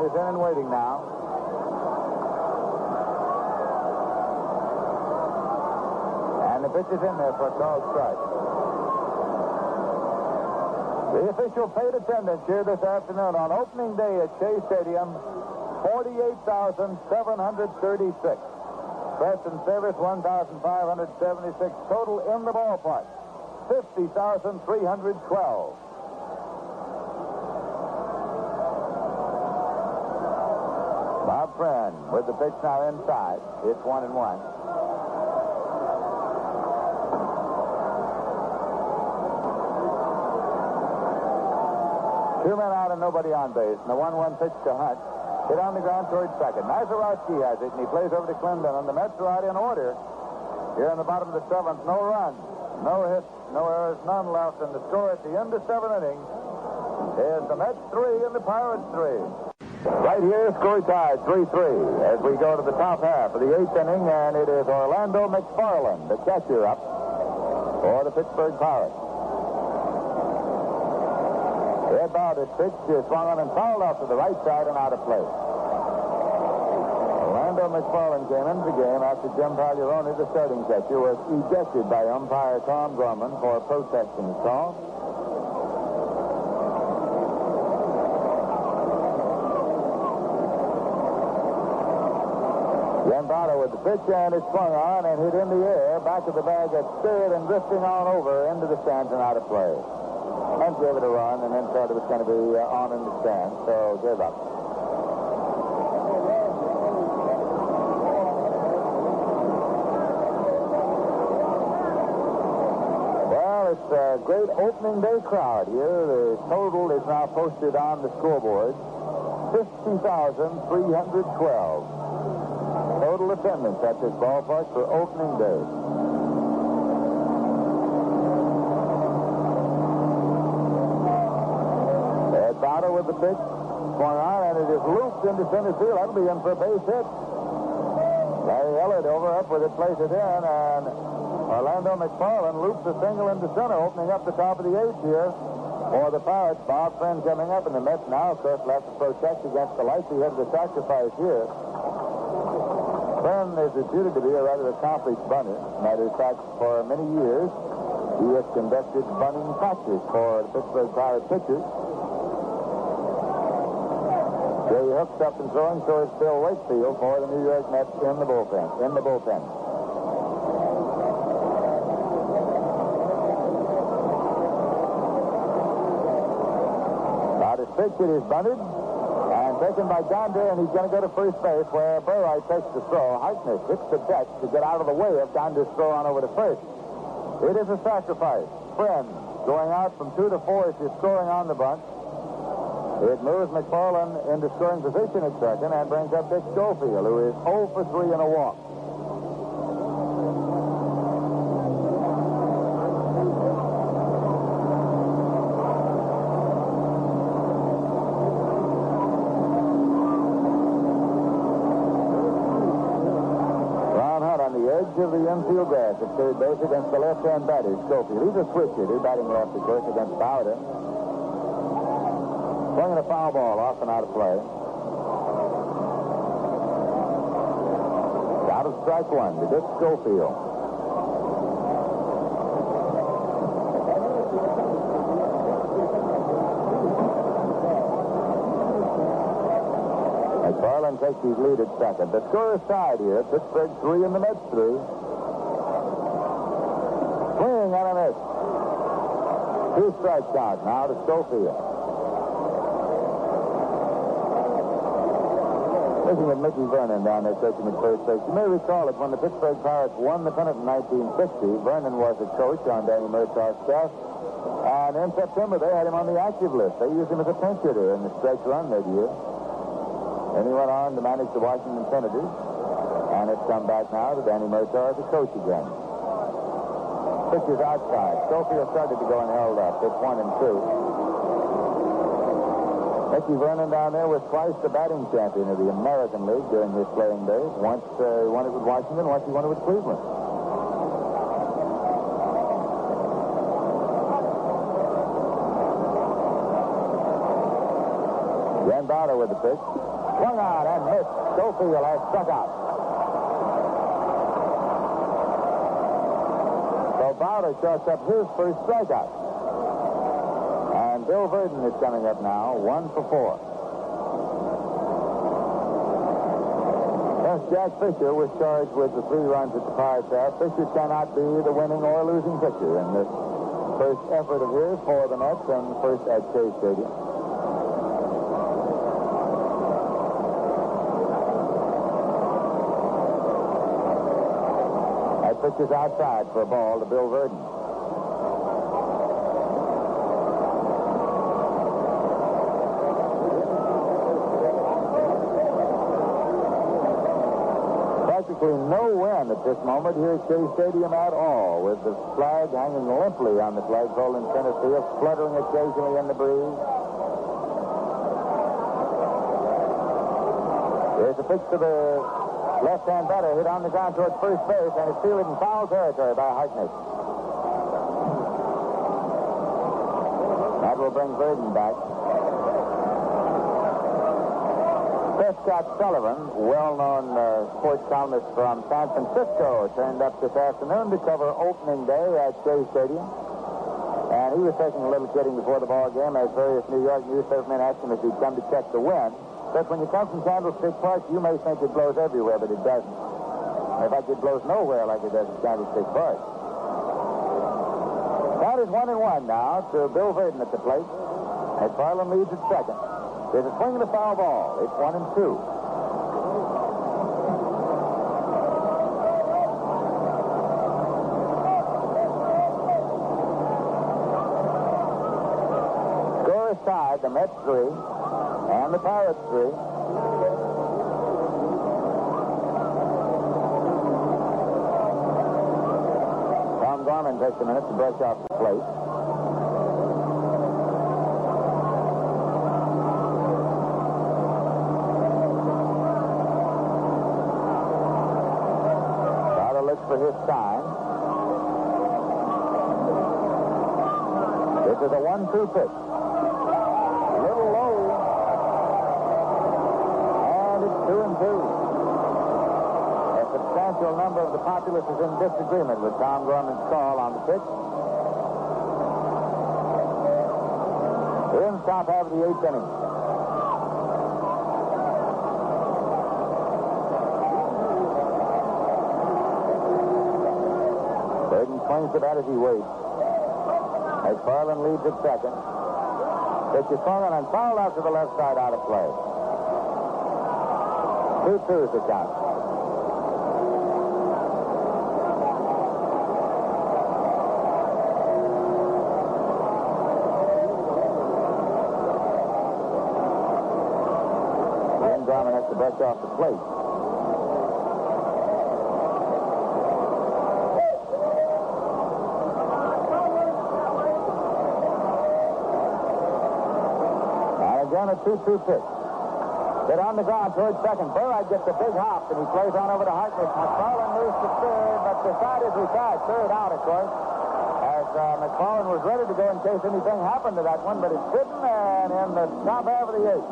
In and waiting now. And the pitch is in there for a called strike. The official paid attendance here this afternoon on opening day at Shea Stadium, 48,736. Press and service, 1,576. Total in the ballpark, 50,312. Bob Friend with the pitch now inside. It's 1-1. 2 men out and nobody on base. And the 1-1 pitch to Hunt. Hit on the ground towards second. Mazeroski has it, and he plays over to Clendenon. The Mets are out in order. Here in the bottom of the 7th, no runs, no hits, no errors, none left. And the score at the end of 7 innings is the Mets 3 and the Pirates 3. Right here, score tied, 3-3, as we go to the top half of the 8th inning, and it is Orlando McFarland, the catcher, up for the Pittsburgh Pirates. Ed Bowder's pitch is swung on and fouled off to the right side and out of play. Orlando McFarland came into the game after Jim Pagliarone, the starting catcher, was ejected by umpire Tom Gorman for protesting the call. Bowder with the pitch, and it swung on and hit in the air, back of the bag at third and drifting on over into the stands and out of play. And gave it a run and then thought it was going to be on in the stands, so gave up. Well, it's a great opening day crowd here. The total is now posted on the scoreboard, 50,312. Total attendance at this ballpark for opening day. Ed Bowder with the pitch going on, and it is looped into center field. That'll be in for a base hit. Larry Ellard over up with it, plays it in, and Orlando McFarland loops a single into center, opening up the top of the 8th here for the Pirates. Bob Friend coming up, and the Mets now, of course, will have to protect against the likelihood of the sacrifice here. Friend is reputed to be a rather accomplished bunter. Matter of fact, for many years, he has conducted bunting practice for the Pittsburgh Pirates pitchers. Shea hooks up and throwing, so is Bill Wakefield for the New York Mets in the bullpen. Now, his pitch, it is bunted, and taken by Donder, and he's going to go to first base where Burright takes the throw. Harkness hits the deck to get out of the way of Donder's throw on over to first. It is a sacrifice. Friend going out from 2 to 4 is scoring on the bunt. It moves McFarland into scoring position at second and brings up Dick Schofield, who is 0 for 3 in a walk. Of the infield grass at third base against the left-hand batter, Schofield. He's a switch hitter, batting left, of course, against Bowder. Swinging a foul ball off and out of play. Out of strike one to Dick Schofield. McFarland takes his lead at second. The score is tied here. Pittsburgh 3 and the Mets 3. Swing and a miss. 2 strikes out now to Schofield. Looking at Mickey Vernon down there coaching at first base. You may recall that when the Pittsburgh Pirates won the pennant in 1950, Vernon was a coach on Danny Murtaugh's staff. And in September, they had him on the active list. They used him as a pinch hitter in the stretch run that year. Then he went on to manage the Washington Senators. And it's come back now to Danny Murtaugh as a coach again. Pitches outside. Schofield started to go and held up. It's 1 and 2. Mickey Vernon down there was twice the batting champion of the American League during his playing days. Once he won it with Washington, once he won it with Cleveland. Again, Bowder with the pitch. Swung on and missed. Schofield has struck out. So Bowder shots up his first strikeout. And Bill Verdon is coming up now, 1 for 4. Yes, Jack Fisher was charged with the 3 runs at the Pirates half. Fisher cannot be the winning or losing pitcher in this first effort of his for the Mets and first at Shea Stadium. Pitches outside for a ball to Bill Verdon. Practically no wind at this moment here at Shea Stadium at all, with the flag hanging limply on the flagpole in center field, fluttering occasionally in the breeze. Here's a pitch to the left-hand batter, hit on the ground towards first base, and is fielded in foul territory by Harkness. That will bring Verdon back. Prescott Sullivan, well-known sports columnist from San Francisco, turned up this afternoon to cover opening day at Shea Stadium. And he was taking a little kidding before the ball game as various New York newspapermen asked him if he'd come to check the wind. But when you come from Candlestick Park, you may think it blows everywhere, but it doesn't. In fact, it blows nowhere like it does at Candlestick Park. That is 1-1 now to Bill Verdon at the plate. McFarland leads at second. There's a swing and a foul ball. It's 1 and 2. Score is tied. The Mets 3. And the Pirates 3. Tom Gorman takes a minute to brush off the plate. Bowder looks for his sign. This is a 1-2 pitch. A little low. 2 and 2. A substantial number of the populace is in disagreement with Tom Gorman's call on the pitch. We're in the top half of the 8th inning. Verdon swings the bat as he waits. McFarland leads at second. Pitch is swung on and fouled out to the left side, out of play. 2-2 is the count. Then Gorman has to brush off the plate. Again, a 2-2 pitch. Get on the ground towards second. Burride gets a big hop, and he plays on over to Hartnett. McFarland moves to third, but the side is retired. Third out, of course, as McFarland was ready to go in case anything happened to that one, but it didn't, and in the top half of the eighth,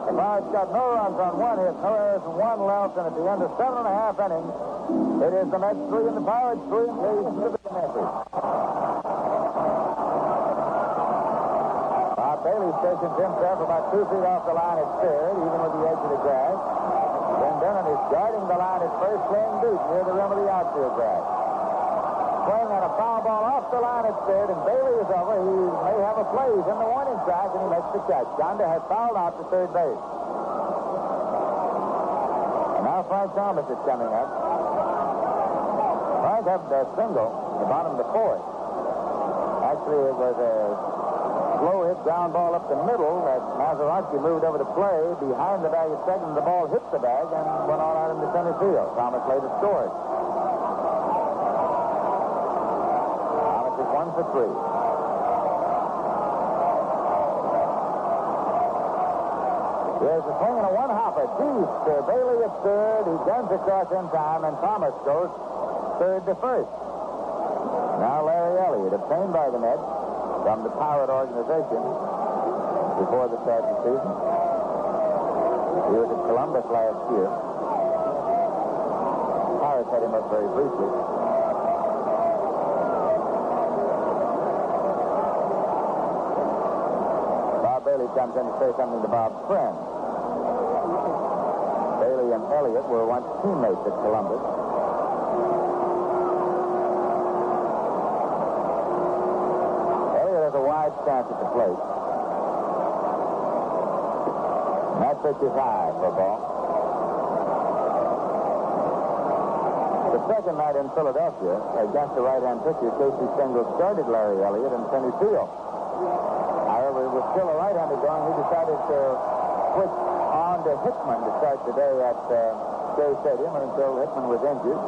the Pirates got no runs on one hit, no errors, and one left, and at the end of 7.5 innings, it is the Mets 3 and the Pirates 3 in the message. Bailey stations himself about 2 feet off the line at third, even with the edge of the grass. Then Denon is guarding the line at first, playing deep near the rim of the outfield grass. Swing on a foul ball off the line at third, and Bailey is over. He may have a play. He's in the warning track, and he makes the catch. Gonda has fouled out to third base. And now Frank Thomas is coming up. Frank had a single in the bottom of the fourth. Actually, it was a slow hit ground ball up the middle that Mazeroski moved over to play behind the bag at second. The ball hit the bag and went on out into center field. Thomas later scored. Thomas is 1 for 3. There's a swing and a one-hopper deep to Bailey at third. He guns across in time, and Thomas goes third to first. Now Larry Elliott, obtained by the Mets from the Pirate organization before the start of the season. He was at Columbus last year. Pirates had him up very briefly. Bob Bailey comes in to say something to Bob's friend. Bailey and Elliott were once teammates at Columbus. Stance at the plate. And that pitch is high for a ball. The second night in Philadelphia, against the right-hand pitcher, Casey Stengel started Larry Elliott in center field. However, it was still a right-hander going. He decided to switch on to Hickman to start today at Shea Stadium until Hickman was injured.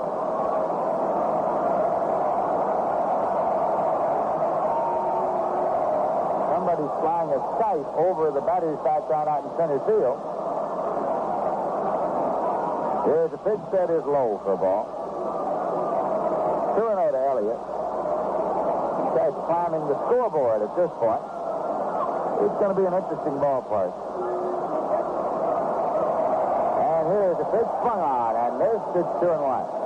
Somebody's flying a kite over the batter's background out in center field. Here's a pitch that is low for a ball. 2-0 to Elliott. This guy's climbing the scoreboard at this point. It's going to be an interesting ballpark. And here's a pitch swung on, and this is 2-1.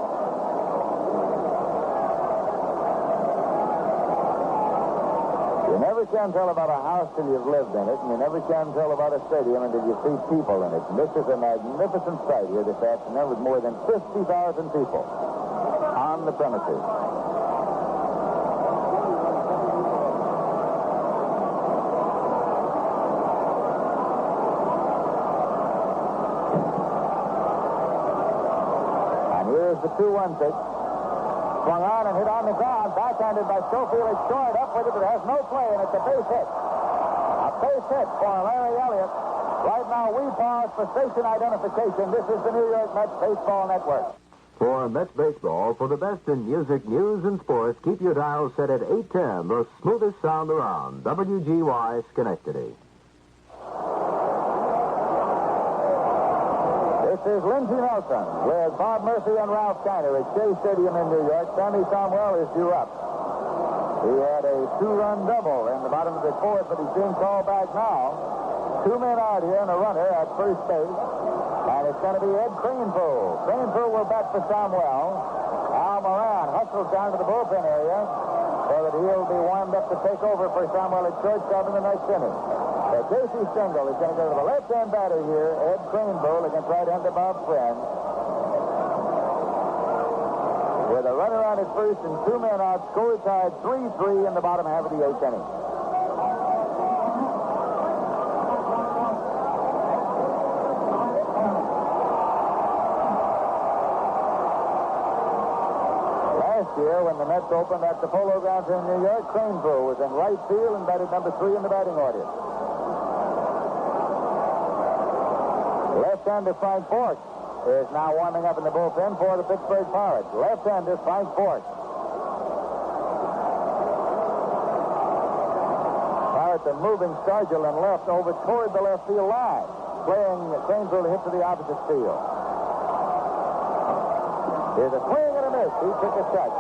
You never can tell about a house till you've lived in it, and you never can tell about a stadium until you see people in it. And this is a magnificent sight here this afternoon with more than 50,000 people on the premises. And here's the 2-1 pitch. Swung on and hit on the ground. Backhanded by Schofield. It's short up with it, but it has no play, and it's a base hit. A base hit for Larry Elliott. Right now, we pause for station identification. This is the New York Mets Baseball Network. For Mets Baseball, for the best in music, news, and sports, keep your dial set at 810, the smoothest sound around. WGY Schenectady. This is Lindsey Nelson with Bob Murphy and Ralph Kiner at Shea Stadium in New York. Sammy Somwell is due up. He had a 2-run double in the bottom of the fourth, but he's being called back now. 2 men out here and a runner at first base. And it's going to be Ed Greenpool. Greenpool will bat for Somwell. Al Moran hustles down to the bullpen area so that he'll be warmed up to take over for Somwell at shortstop in the next inning. So Casey Stengel is going to go to the left-hand batter here, Ed Greenpool, against right-hander Bob Friend. With a runner on at first and 2 men out, score tied 3-3 in the bottom half of the 8th inning. when the Mets opened at the Polo Grounds in New York, Craneville was in right field and batted number 3 in the batting order. Left-hander Frank Bork is now warming up in the bullpen for the Pittsburgh Pirates. Left-hander Frank Bork. Pirates are moving Stargell and left over toward the left field line, playing Craneville to hit to the opposite field. Here's a swing and a miss. He took a shot.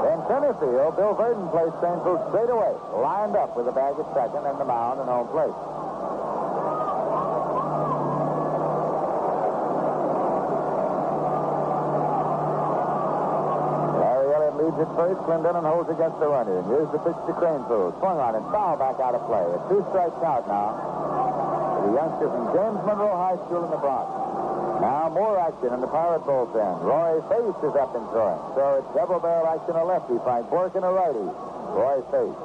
In center field, Bill Verdon plays Craneville straight away, lined up with the bag at second and the mound and home plate. Leads at first. Clendenon holds against the runner. And here's the pitch to Craneville. Swung on and foul back out of play. A 2-strike count now. The youngster from James Monroe High School in the Bronx. Now more action in the Pirate bullpen. Roy Face is up and throwing. So it's double barrel action, a lefty. Frank Bork and a righty. Roy Face.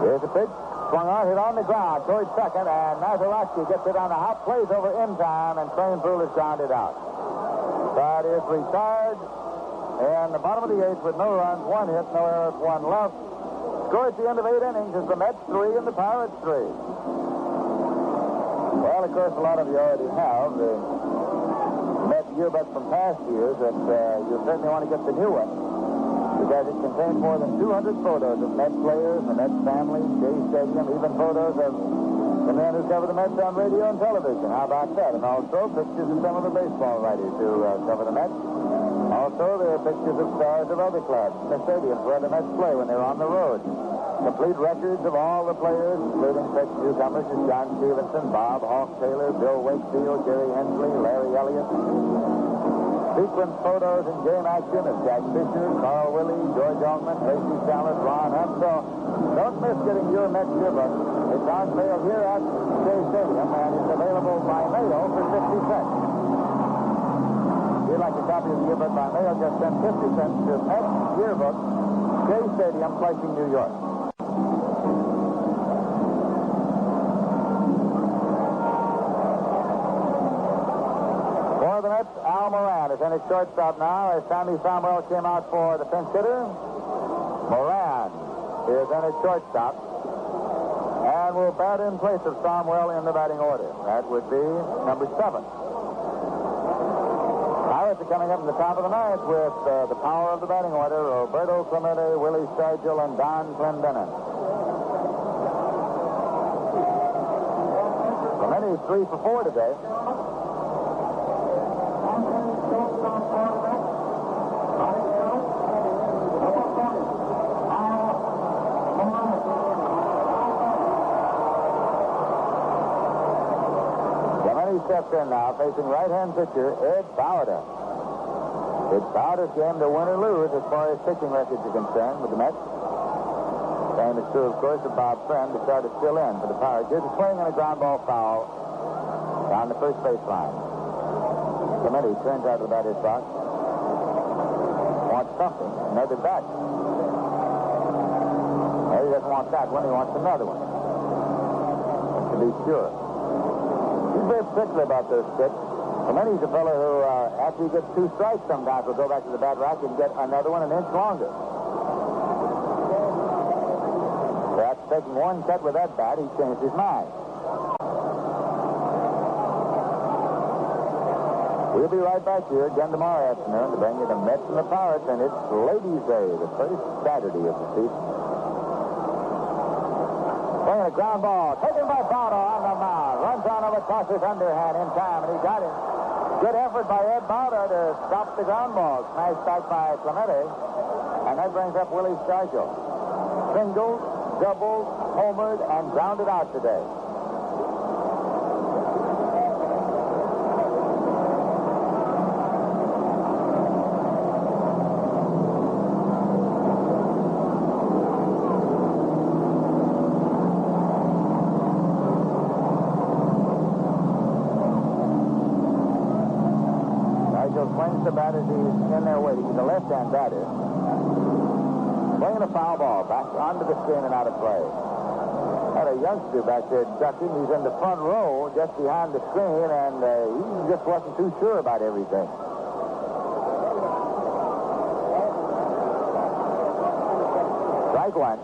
Here's the pitch. Swung on, hit on the ground towards second, and Mazeroski gets it on the hop, plays over in time, and Craneville is grounded out. That is retired in the bottom of the 8th with no runs, 1 hit, no errors, 1 left. Score at the end of 8 innings is the Mets 3 and the Pirates 3. Well, of course, a lot of you already have the Mets yearbook from past years, and you certainly want to get the new one, because it contains more than 200 photos of Mets players, the Mets family, Shea Stadium, even photos of the men who cover the Mets on radio and television. How about that? And also pictures of some of the baseball writers who cover the Mets. Also, there are pictures of stars of other clubs, the stadiums where the Mets play when they're on the road. Complete records of all the players, including such newcomers as John Stevenson, Bob Hawk Taylor, Bill Wakefield, Jerry Hensley, Larry Elliott. Sequence photos and game action of Jack Fisher, Carl Willey, George Allman, Tracy Salad, Ron Hunt. So don't miss getting your Mets yearbook. It's on sale here at Shea Stadium, and it's available by mail for 50 cents. If you'd like a copy of the yearbook by mail, just send 50 cents to Mets Yearbook, Shea Stadium, Flushing, New York. The Mets, Al Moran is in his shortstop now as Sammy Somwell came out for the pinch hitter. Moran is in his shortstop and will bat in place of Somwell in the batting order. That would be number 7. Pirates are coming up in the top of the 9th with the power of the batting order: Roberto Clemente, Willie Stargell, and Don Clendenon. Clemente is 3 for 4 today. Steps in now, facing right-hand pitcher Ed Bowder. It's Bowder's game to win or lose as far as pitching records are concerned with the Mets. Same is true, of course, of Bob Friend. The start is still in for the Pirates. Here's a swing and a ground ball foul down the first baseline. Clemente turns out to the batter's box. Wants something, another bat. No, he doesn't want that one. He wants another one. To be sure. He's very particular about those sticks. Clemente's a fellow who, after he gets 2 strikes sometimes, will go back to the bat rack and get another one an inch longer. So after taking 1 cut with that bat, he changed his mind. We'll be right back here again tomorrow afternoon to bring you the Mets and the Pirates, and it's Ladies' Day, the first Saturday of the season. Swinging a ground ball, taken by Bowder on the mound. Runs on over, tosses underhand in time, and he got it. Good effort by Ed Bowder to stop the ground ball. Smashed back by Clemente, and that brings up Willie Stargell. Singles, doubles, homered, and grounded out today. Swings the bat as he's in there waiting. He's a left-hand batter. Swinging a foul ball back onto the skin and out of play. got a youngster back there ducking. He's in the front row, just behind the screen, and he just wasn't too sure about everything. Strike one.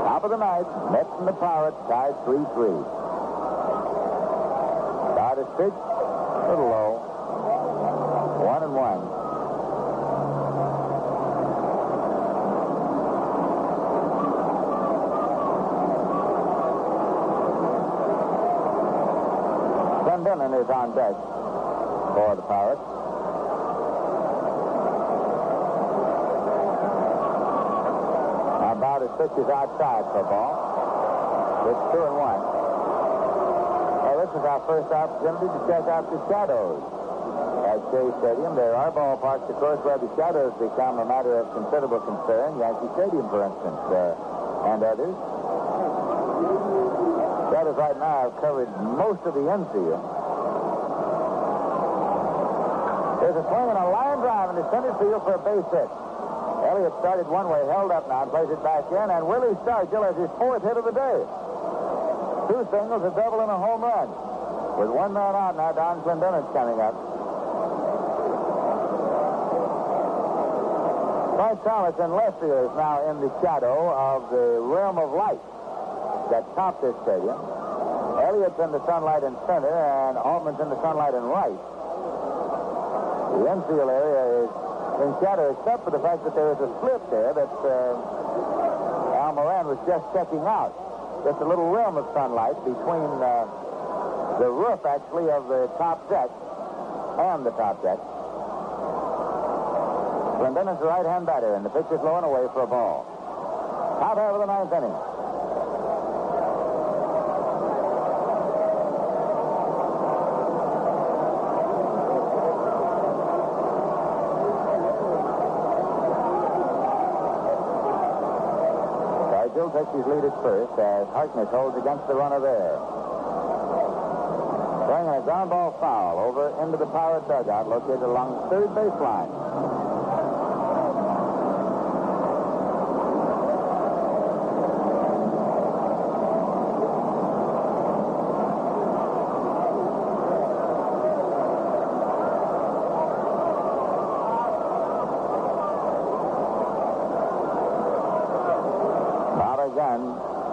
Top of the ninth, Mets and the Pirates tied 3-3. Start is pitch, a little low. 1-1. Clendenin is on deck for the Pirates. About his pitch is outside for a ball. It's 2-1. Well, this is our first opportunity to check out the shadows at Shea Stadium. There are ballparks, of course, where the shadows become a matter of considerable concern. Yankee Stadium, for instance, and others. Shadows right now have covered most of the infield. There's a swing and a line drive in the center field for a base hit. Elliott started one way, held up now, and plays it back in, and Willie Stargell has his fourth hit of the day. 2 singles, a double, and a home run. With 1 man out now, Don Clendenin's coming up. Mike Thomas in left field is now in the shadow of the rim of light that topped this stadium. Elliott's in the sunlight in center, and Altman's in the sunlight in right. The infield area is in shadow, except for the fact that there is a slip there that Al Moran was just checking out. Just a little rim of sunlight between the roof, actually, of the top deck and the top deck. Clendenin's the right-hand batter, and the pitch is low and away for a ball. Top half of the 9th inning. Takes his lead at first as Harkness holds against the runner there. Throwing a ground ball foul over into the Pirate dugout located along third baseline.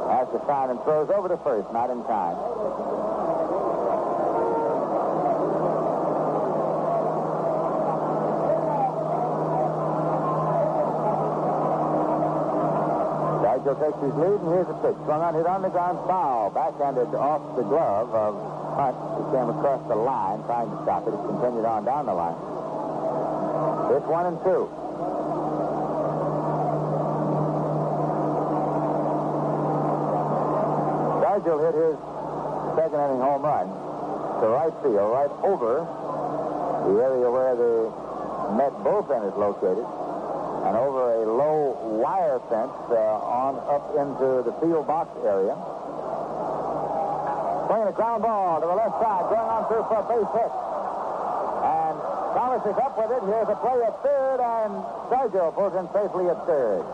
Has the sign and throws over to first, not in time. Stargell takes his lead, and here's a pitch. Swung on, hit on the ground, foul. Backhanded off the glove of Hunt. He came across the line, trying to stop it. It continued on down the line. It's 1-2. Stargell hit his second inning home run to right field, right over the area where the Met bullpen is located, and over a low wire fence on up into the field box area. Swinging a ground ball to the left side, going on through for a base hit. And Thomas is up with it. Here's a play at third, and Stargell pulls in safely at third.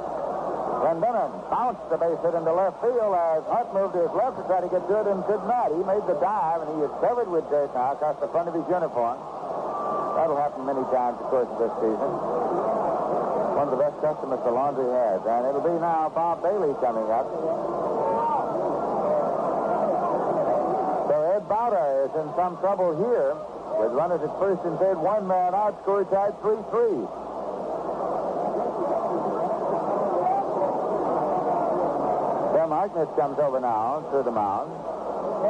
Clendenin bounced the base hit into left field as Hunt moved to his left to try to get to it and could not. He made the dive, and he is covered with dirt now across the front of his uniform. That'll happen many times, of course, this season. One of the best customers the laundry has. And it'll be now Bob Bailey coming up. So Ed Bauta is in some trouble here with runners at first and third. 1 man out, score tied 3-3. Harkness comes over now to the mound.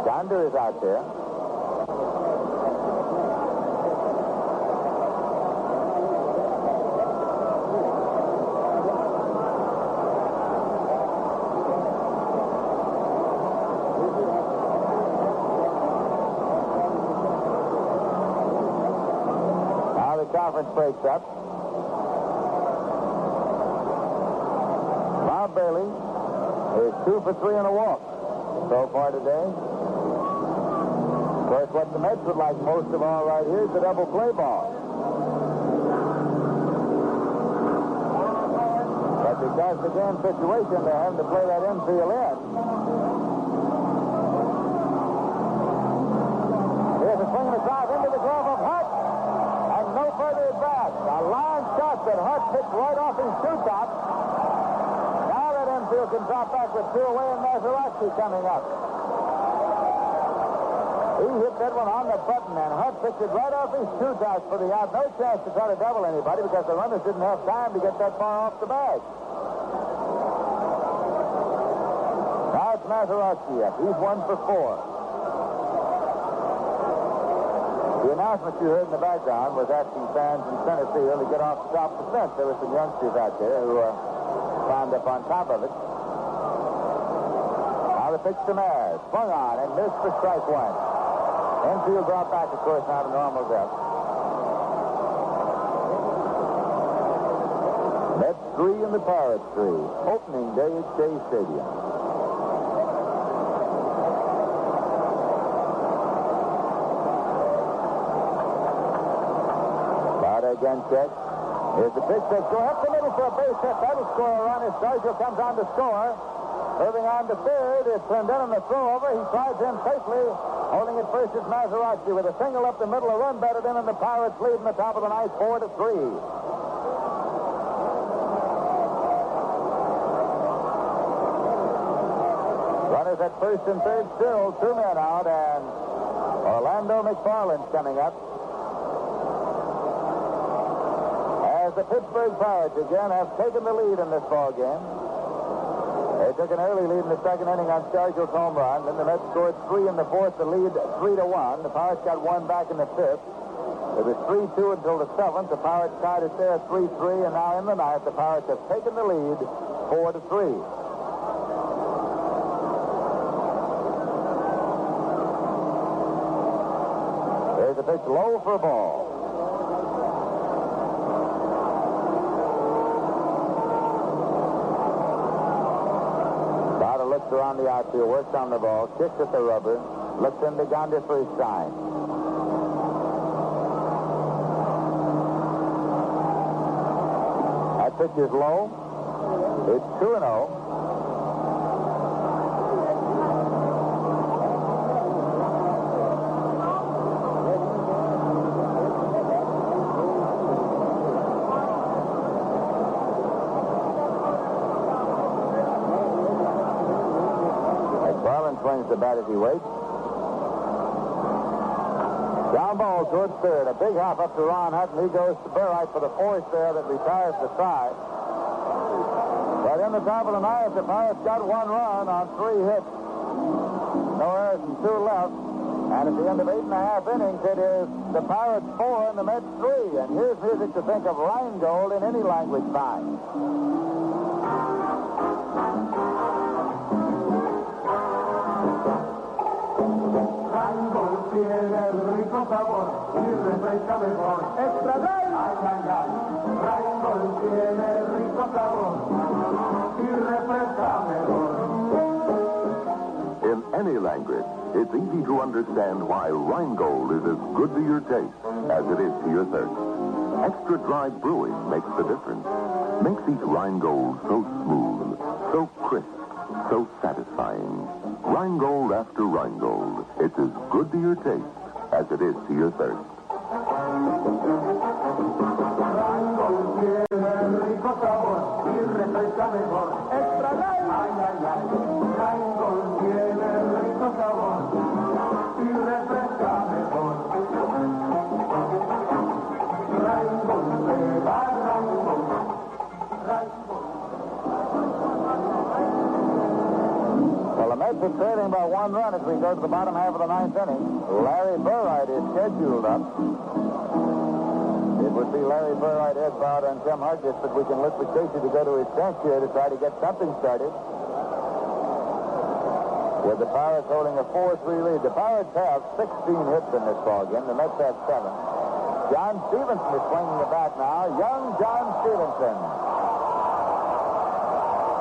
Donder is out there. Now the conference breaks up. Bob Bailey is 2 for 3 and a walk so far today. Of course, what the Mets would like most of all right here is the double play ball. as the game situation, they're having to play that infield in. Here's a swing and a drive into the glove of Hutt. And no further at bat. A line shot that Hutt hits right off his shoe top. Now that infield can drop back with two away and Mazeroski coming up. He hit that one on the button, and Hutt picked it right off his shoe top for the out. No chance to try to double anybody because the runners didn't have time to get that far off the bag. Now it's Mazeroski up. He's 1 for 4. The announcement you heard in the background was asking fans in center field to get off the top of the fence. There were some youngsters out there who climbed up on top of it. Now the pitch to Mayer. Swung on and missed for strike one. Infield brought back, of course, now to normal depth. Mets 3 and the Pirates 3. Opening day at Shea Stadium. Batter again check. Here's the pitch that goes up the middle for a base hit. That'll score a run as Sergio comes on to score. Moving on to third, it's Clendenin the throw over. He slides in safely. Holding it first is Mazeroski with a single up the middle, a run batted in, and the Pirates lead in the top of the ninth, 4-3. Runners at first and third still, 2 men out, and Orlando McFarland's coming up. As the Pittsburgh Pirates again have taken the lead in this ball game. They took an early lead in the second inning on Sergio's home run. Then the Mets scored 3 in the fourth to lead 3-1. The Pirates got 1 back in the fifth. It was 3-2 until the seventh. The Pirates tied it there 3-3, and now in the ninth, the Pirates have taken the lead 4-3. There's a pitch low for a ball. Looks around the outfield, works on the ball, kicks at the rubber, looks into Gondis for his sign. That pitch is low. It's 2-0. Swings the bat as he waits. Down ball towards third. A big hop up to Ron Hutton. He goes to Burright for the force there that retires the side. But in the top of the ninth, the Pirates got 1 run on 3 hits. No errors and 2 left. And at the end of 8.5 innings, it is the Pirates 4 and the Mets 3. And here's music to think of Rheingold in any language fine. Tiene rico sabor y refresca mejor. Extra Dry. Ay, ay, ay. Rheingold tiene rico sabor y refresca mejor. In any language, it's easy to understand why Rheingold is as good to your taste as it is to your thirst. Extra dry brewing makes the difference. Makes each Rheingold so smooth, so crisp, so satisfying. Rheingold after Rheingold. It's as good to your taste as it is to your thirst. Rheingold tiene rico sabor y refresca mejor. Extra Dry. Ay, ay, ay. Rheingold tiene rico sabor y refresca mejor. Rheingold se va, Rheingold. Rheingold. Well, the Mets are trailing by 1 run as we go to the bottom half of the ninth inning. Larry Burright is scheduled up. It would be Larry Burright, Ed Bauer, and Tim Hargis, but we can look for Casey to go to his bench here to try to get something started. With the Pirates holding a 4-3 lead. The Pirates have 16 hits in this ballgame. The Mets have 7. John Stevenson is swinging the bat now. Young John Stevenson.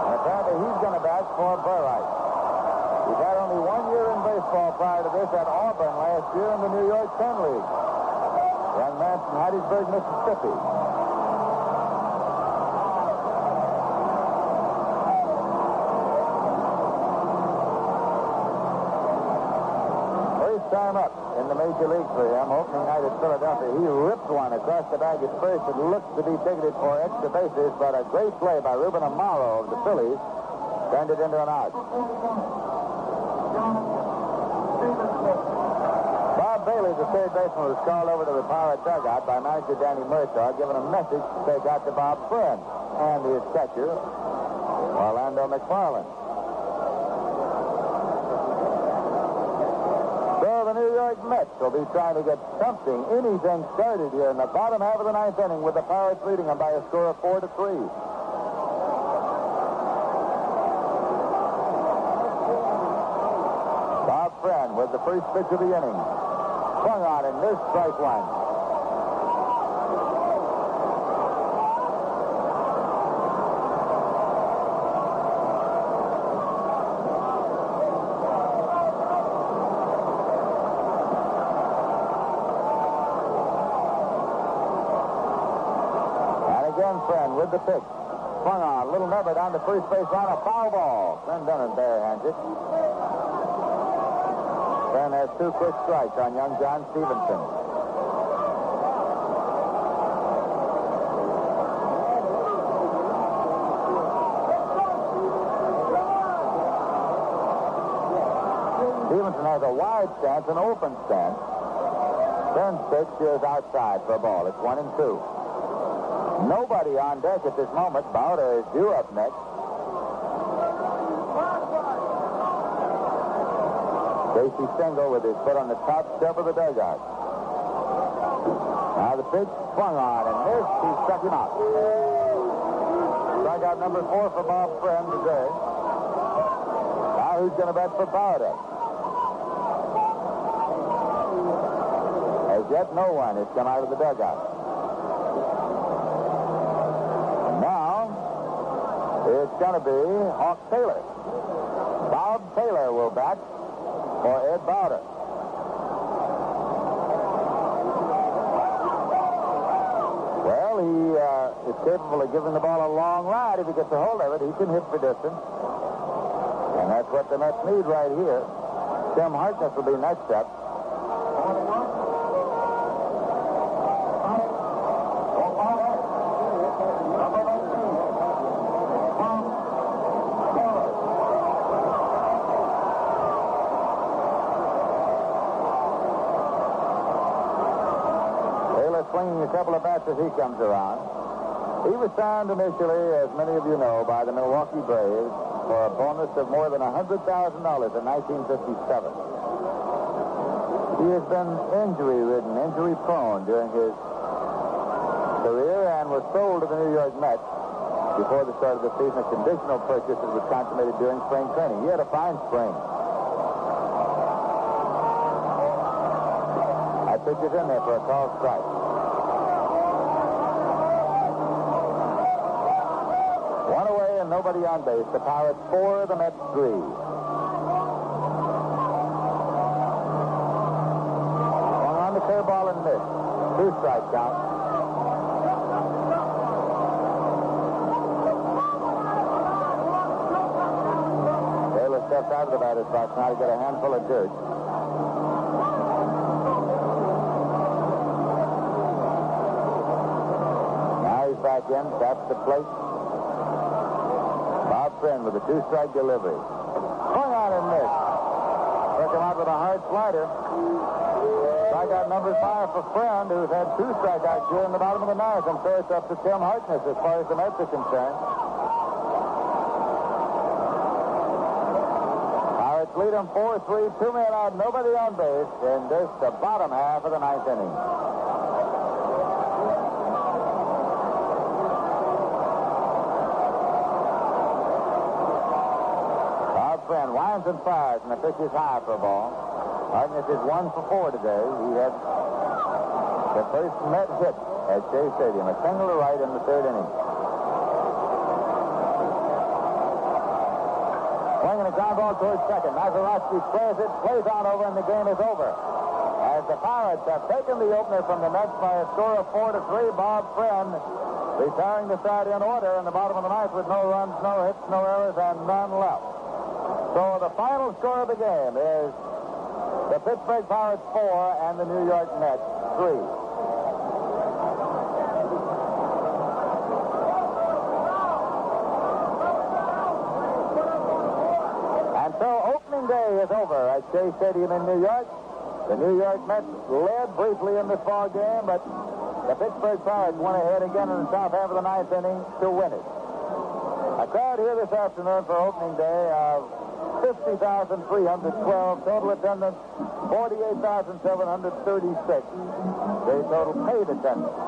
And apparently he's going to bat for Burright. He's had only 1 year in baseball prior to this at Auburn last year in the New York 10 League. Young man from Hattiesburg, Mississippi. time up in the major league for him. Opening night at Philadelphia, he ripped one across the bag at first. It looked to be ticketed for extra bases, but a great play by Ruben Amaro of the Phillies turned it into an out. Bob Bailey, the third baseman, was called over to the Pirate dugout by manager Danny Murtaugh, giving a message to take out to Bob Friend and his catcher, Orlando McFarland. So the New York Mets will be trying to get anything started here in the bottom half of the ninth inning with the Pirates leading them by a score of 4-3. Bob Friend with the first pitch of the inning. Swung on and missed, strike one. Friend with the pitch. Swung on. Little number down to first base line. A foul ball. Clendenin barehands it. Friend has 2 quick strikes on young John Stevenson. Stevenson has a wide stance, an open stance. Friend's pitch is outside for a ball. It's 1-2. Nobody on deck at this moment. Bowder is due up next. Casey Stengel with his foot on the top step of the dugout. Now the pitch swung on and missed. He struck him out. Strikeout number 4 for Bob Friend today. Now who's going to bet for Bowder? As yet, no one has come out of the dugout. It's going to be Hawk Taylor. Bob Taylor will bat for Ed Bowder. Well, he is capable of giving the ball a long ride. If he gets a hold of it, he can hit for distance. And that's what the Mets need right here. Tim Harkness will be next up. Swinging a couple of bats as he comes around. He was signed initially, as many of you know, by the Milwaukee Braves for a bonus of more than $100,000 in 1957. He has been injury-ridden, injury-prone during his career and was sold to the New York Mets before the start of the season. A conditional purchase that was consummated during spring training. He had a fine spring. That pitch is in there for a called strike. One away and nobody on base. The Pirates 4, the Mets 3. Swung on the curveball and missed. 2 strike count. Taylor steps out of the batter's box now to get a handful of dirt. Now he's back in, taps the plate. Bob Friend with a 2-strike delivery. Swung on and missed. Took him out with a hard slider. Strikeout number 5 for Friend, who's had 2 strikeouts here in the bottom of the ninth, and so it's up to Tim Harkness as far as the Mets are concerned. Pirates lead them 4-3, 2 men out, nobody on base in this, the bottom half of the ninth inning. Friend winds and fires, and the pitch is high for a ball. Harkness is 1 for 4 today. He had the first Met hit at Shea Stadium, a single to right in the 3rd inning. Swinging a ground ball towards second. Mazeroski squares it, plays on over, and the game is over. As the Pirates have taken the opener from the Mets by a score of 4-3, Bob Friend retiring the side in order in the bottom of the ninth with no runs, no hits, no errors, and none left. So the final score of the game is The Pittsburgh Pirates 4 and the New York Mets 3. And so opening day is over at Shea Stadium in New York. The New York Mets led briefly in this ball game, but the Pittsburgh Pirates went ahead again in the top half of the ninth inning to win it. A crowd here this afternoon for opening day of 50,312. Total attendance, 48,736. The total paid attendance.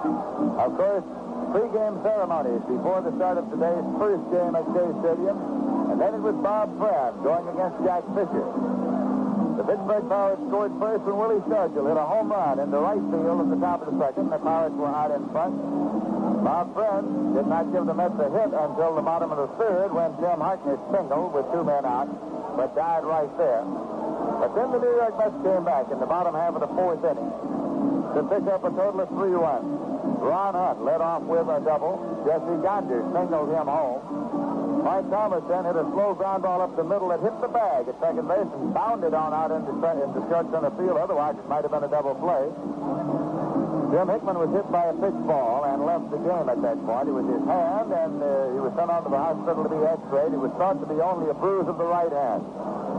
Of course, pre-game ceremonies before the start of today's first game at Shea Stadium. And then it was Bob Friend going against Jack Fisher. The Pittsburgh Pirates scored first when Willie Stargell hit a home run into right field at the top of the second. The Pirates were out in front. Bob Friend did not give the Mets a hit until the bottom of the third when Jim Harkness singled with 2 men out, but died right there. But then the New York Mets came back in the bottom half of the fourth inning to pick up a total of 3 runs. Ron Hunt led off with a double. Jesse Gonder singled him home. Mike Thomas then hit a slow ground ball up the middle that hit the bag at second base and bounded on out into short center field. Otherwise, it might have been a double play. Jim Hickman was hit by a pitch ball and left the game at that point. It was his hand, and he was sent on to the hospital to be x-rayed. It was thought to be only a bruise of the right hand.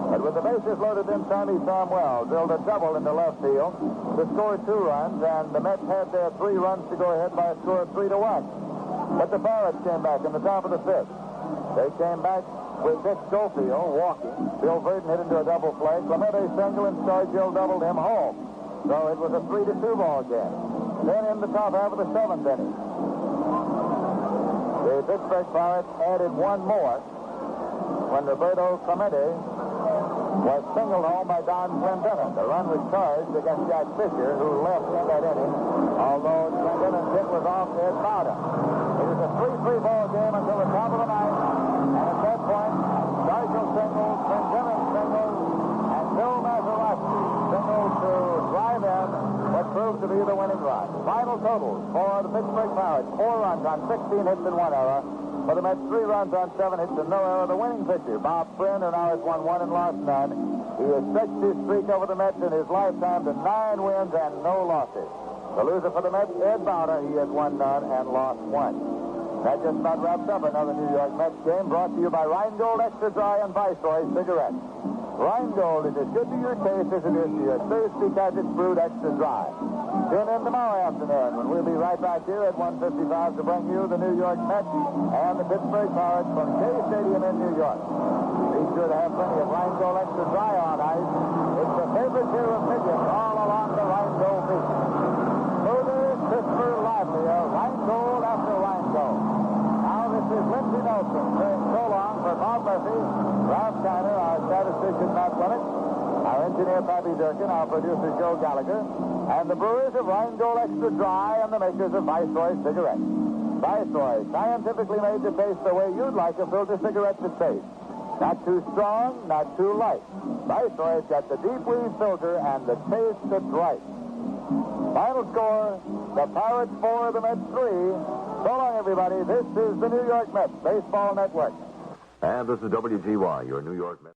But with the bases loaded in, Sammy Samuel drilled a double into left field to score 2 runs, and the Mets had their 3 runs to go ahead by a score of 3-1. But the Pirates came back in the top of the 5th. They came back with Dick Schofield walking. Bill Verdon hit into a double play. Clemente single and Stargell doubled him home. So it was a 3-2 ball game. Then in the top half of the 7th inning, the Pittsburgh Pirates added 1 more when Roberto Clemente was singled home by Don Clendenin. The run was charged against Jack Fisher, who left in that inning, although Clendenin's hit was off Ed Bowden. It was a 3-3 ball game until the top of the ninth, and at that point, Stargell singled, Clendenin singled, and Bill Mazeroski singled to drive in what proved to be the winning run. Final totals for the Pittsburgh Pirates: 4 runs on 16 hits and 1 error. For the Mets, 3 runs on 7 hits and no error. The winning pitcher, Bob Friend, who now has won 1 and lost none. He has stretched his streak over the Mets in his lifetime to 9 wins and no losses. The loser for the Mets, Ed Bowder, he has won none and lost 1. That just about wraps up another New York Mets game, brought to you by Rheingold Extra Dry and Viceroy cigarettes. Rheingold is as good to your taste as it is to your thirst because it's brewed extra dry. Tune in tomorrow afternoon when we'll be right back here at 1:55 to bring you the New York Mets and the Pittsburgh Pirates from Shea Stadium in New York. Be sure to have plenty of Rheingold Extra Dry on ice. It's the favorite here of millions all along the Rheingold beach. Smoother, crisper, livelier, Rheingold after Rheingold. Now this is Lindsey Nelson saying so long for Bob Murphy, Ralph Kiner, our statistician Matt Lennox, our engineer Pappy Durkin, our producer Joe Gallagher, and the brewers of Rheingold Extra Dry and the makers of Viceroy cigarettes. Viceroy, scientifically made to taste the way you'd like a filter cigarette to taste. Not too strong, not too light. Viceroy's got the deep weave filter and the taste that's right. Final score, the Pirates 4, the Mets 3. So long, everybody. This is the New York Mets Baseball Network. And this is WGY, your New York Mets.